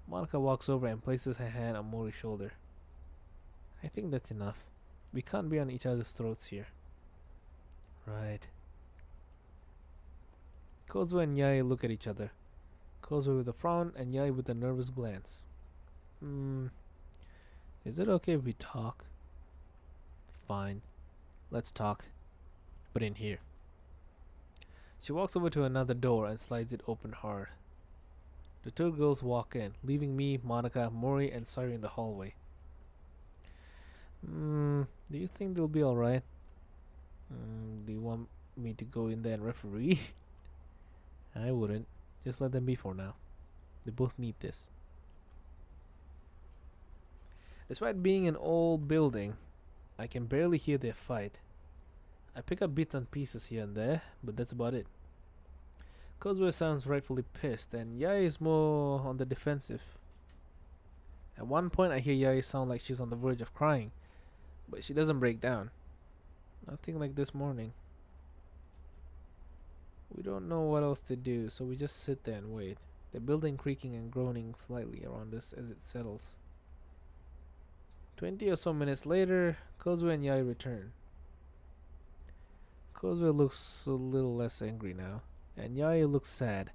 A: Monica walks over and places her hand on Mori's shoulder. I think that's enough. We can't be on each other's throats here. Right. Kozue and Yae look at each other. Kozue with a frown and Yae with a nervous glance. Is it okay if we talk? Fine. Let's talk. But in here. She walks over to another door and slides it open hard. The two girls walk in, leaving me, Monica, Mori, and Sari in the hallway. Do you think they'll be alright? Do you want me to go in there and referee? I wouldn't. Just let them be for now. They both need this. Despite being an old building, I can barely hear their fight. I pick up bits and pieces here and there, but that's about it. Kozue sounds rightfully pissed, and Yae is more on the defensive. At one point I hear Yae sound like she's on the verge of crying, but she doesn't break down. Nothing like this morning. We don't know what else to do, so we just sit there and wait, the building creaking and groaning slightly around us as it settles. 20 or so minutes later, Kozue and Yae return. Kozue looks a little less angry now, and Yae looks sad,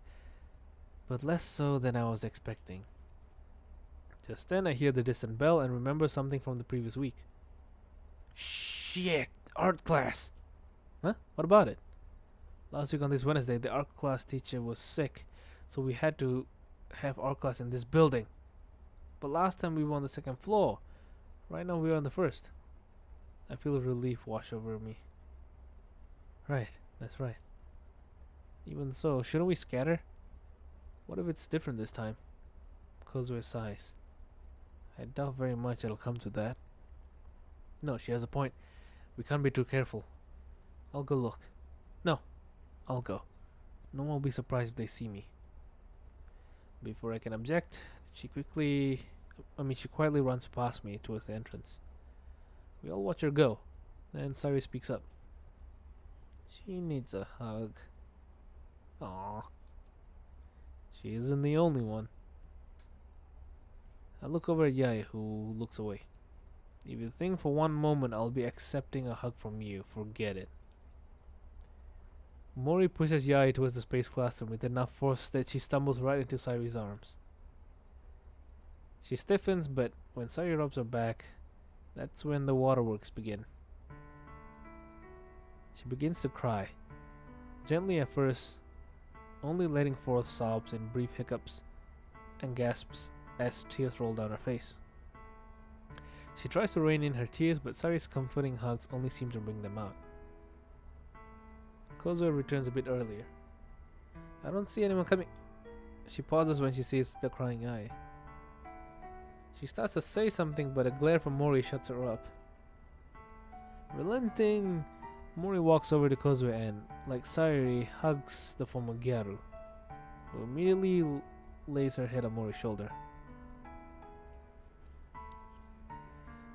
A: but less so than I was expecting. Just then I hear the distant bell and remember something from the previous week. Shit! Art class! Huh? What about it? Last week on this Wednesday, the art class teacher was sick, so we had to have art class in this building. But last time we were on the second floor. Right now we're on the first. I feel a relief wash over me. Right, that's right. Even so, shouldn't we scatter? What if it's different this time? Kozue sighs. I doubt very much it'll come to that. No, she has a point. We can't be too careful. I'll go look. No, I'll go. No one will be surprised if they see me. Before I can object, she quietly runs past me towards the entrance. We all watch her go. Then Sari speaks up. She needs a hug. Aww. She isn't the only one. I look over at Yae, who looks away. If you think for one moment I'll be accepting a hug from you, forget it. Mori pushes Yae towards the space classroom with enough force that she stumbles right into Sari's arms. She stiffens, but when Sari rubs her back, that's when the waterworks begin. She begins to cry, gently at first, only letting forth sobs and brief hiccups and gasps as tears roll down her face. She tries to rein in her tears, but Sari's comforting hugs only seem to bring them out. Kozue returns a bit earlier. I don't see anyone coming. She pauses when she sees the crying Yae. She starts to say something, but a glare from Mori shuts her up. Relenting, Mori walks over to Kozue and, like Sari, hugs the former Gyaru, who immediately lays her head on Mori's shoulder.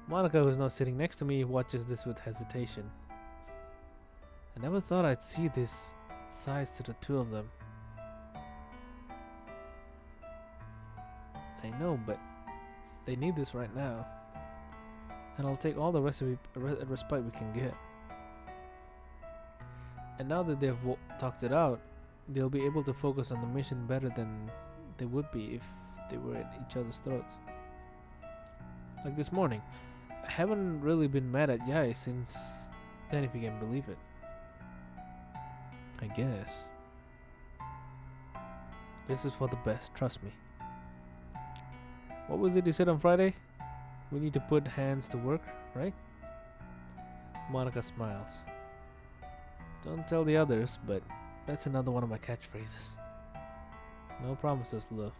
A: Monica, who is now sitting next to me, watches this with hesitation. I never thought I'd see these sides to the two of them. I know, but they need this right now, and I'll take all the respite we can get. And now that they've talked it out, they'll be able to focus on the mission better than they would be if they were at each other's throats. Like this morning, I haven't really been mad at Yae since then, if you can believe it. I guess. This is for the best, trust me. What was it you said on Friday? We need to put hands to work, right? Monica smiles. Don't tell the others, but that's another one of my catchphrases. No promises, love.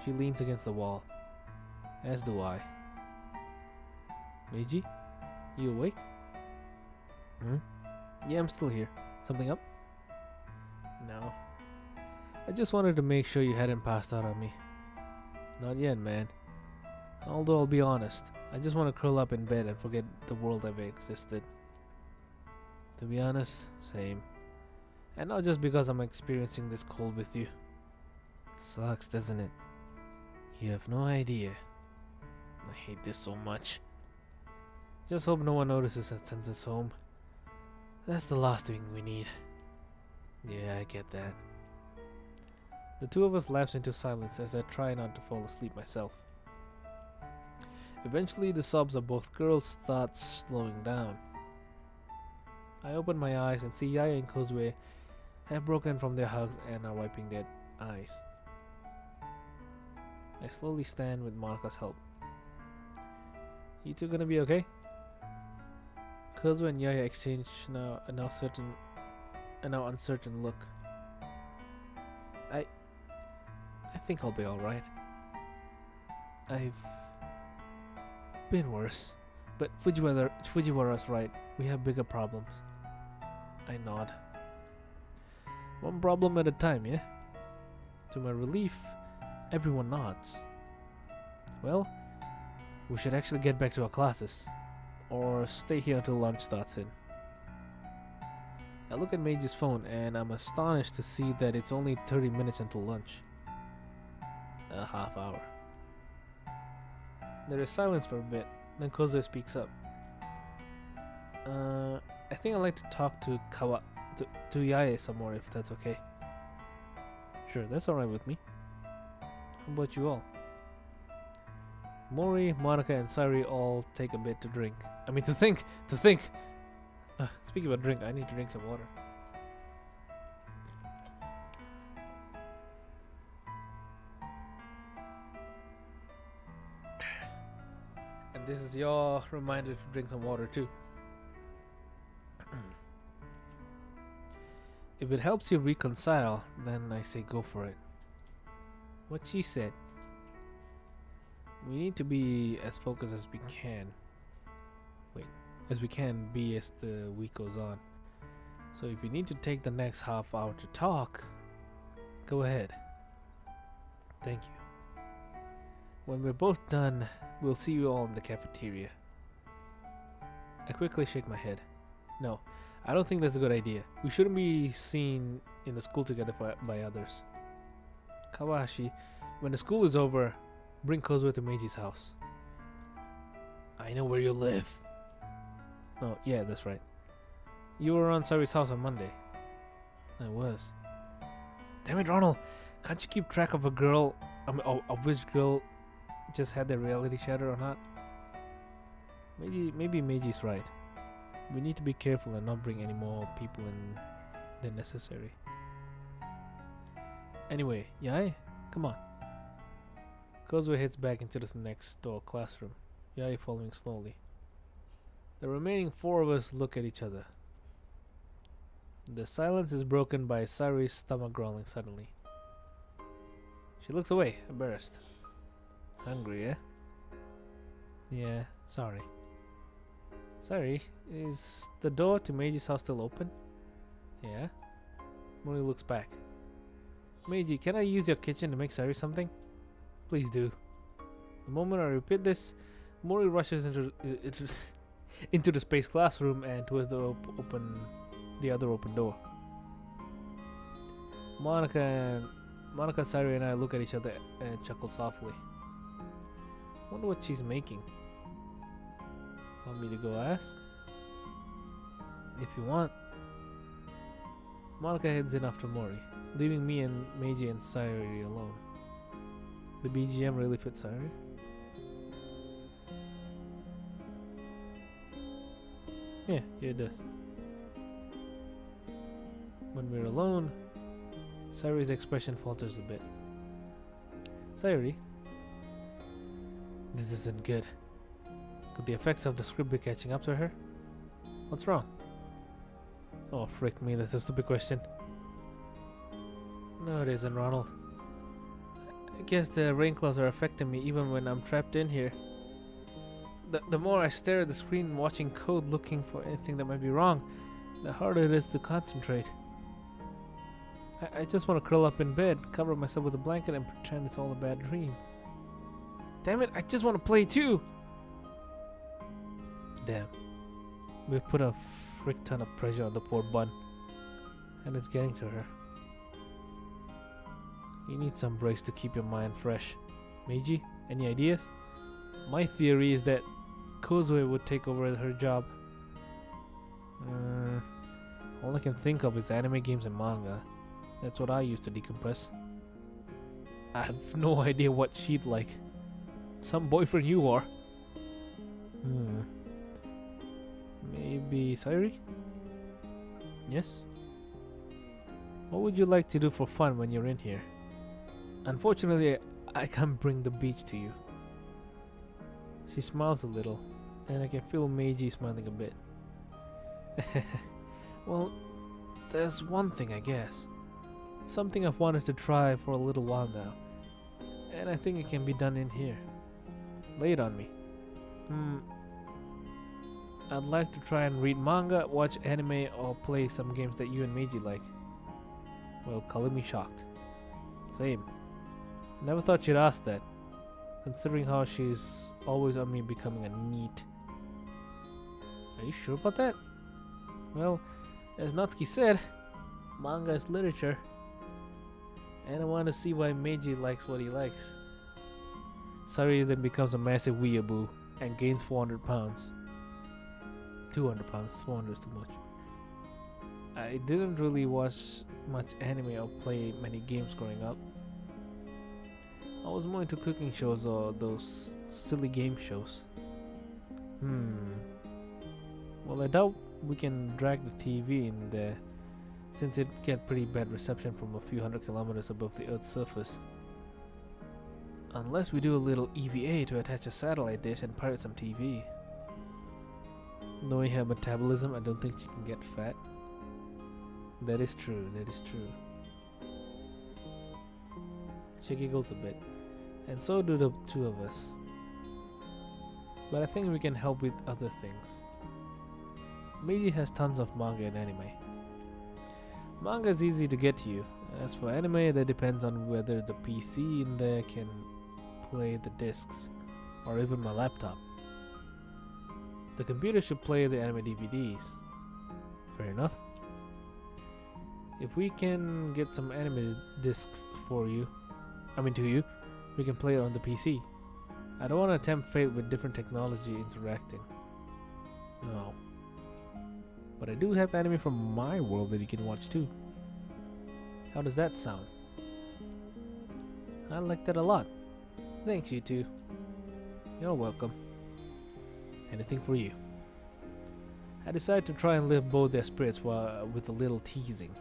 A: She leans against the wall. As do I. Meiji? You awake? Yeah, I'm still here. Something up? No. I just wanted to make sure you hadn't passed out on me. Not yet, man. Although I'll be honest, I just want to curl up in bed and forget the world ever existed. To be honest, same. And not just because I'm experiencing this cold with you. Sucks, doesn't it? You have no idea. I hate this so much. Just hope no one notices and sends us home. That's the last thing we need. Yeah, I get that. The two of us lapse into silence as I try not to fall asleep myself. Eventually, the sobs of both girls start slowing down. I open my eyes and see Yae and Kozue have broken from their hugs and are wiping their eyes. I slowly stand with Monika's help. You two gonna be okay? Kozue and Yae exchange a now uncertain look. I think I'll be alright. I've been worse. But Fujiwara's right. We have bigger problems. I nod. One problem at a time, yeah? To my relief, everyone nods. Well, we should actually get back to our classes. Or stay here until lunch starts in. I look at Meiji's phone and I'm astonished to see that it's only 30 minutes until lunch. A half hour. There is silence for a bit, then Kozue speaks up. I think I'd like to talk to Yae some more if that's okay. Sure, that's alright with me. How about you all? Mori, Monika, and Sayuri all take a bit to drink. I mean to think! Speaking about drink, I need to drink some water. And this is your reminder to drink some water too. If it helps you reconcile, then I say go for it. What she said. We need to be as focused as we can. As we can be as the week goes on. So if you need to take the next half hour to talk, go ahead. Thank you. When we're both done, we'll see you all in the cafeteria. I quickly shake my head. No, I don't think that's a good idea. We shouldn't be seen in the school together by others. Kawashi, when the school is over, bring Kozue to Meiji's house. I know where you live. Oh, yeah, that's right. You were around Sayuri's house on Monday. I was. Damn it, Ronald! Can't you keep track of a girl? Of which girl just had their reality shattered or not? Maybe Meiji's right. We need to be careful and not bring any more people in than necessary. Anyway, Yae, come on. Kozue heads back into the next door classroom, Yae following slowly. The remaining four of us look at each other. The silence is broken by Sayuri's stomach growling suddenly. She looks away, embarrassed. Hungry, eh? Yeah, sorry. Sayuri, is the door to Meiji's house still open? Yeah. Mori looks back. Meiji, can I use your kitchen to make Sayuri something? Please do. The moment I repeat this, Mori rushes into the space classroom and towards the other open door. Monika, Sayuri and I look at each other and chuckle softly. Wonder what she's making. Want me to go ask? If you want. Monika heads in after Mori, leaving me and Meiji and Sayuri alone. The BGM really fits Sayuri. Yeah, it does. When we're alone, Sayuri's expression falters a bit. Sayuri, this isn't good. Could the effects of the script be catching up to her? What's wrong? Oh, frick me, that's a stupid question. No, it isn't, Ronald. I guess the rain clouds are affecting me even when I'm trapped in here. The more I stare at the screen watching code looking for anything that might be wrong, the harder it is to concentrate. I just want to curl up in bed, cover myself with a blanket and pretend it's all a bad dream. Damn it, I just want to play too! Damn. We've put a frick ton of pressure on the poor bun. And it's getting to her. You need some breaks to keep your mind fresh. Meiji, any ideas? My theory is that Kozue would take over her job. All I can think of is anime games and manga. That's what I use to decompress. I have no idea what she'd like. Some boyfriend you are. Maybe Sayuri? Yes? What would you like to do for fun when you're in here? Unfortunately, I can't bring the beach to you. She smiles a little, and I can feel Meiji smiling a bit. Well, there's one thing, I guess. Something I've wanted to try for a little while now, and I think it can be done in here. Lay it on me. I'd like to try and read manga, watch anime, or play some games that you and Meiji like. Well, color me shocked. Same. I never thought she'd ask that, considering how she's always on me becoming a NEET. Are you sure about that? Well, as Natsuki said, manga is literature. And I want to see why Meiji likes what he likes. Sari then becomes a massive weeaboo and gains 400 pounds. 200 pounds, 400 is too much. I didn't really watch much anime or play many games growing up. I was more into cooking shows or those silly game shows. Well, I doubt we can drag the TV in there, since it get pretty bad reception from a few hundred kilometers above the Earth's surface. Unless we do a little EVA to attach a satellite dish and pirate some TV. Knowing her metabolism, I don't think she can get fat. That is true, that is true. She giggles a bit, and so do the two of us. But I think we can help with other things. Meiji has tons of manga and anime. Manga is easy to get to you. As for anime, that depends on whether the PC in there can play the discs, or even my laptop. The computer should play the anime DVDs. Fair enough. If we can get some anime discs to you, we can play it on the PC. I don't want to tempt fate with different technology interacting. No. But I do have anime from my world that you can watch too. How does that sound? I like that a lot. Thanks, you two. You're welcome. Anything for you. I decided to try and lift both their spirits with a little teasing.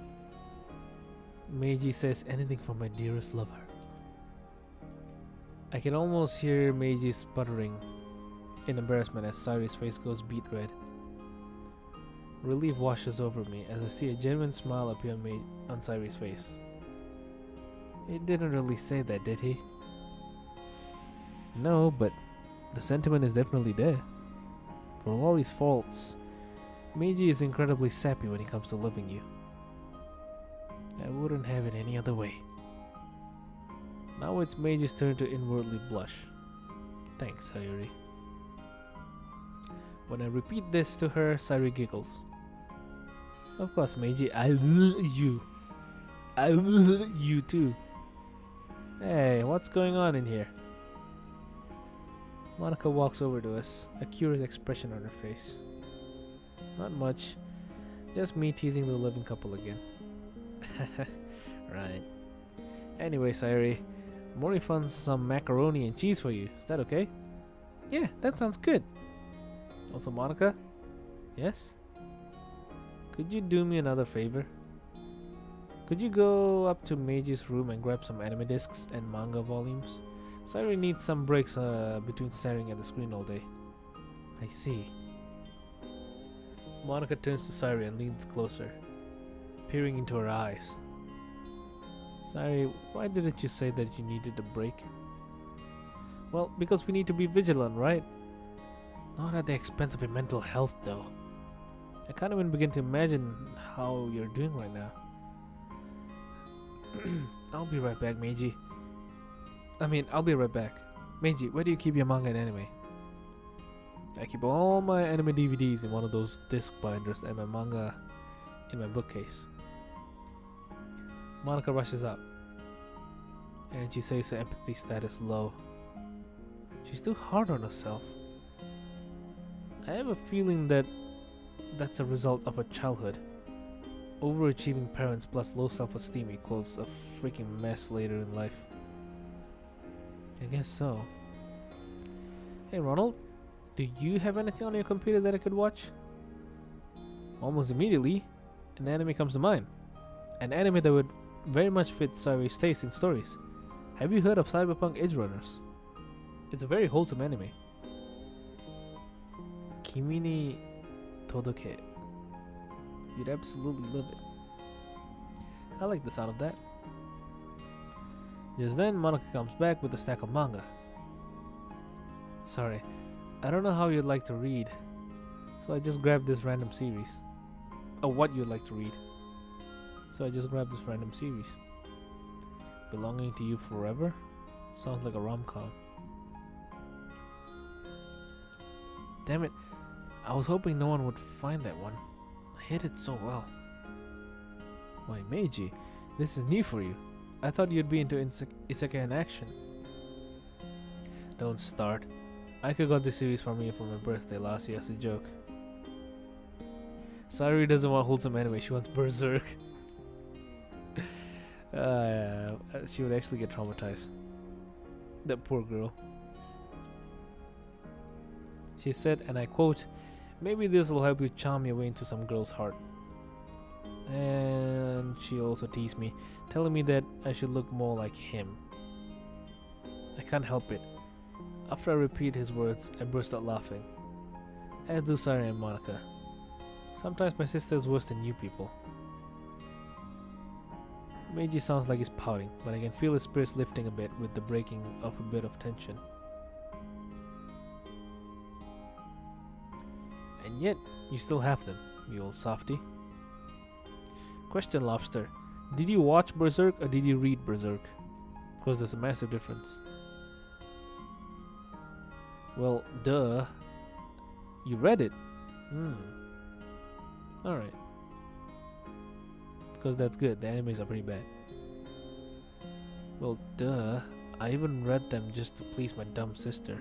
A: Meiji says anything for my dearest lover. I can almost hear Meiji sputtering in embarrassment as Sari's face goes beet red. Relief washes over me as I see a genuine smile appear on Sari's face. He didn't really say that, did he? No, but the sentiment is definitely there. For all his faults, Meiji is incredibly sappy when it comes to loving you. I wouldn't have it any other way. Now it's Meiji's turn to inwardly blush. Thanks, Sayuri. When I repeat this to her, Sayuri giggles. Of course, Meiji, I love you. I love you too. Hey, what's going on in here? Monica walks over to us, a curious expression on her face. Not much. Just me teasing the living couple again. Right. Anyway, Sayuri, Mori found some macaroni and cheese for you. Is that okay? Yeah, that sounds good. Also, Monica? Yes? Could you do me another favor? Could you go up to Meiji's room and grab some anime discs and manga volumes? Sayuri needs some breaks between staring at the screen all day. I see. Monica turns to Sayuri and leans closer, peering into her eyes. Sayuri, why didn't you say that you needed a break? Well, because we need to be vigilant, right? Not at the expense of your mental health, though. I can't even begin to imagine how you're doing right now. I'll be right back, Meiji. I'll be right back. Meiji, where do you keep your manga and anime? I keep all my anime DVDs in one of those disc binders and my manga in my bookcase. Monica rushes up, and she says her empathy status low. She's too hard on herself. I have a feeling that that's a result of her childhood. Overachieving parents plus low self-esteem equals a freaking mess later in life. I guess so. Hey Ronald, do you have anything on your computer that I could watch? Almost immediately, an anime comes to mind. An anime that would very much fit Sairi's taste in stories. Have you heard of Cyberpunk Edge Runners? It's a very wholesome anime. Kimi ni Todoke. You'd absolutely love it. I like the sound of that. Just then, Monica comes back with a stack of manga. Sorry, I don't know how you'd like to read, so I just grabbed this random series. Or what you'd like to read. So I just grabbed this random series. Belonging to You Forever? Sounds like a rom-com. Damn it, I was hoping no one would find that one. I hit it so well. Why, Meiji, this is new for you. I thought you'd be into isekai in action. Don't start. Aika got this series for me for my birthday last year as a joke. Sairi doesn't want wholesome anime, she wants Berserk. She would actually get traumatized. That poor girl. She said, and I quote, "Maybe this will help you charm your way into some girl's heart." And she also teased me, telling me that I should look more like him. I can't help it. After I repeat his words, I burst out laughing. As do Sairi and Monica. Sometimes my sister is worse than you people. Meiji sounds like he's pouting, but I can feel his spirits lifting a bit with the breaking of a bit of tension. And yet, you still have them, you old softy. Question, Lobster. Did you watch Berserk or did you read Berserk? Because there's a massive difference. Well, duh. You read it? Alright. Because that's good, the animes are pretty bad. Well, duh. I even read them just to please my dumb sister.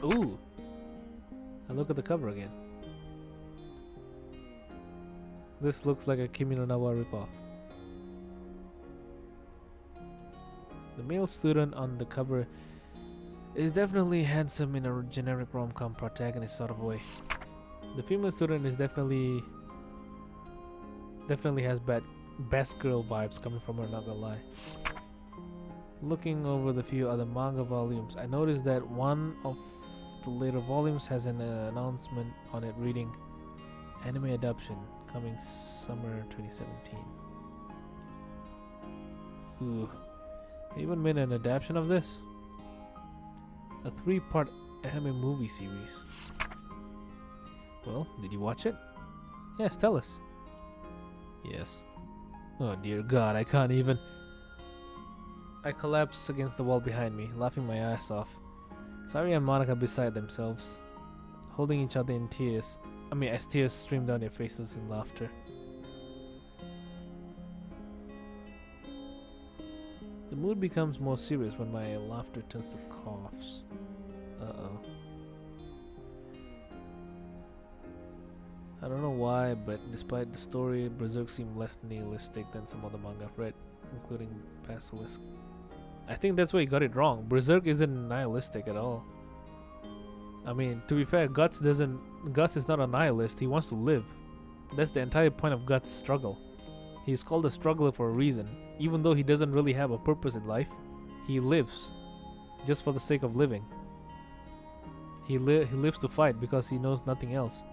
A: Ooh! I look at the cover again. This looks like a Kimi no Na wa ripoff. The male student on the cover is definitely handsome in a generic rom-com protagonist sort of way. The female student is definitely has best girl vibes coming from her, not gonna lie. Looking over the few other manga volumes, I noticed that one of the later volumes has an announcement on it reading anime adaptation coming summer 2017. Ooh, they even made an adaptation of this? A 3-part anime movie series. Well, did you watch it? Yes, tell us. Yes. Oh dear God, I can't even. I collapse against the wall behind me, laughing my ass off. Sairi and Monica beside themselves, holding each other in tears. As tears stream down their faces in laughter. The mood becomes more serious when my laughter turns to coughs. Uh-oh. I don't know why, but despite the story, Berserk seemed less nihilistic than some other manga I've read, including Basilisk. I think that's where he got it wrong. Berserk isn't nihilistic at all. I mean, to be fair, Guts is not a nihilist, he wants to live. That's the entire point of Guts' struggle. He's called a struggler for a reason. Even though he doesn't really have a purpose in life, he lives just for the sake of living. He lives to fight because he knows nothing else.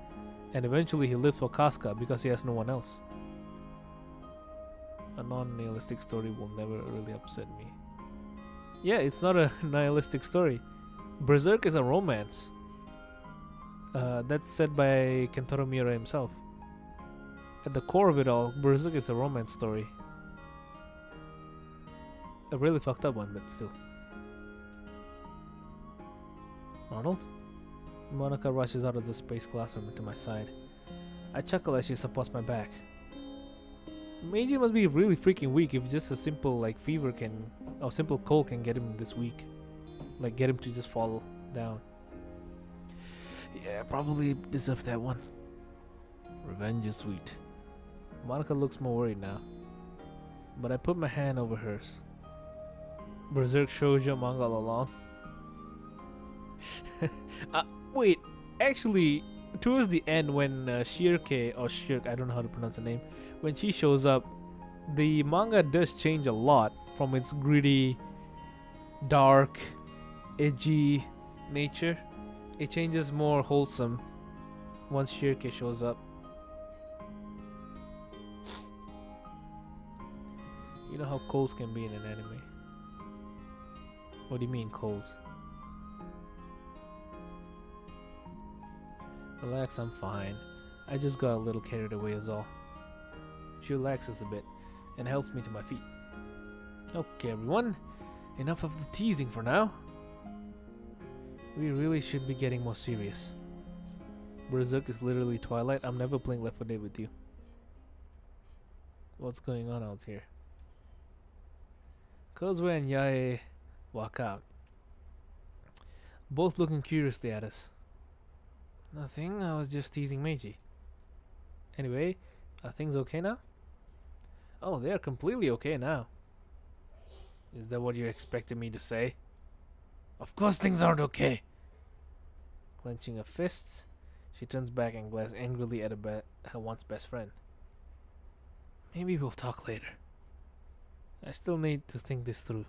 A: And eventually he lives for Casca because he has no one else. A non-nihilistic story will never really upset me. Yeah, it's not a nihilistic story. Berserk is a romance. That's said by Kentaro Miura himself. At the core of it all, Berserk is a romance story. A really fucked up one, but still. Ronald? Monica rushes out of the space classroom to my side. I chuckle as she supports my back. Meiji must be really freaking weak if just a simple fever or simple cold can get him this weak. Get him to just fall down. Yeah, probably deserve that one. Revenge is sweet. Monica looks more worried now. But I put my hand over hers. Berserk shoujo manga all along. Wait, actually, towards the end when Shirke or Shirk, I don't know how to pronounce her name, when she shows up, the manga does change a lot from its gritty, dark, edgy nature. It changes more wholesome once Shirke shows up. You know how colds can be in an anime. What do you mean colds? Relax, I'm fine. I just got a little carried away is all. She relaxes a bit and helps me to my feet. Okay everyone, enough of the teasing for now. We really should be getting more serious. Berserk is literally Twilight. I'm never playing Left 4 Dead with you. What's going on out here? Kozue and Yae walk out, both looking curiously at us. Nothing, I was just teasing Meiji. Anyway, are things okay now? Oh, they're completely okay now. Is that what you expected me to say? Of course things aren't okay. Clenching her fists, she turns back and glares angrily at her once best friend. Maybe we'll talk later. I still need to think this through.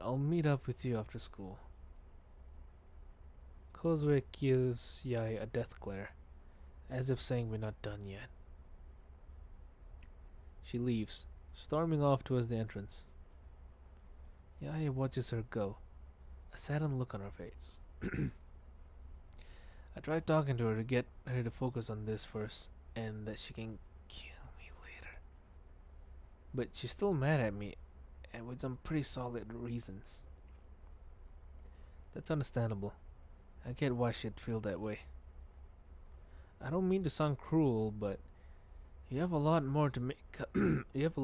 A: I'll meet up with you after school. Kozue gives Yae a death glare, as if saying we're not done yet. She leaves, storming off towards the entrance. Yae watches her go, a saddened look on her face. I tried talking to her to get her to focus on this first, and that she can kill me later. But she's still mad at me, and with some pretty solid reasons. That's understandable. I get why she'd feel that way. I don't mean to sound cruel, but you have a lot more to make you have a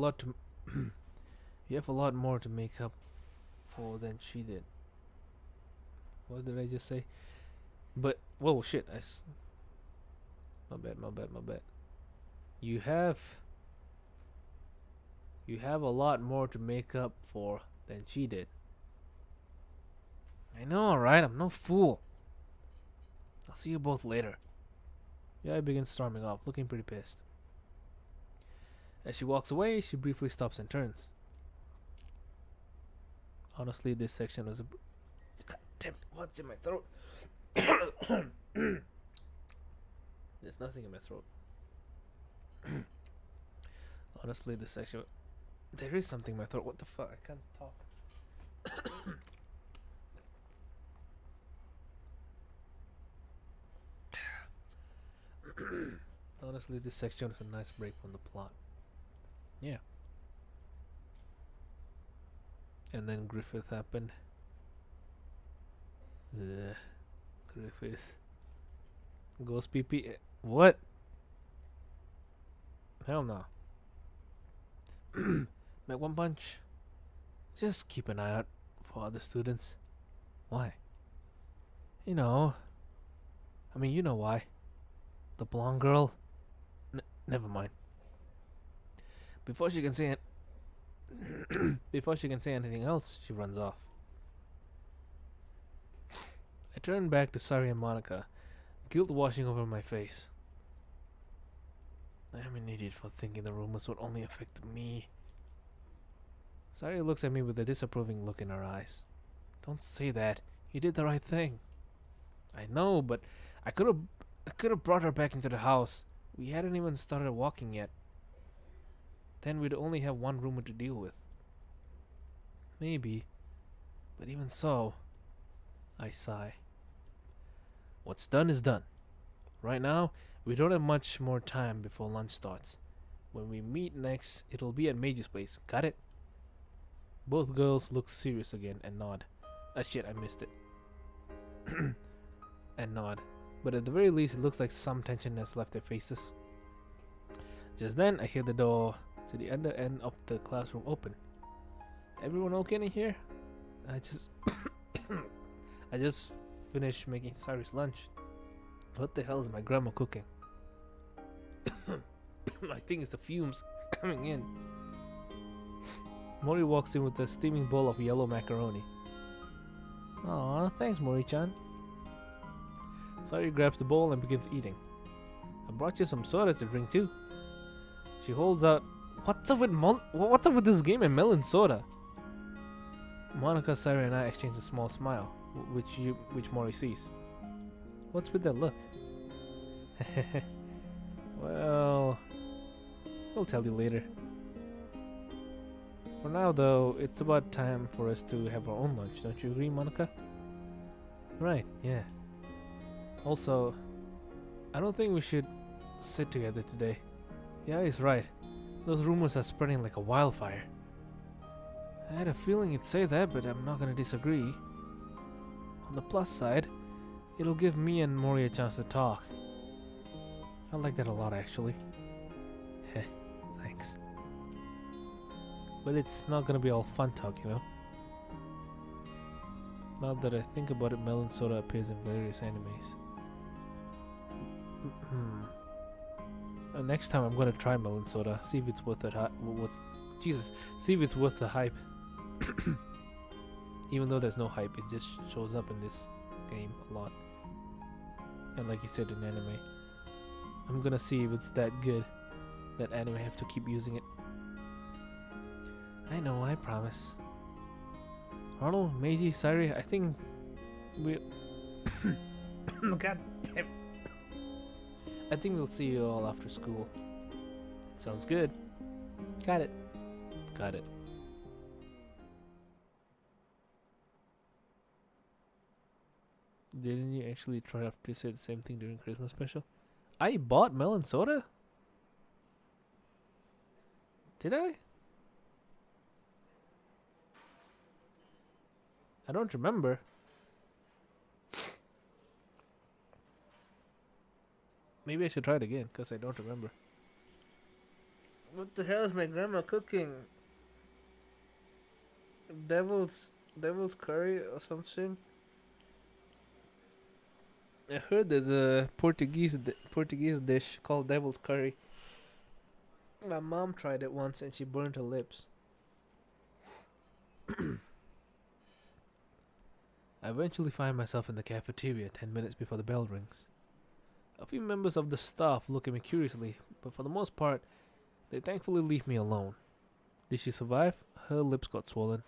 A: lot more to make up for than she did. What did I just say? But whoa, shit! My bad. You have a lot more to make up for than she did. I know, alright? I'm no fool. I'll see you both later. Yae begins storming off, looking pretty pissed. As she walks away, she briefly stops and turns. Honestly, this section was a... God damn, what's in my throat? There's nothing in my throat. Honestly, this section... There is something in my throat. What the fuck? I can't talk. Honestly, this section is a nice break from the plot. Yeah. And then Griffith happened. Griffith. Ghost PP. What? Hell no. Make one punch. Just keep an eye out for other students. Why? You know. I mean, you know why. The blonde girl. Never mind. Before she can say anything else, she runs off. I turn back to Sari and Monica, guilt washing over my face. I am an idiot for thinking the rumors would only affect me. Sari looks at me with a disapproving look in her eyes. Don't say that. You did the right thing. I know, but I could have brought her back into the house. We hadn't even started walking yet. Then we'd only have one rumor to deal with. Maybe. But even so, I sigh. What's done is done. Right now, we don't have much more time before lunch starts. When we meet next, it'll be at Meiji's place. Got it? Both girls look serious again and nod. Ah shit, I missed it. And nod. But at the very least, it looks like some tension has left their faces. Just then, I hear the door to the other end of the classroom open. Everyone okay in here? I just finished making Cyrus lunch. What the hell is my grandma cooking? I think it's the fumes coming in. Mori walks in with a steaming bowl of yellow macaroni. Aw, thanks, Mori-chan. Sayuri grabs the bowl and begins eating. I brought you some soda to drink too. She holds out. What's up with this game and melon soda? Monica, Sayuri, and I exchange a small smile, which Mori sees. What's with that look? Well, we'll tell you later. For now, though, it's about time for us to have our own lunch. Don't you agree, Monica? Right, yeah. Also, I don't think we should sit together today. Yeah, he's right. Those rumors are spreading like a wildfire. I had a feeling you'd say that, but I'm not gonna disagree. On the plus side, it'll give me and Mori a chance to talk. I like that a lot, actually. Heh, thanks. But it's not gonna be all fun talk, you know? Now that I think about it, melon soda appears in various animes. Next time I'm gonna try melon soda, see if it's worth the see if it's worth the hype. Even though there's no hype, it just shows up in this game a lot. And like you said in anime, I'm gonna see if it's that good that anime have to keep using it. I know, I promise. Ronald, Meiji, Sayuri, I think we God damn. I think we'll see you all after school. Sounds good. Got it. Got it. Didn't you actually try to say the same thing during Christmas special? I bought melon soda? Did I? I don't remember. Maybe I should try it again, because I don't remember. What the hell is my grandma cooking? Devil's curry or something? I heard there's a Portuguese dish called devil's curry. My mom tried it once and she burned her lips. I eventually find myself in the cafeteria 10 minutes before the bell rings. A few members of the staff look at me curiously, but for the most part, they thankfully leave me alone. Did she survive? Her lips got swollen.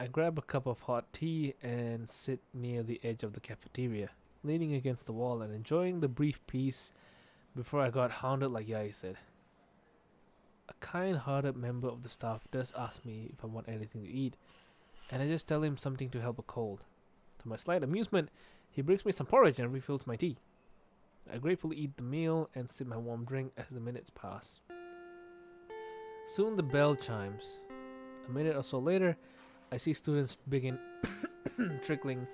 A: I grab a cup of hot tea and sit near the edge of the cafeteria, leaning against the wall and enjoying the brief peace before I got hounded like Yae said. A kind-hearted member of the staff does ask me if I want anything to eat, and I just tell him something to help a cold. To my slight amusement, he brings me some porridge and refills my tea. I gratefully eat the meal and sip my warm drink as the minutes pass. Soon the bell chimes. A minute or so later, I see students begin trickling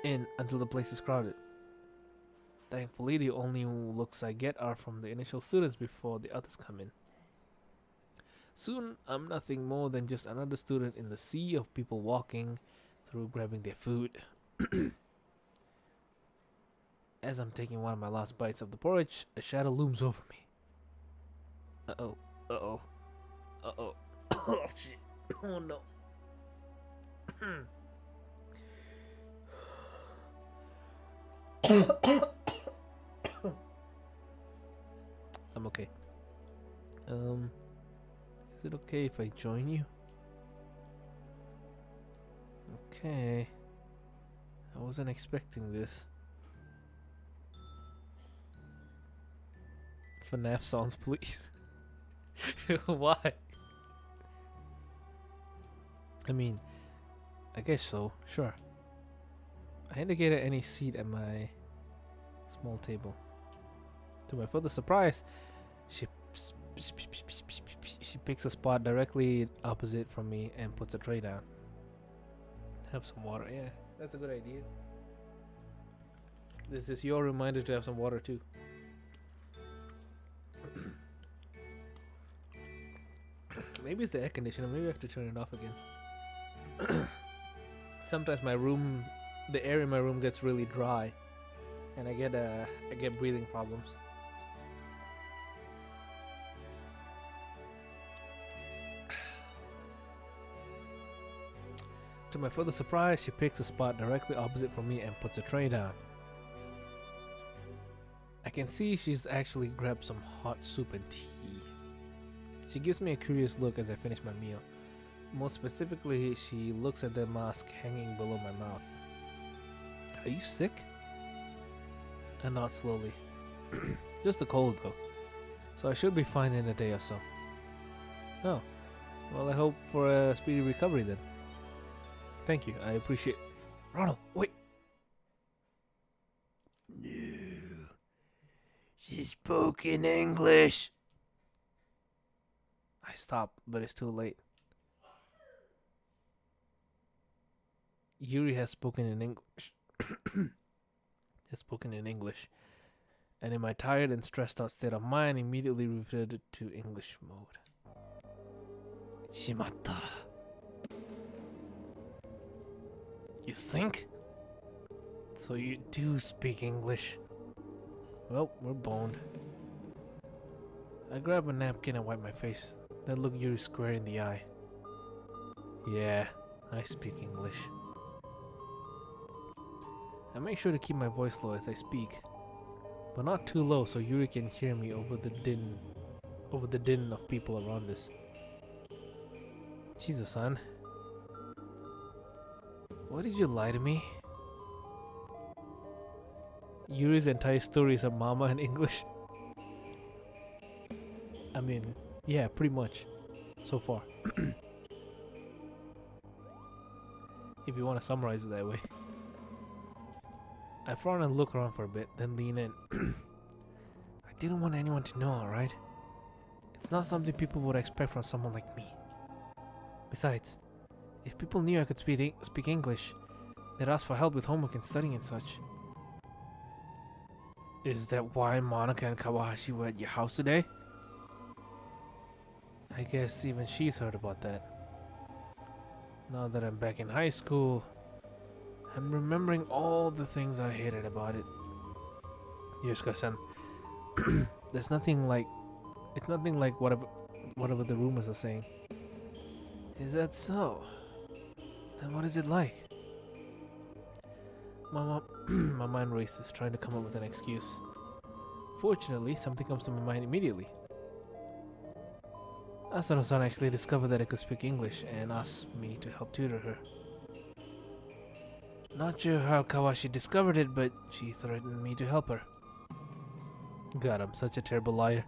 A: in until the place is crowded. Thankfully, the only looks I get are from the initial students before the others come in. Soon, I'm nothing more than just another student in the sea of people walking through grabbing their food. As I'm taking one of my last bites of the porridge, a shadow looms over me. Uh-oh. Uh-oh. Uh-oh. Oh, shit. Oh, no. I'm okay. Is it okay if I join you? Okay. I wasn't expecting this. FNAF sounds, please. Why? I mean, I guess so, sure. I indicated any seat at my small table. To my further surprise, she picks a spot directly opposite from me and puts a tray down. Have some water, yeah, that's a good idea. This is your reminder to have some water too. Maybe it's the air conditioner, maybe I have to turn it off again. Sometimes my room, the air in my room gets really dry and I get breathing problems. To my further surprise, she picks a spot directly opposite from me and puts a tray down. I can see she's actually grabbed some hot soup and tea. She gives me a curious look as I finish my meal. More specifically, she looks at the mask hanging below my mouth. Are you sick? I nod slowly. Just a cold though, so I should be fine in a day or so. Oh, well I hope for a speedy recovery then. Thank you, I appreciate. Ronald, wait! No. She spoke in English! I stop, but it's too late. Yuri has spoken in English. And in my tired and stressed out state of mind, immediately reverted to English mode. Shimatta. You think? So you do speak English? Well, we're boned. I grab a napkin and wipe my face, then look Yuri square in the eye. Yeah, I speak English. I make sure to keep my voice low as I speak, but not too low so Yuri can hear me over the din of people around us. Jesus-san. Why did you lie to me? Yuri's entire story is a mama in English. I mean, yeah, pretty much. So far. If you want to summarize it that way. I frown and look around for a bit, then lean in. I didn't want anyone to know, alright? It's not something people would expect from someone like me. Besides, if people knew I could speak English, they'd ask for help with homework and studying and such. Is that why Monica and Kawahashi were at your house today? I guess even she's heard about that. Now that I'm back in high school, I'm remembering all the things I hated about it. Yoshika-san, it's nothing like whatever the rumors are saying. Is that so? Then what is it like? My mind races, trying to come up with an excuse. Fortunately, something comes to my mind immediately. Asano-san actually discovered that I could speak English and asked me to help tutor her. Not sure how Kawashi discovered it, but she threatened me to help her. God, I'm such a terrible liar.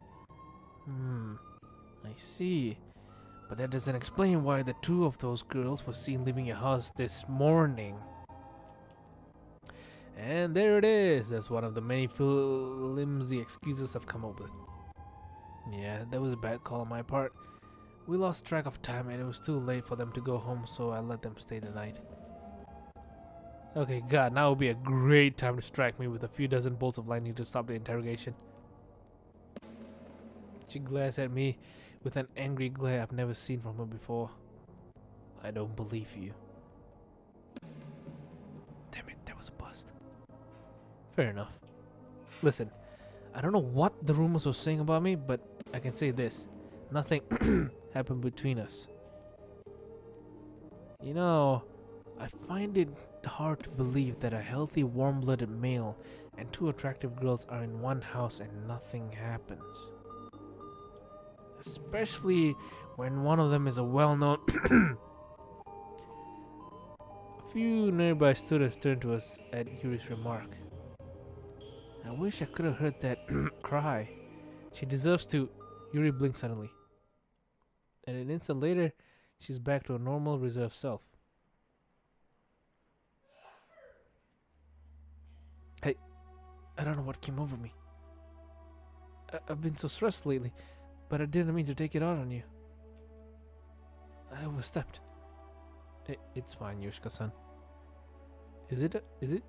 A: I see. But that doesn't explain why the two of those girls were seen leaving your house this morning. And there it is. That's one of the many flimsy excuses I've come up with. Yeah, that was a bad call on my part. We lost track of time and it was too late for them to go home, so I let them stay the night. Okay, God, now would be a great time to strike me with a few dozen bolts of lightning to stop the interrogation. She glares at me with an angry glare I've never seen from her before. I don't believe you. Damn it, that was a bust. Fair enough. Listen, I don't know what the rumors were saying about me, but I can say this. Nothing happened between us. You know, I find it hard to believe that a healthy, warm-blooded male and two attractive girls are in one house and nothing happens. Especially when one of them is a well-known... A few nearby students turned to us at Yuri's remark. I wish I could have heard that cry. She deserves to... Yuri blinked suddenly. And an instant later, she's back to her normal, reserved self. Hey, I don't know what came over me. I've been so stressed lately, but I didn't mean to take it out on you. I overstepped. It's fine, Yoshika-san. Is it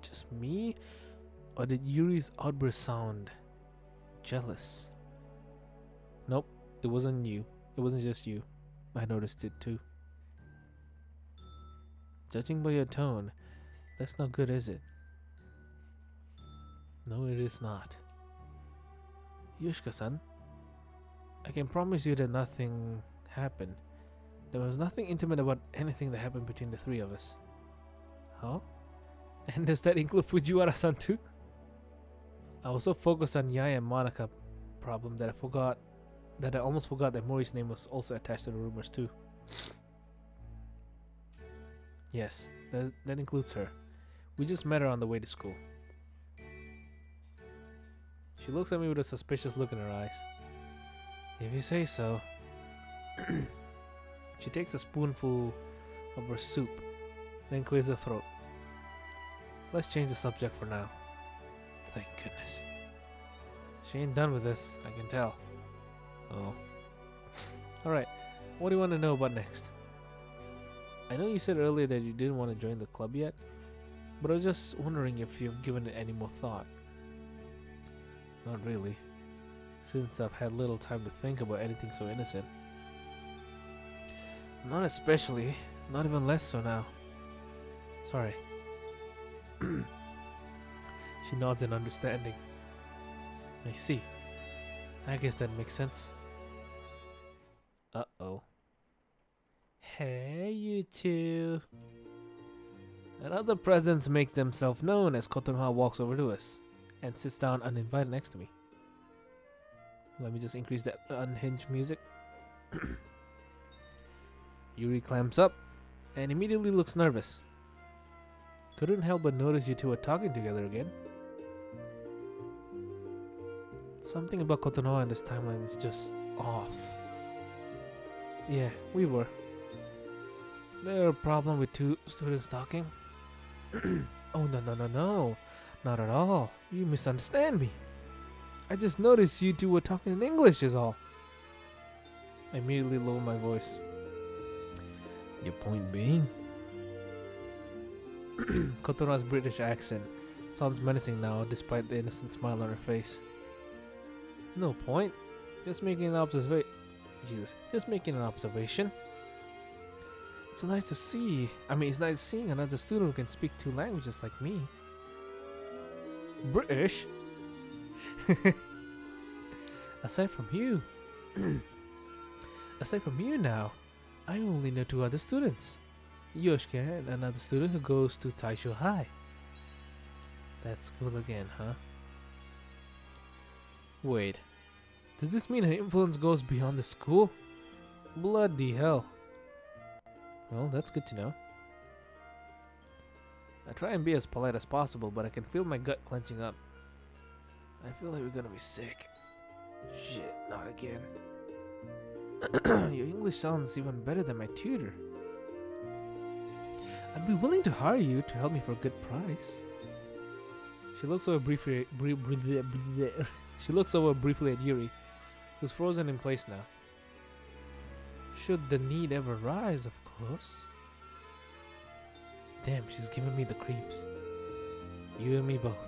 A: just me? Or did Yuri's outburst sound jealous? Nope, it wasn't you. It wasn't just you. I noticed it too. Judging by your tone, that's not good, is it? No, it is not. Yoshika-san, I can promise you that nothing happened, There was nothing intimate about anything that happened between the three of us. Huh? And does that include Fujiwara-san too? I was so focused on Yae and Monica problem that I almost forgot that Mori's name was also attached to the rumors too. Yes, that includes her. We just met her on the way to school. She looks at me with a suspicious look in her eyes. If you say so. She takes a spoonful of her soup, then clears her throat. Let's change the subject for now. Thank goodness. She ain't done with this, I can tell. Oh. Alright, what do you want to know about next? I know you said earlier that you didn't want to join the club yet, but I was just wondering if you've given it any more thought. Not really, since I've had little time to think about anything so innocent. Not especially, not even less so now. Sorry. She nods in understanding. I see. I guess that makes sense. Uh-oh. Hey, you two. And other presents make themselves known as Kotonoha walks over to us and sits down uninvited next to me. Let me just increase that unhinged music. Yuri clamps up and immediately looks nervous. Couldn't help but notice you two are talking together again. Something about Kotonoha in this timeline is just off. Yeah, we were. There a problem with two students talking? Oh, no. Not at all. You misunderstand me. I just noticed you two were talking in English is all. I immediately lower my voice. Your point being? Kotonoha's British accent sounds menacing now despite the innocent smile on her face. No point. Just making an observation. Just making an observation. It's nice to see. It's nice seeing another student who can speak two languages like me. British? Aside from you now, I only know two other students. Yoshika and another student who goes to Taisho High. That's cool again, huh? Wait, does this mean her influence goes beyond the school? Bloody hell. Well, that's good to know. I try and be as polite as possible, but I can feel my gut clenching up. I feel like we're gonna be sick. Shit, not again. Your English sounds even better than my tutor. I'd be willing to hire you to help me for a good price. She looks over briefly at Yuri, who's frozen in place now. Should the need ever rise, of course. Damn, she's giving me the creeps. You and me both.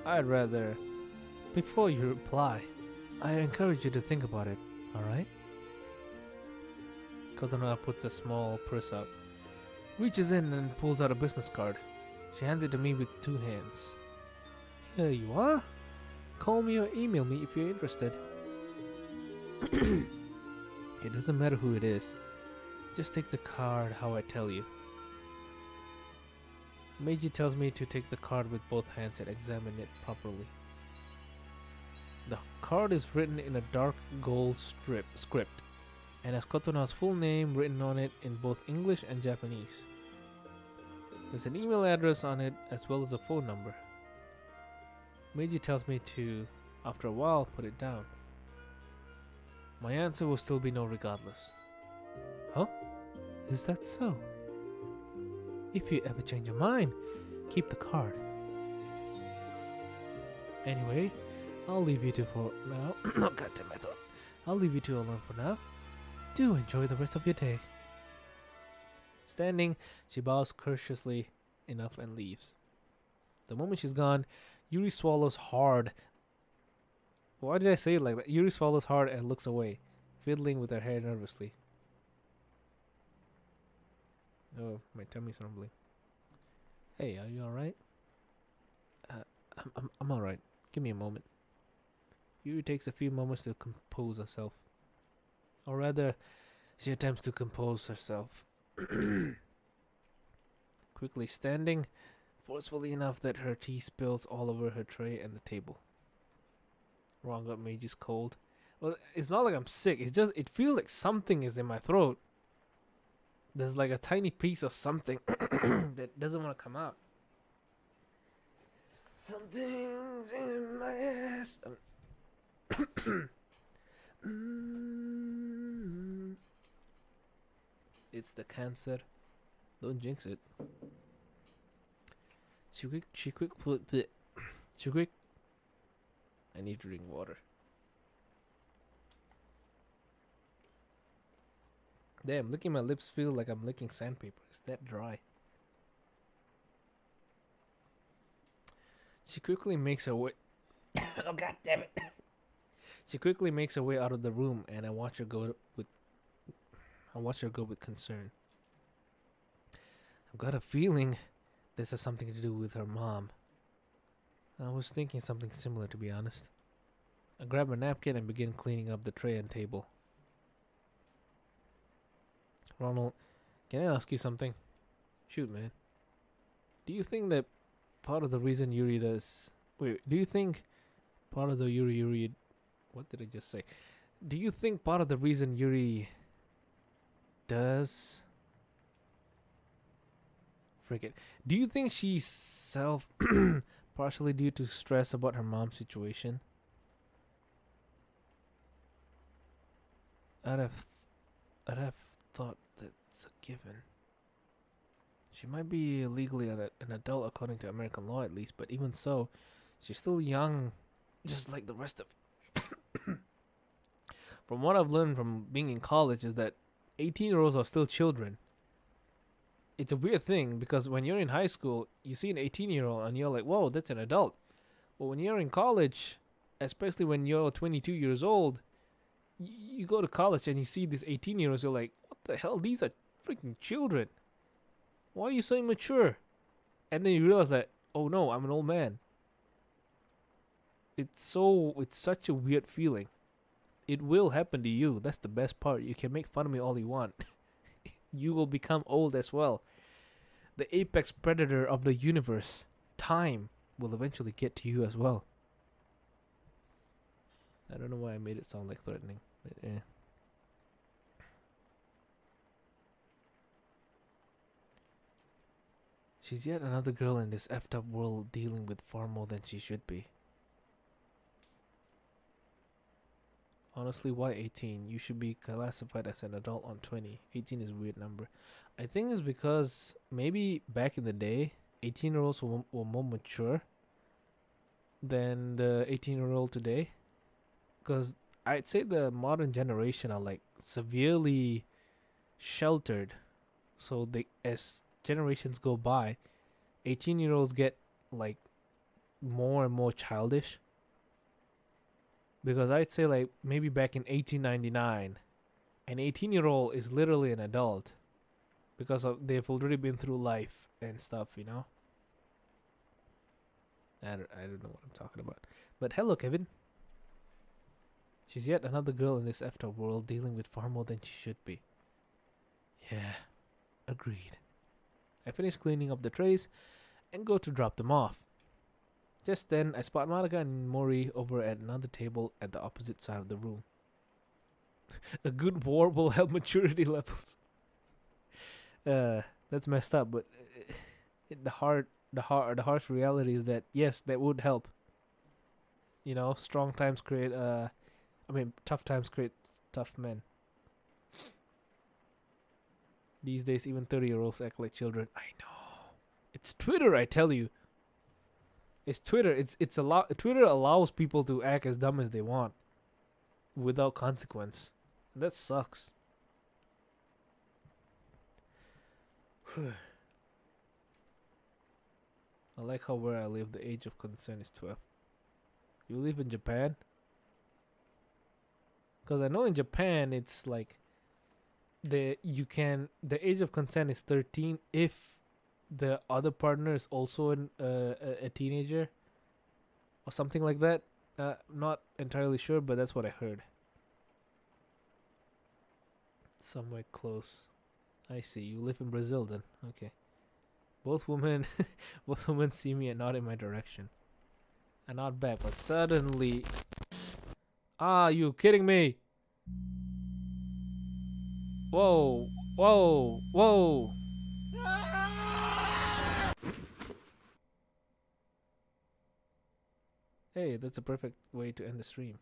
A: I'd rather... Before you reply, I encourage you to think about it, alright? Kotonoha puts a small purse out, reaches in and pulls out a business card. She hands it to me with two hands. Here you are. Call me or email me if you're interested. It doesn't matter who it is. Just take the card how I tell you. Meiji tells me to take the card with both hands and examine it properly. The card is written in a dark gold script and has Kotonoha's full name written on it in both English and Japanese. There's an email address on it as well as a phone number. Meiji tells me to, after a while, put it down. My answer will still be no regardless. Huh? Is that so? If you ever change your mind, keep the card. Anyway, I'll leave you two for now. Oh, goddamn my throat. I'll leave you two alone for now. Do enjoy the rest of your day. Standing, she bows courteously enough and leaves. The moment she's gone, Yuri swallows hard. Why did I say it like that? Yuri swallows hard and looks away, fiddling with her hair nervously. Oh, my tummy's rumbling. Hey, are you alright? I'm alright. Give me a moment. Yuri takes a few moments to compose herself. Or rather, She attempts to compose herself, quickly standing forcefully enough that her tea spills all over her tray and the table. Wrong got me just cold. Well, it's not like I'm sick. It's just it feels like something is in my throat. There's like a tiny piece of something that doesn't want to come out. Something's in my ass. It's the cancer. Don't jinx it. She quick. I need to drink water. Damn, licking my lips feel like I'm licking sandpaper. It's that dry. She quickly makes her way. Oh god damn it! She quickly makes her way out of the room, and I watch her go with concern. I've got a feeling this has something to do with her mom. I was thinking something similar, to be honest. I grab a napkin and begin cleaning up the tray and table. Ronald, can I ask you something? Shoot, man. Do you think that part of the reason Yuri does... Wait, do you think part of the Yuri... What did I just say? Do you think part of the reason Yuri does... Frick it. Do you think she's partially due to stress about her mom's situation? I'd have thought that's a given. She might be legally an adult according to American law at least, but even so, she's still young, just like the rest of... From what I've learned from being in college is that 18-year-olds are still children. It's a weird thing because when you're in high school, you see an 18-year-old and you're like, whoa, that's an adult. But when you're in college, especially when you're 22 years old, you go to college and you see these 18-year-olds, you're like, what the hell? These are freaking children. Why are you so immature? And then you realize that, oh no, I'm an old man. It's such a weird feeling. It will happen to you. That's the best part. You can make fun of me all you want. You will become old as well. The apex predator of the universe, time, will eventually get to you as well. I don't know why I made it sound like threatening, but eh. She's yet another girl in this effed up world dealing with far more than she should be. Honestly, why 18? You should be classified as an adult on 20. 18 is a weird number. I think it's because maybe back in the day, 18-year-olds were more mature than the 18-year-old today. Because I'd say the modern generation are like severely sheltered. So they, as generations go by, 18-year-olds get like more and more childish. Because I'd say like maybe back in 1899, an 18-year-old is literally an adult because they've already been through life and stuff, you know. I don't know what I'm talking about. But hello, Kevin. She's yet another girl in this after world dealing with far more than she should be. Yeah, agreed. I finish cleaning up the trays and go to drop them off. Just then, I spot Malika and Mori over at another table at the opposite side of the room. A good war will help maturity levels. That's messed up, but the harsh reality is that yes, that would help. You know, tough times create tough men. These days, even 30-year-olds act like children. I know. It's Twitter, I tell you. It's Twitter. Twitter allows people to act as dumb as they want, without consequence. And that sucks. I like how where I live, the age of consent is 12. You live in Japan? Because I know in Japan it's like the age of consent is 13 if the other partner is also a teenager or something like that. Not entirely sure, but that's what I heard. Somewhere close. I see. You live in Brazil then. Okay. Both women both women see me and nod in my direction. I nod back, but suddenly ah, you kidding me? Whoa, whoa, whoa. Hey, that's a perfect way to end the stream.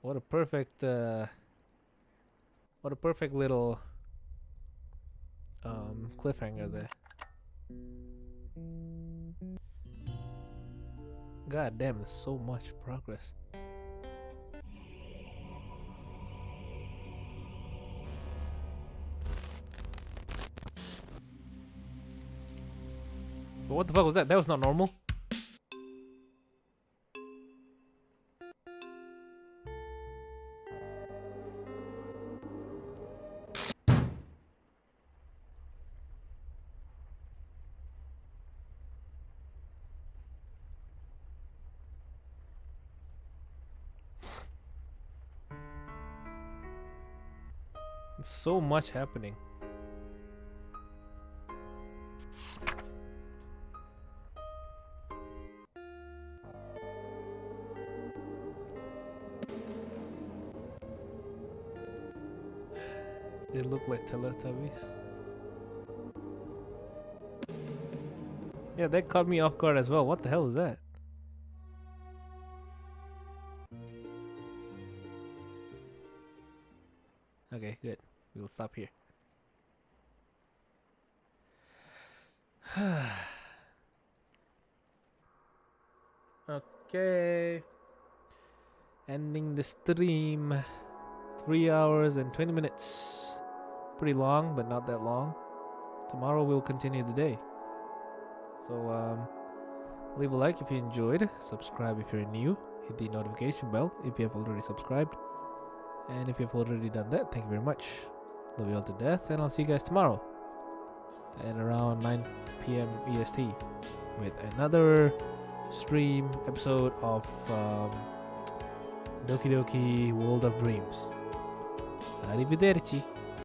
A: What a perfect little cliffhanger there. God damn, there's so much progress. But what the fuck was that? That was not normal. There's so much happening. They look like Teletubbies. Yeah, that caught me off guard as well. What the hell was that? Okay, good. We'll stop here. Okay. Ending the stream. 3 hours and 20 minutes. Pretty long, but not that long. Tomorrow we'll continue the day. So, leave a like if you enjoyed. Subscribe if you're new. Hit the notification bell if you have already subscribed. And if you've already done that, thank you very much. Love you all to death, and I'll see you guys tomorrow at around 9 p.m. EST with another stream episode of Doki Doki World of Dreams. Arrivederci.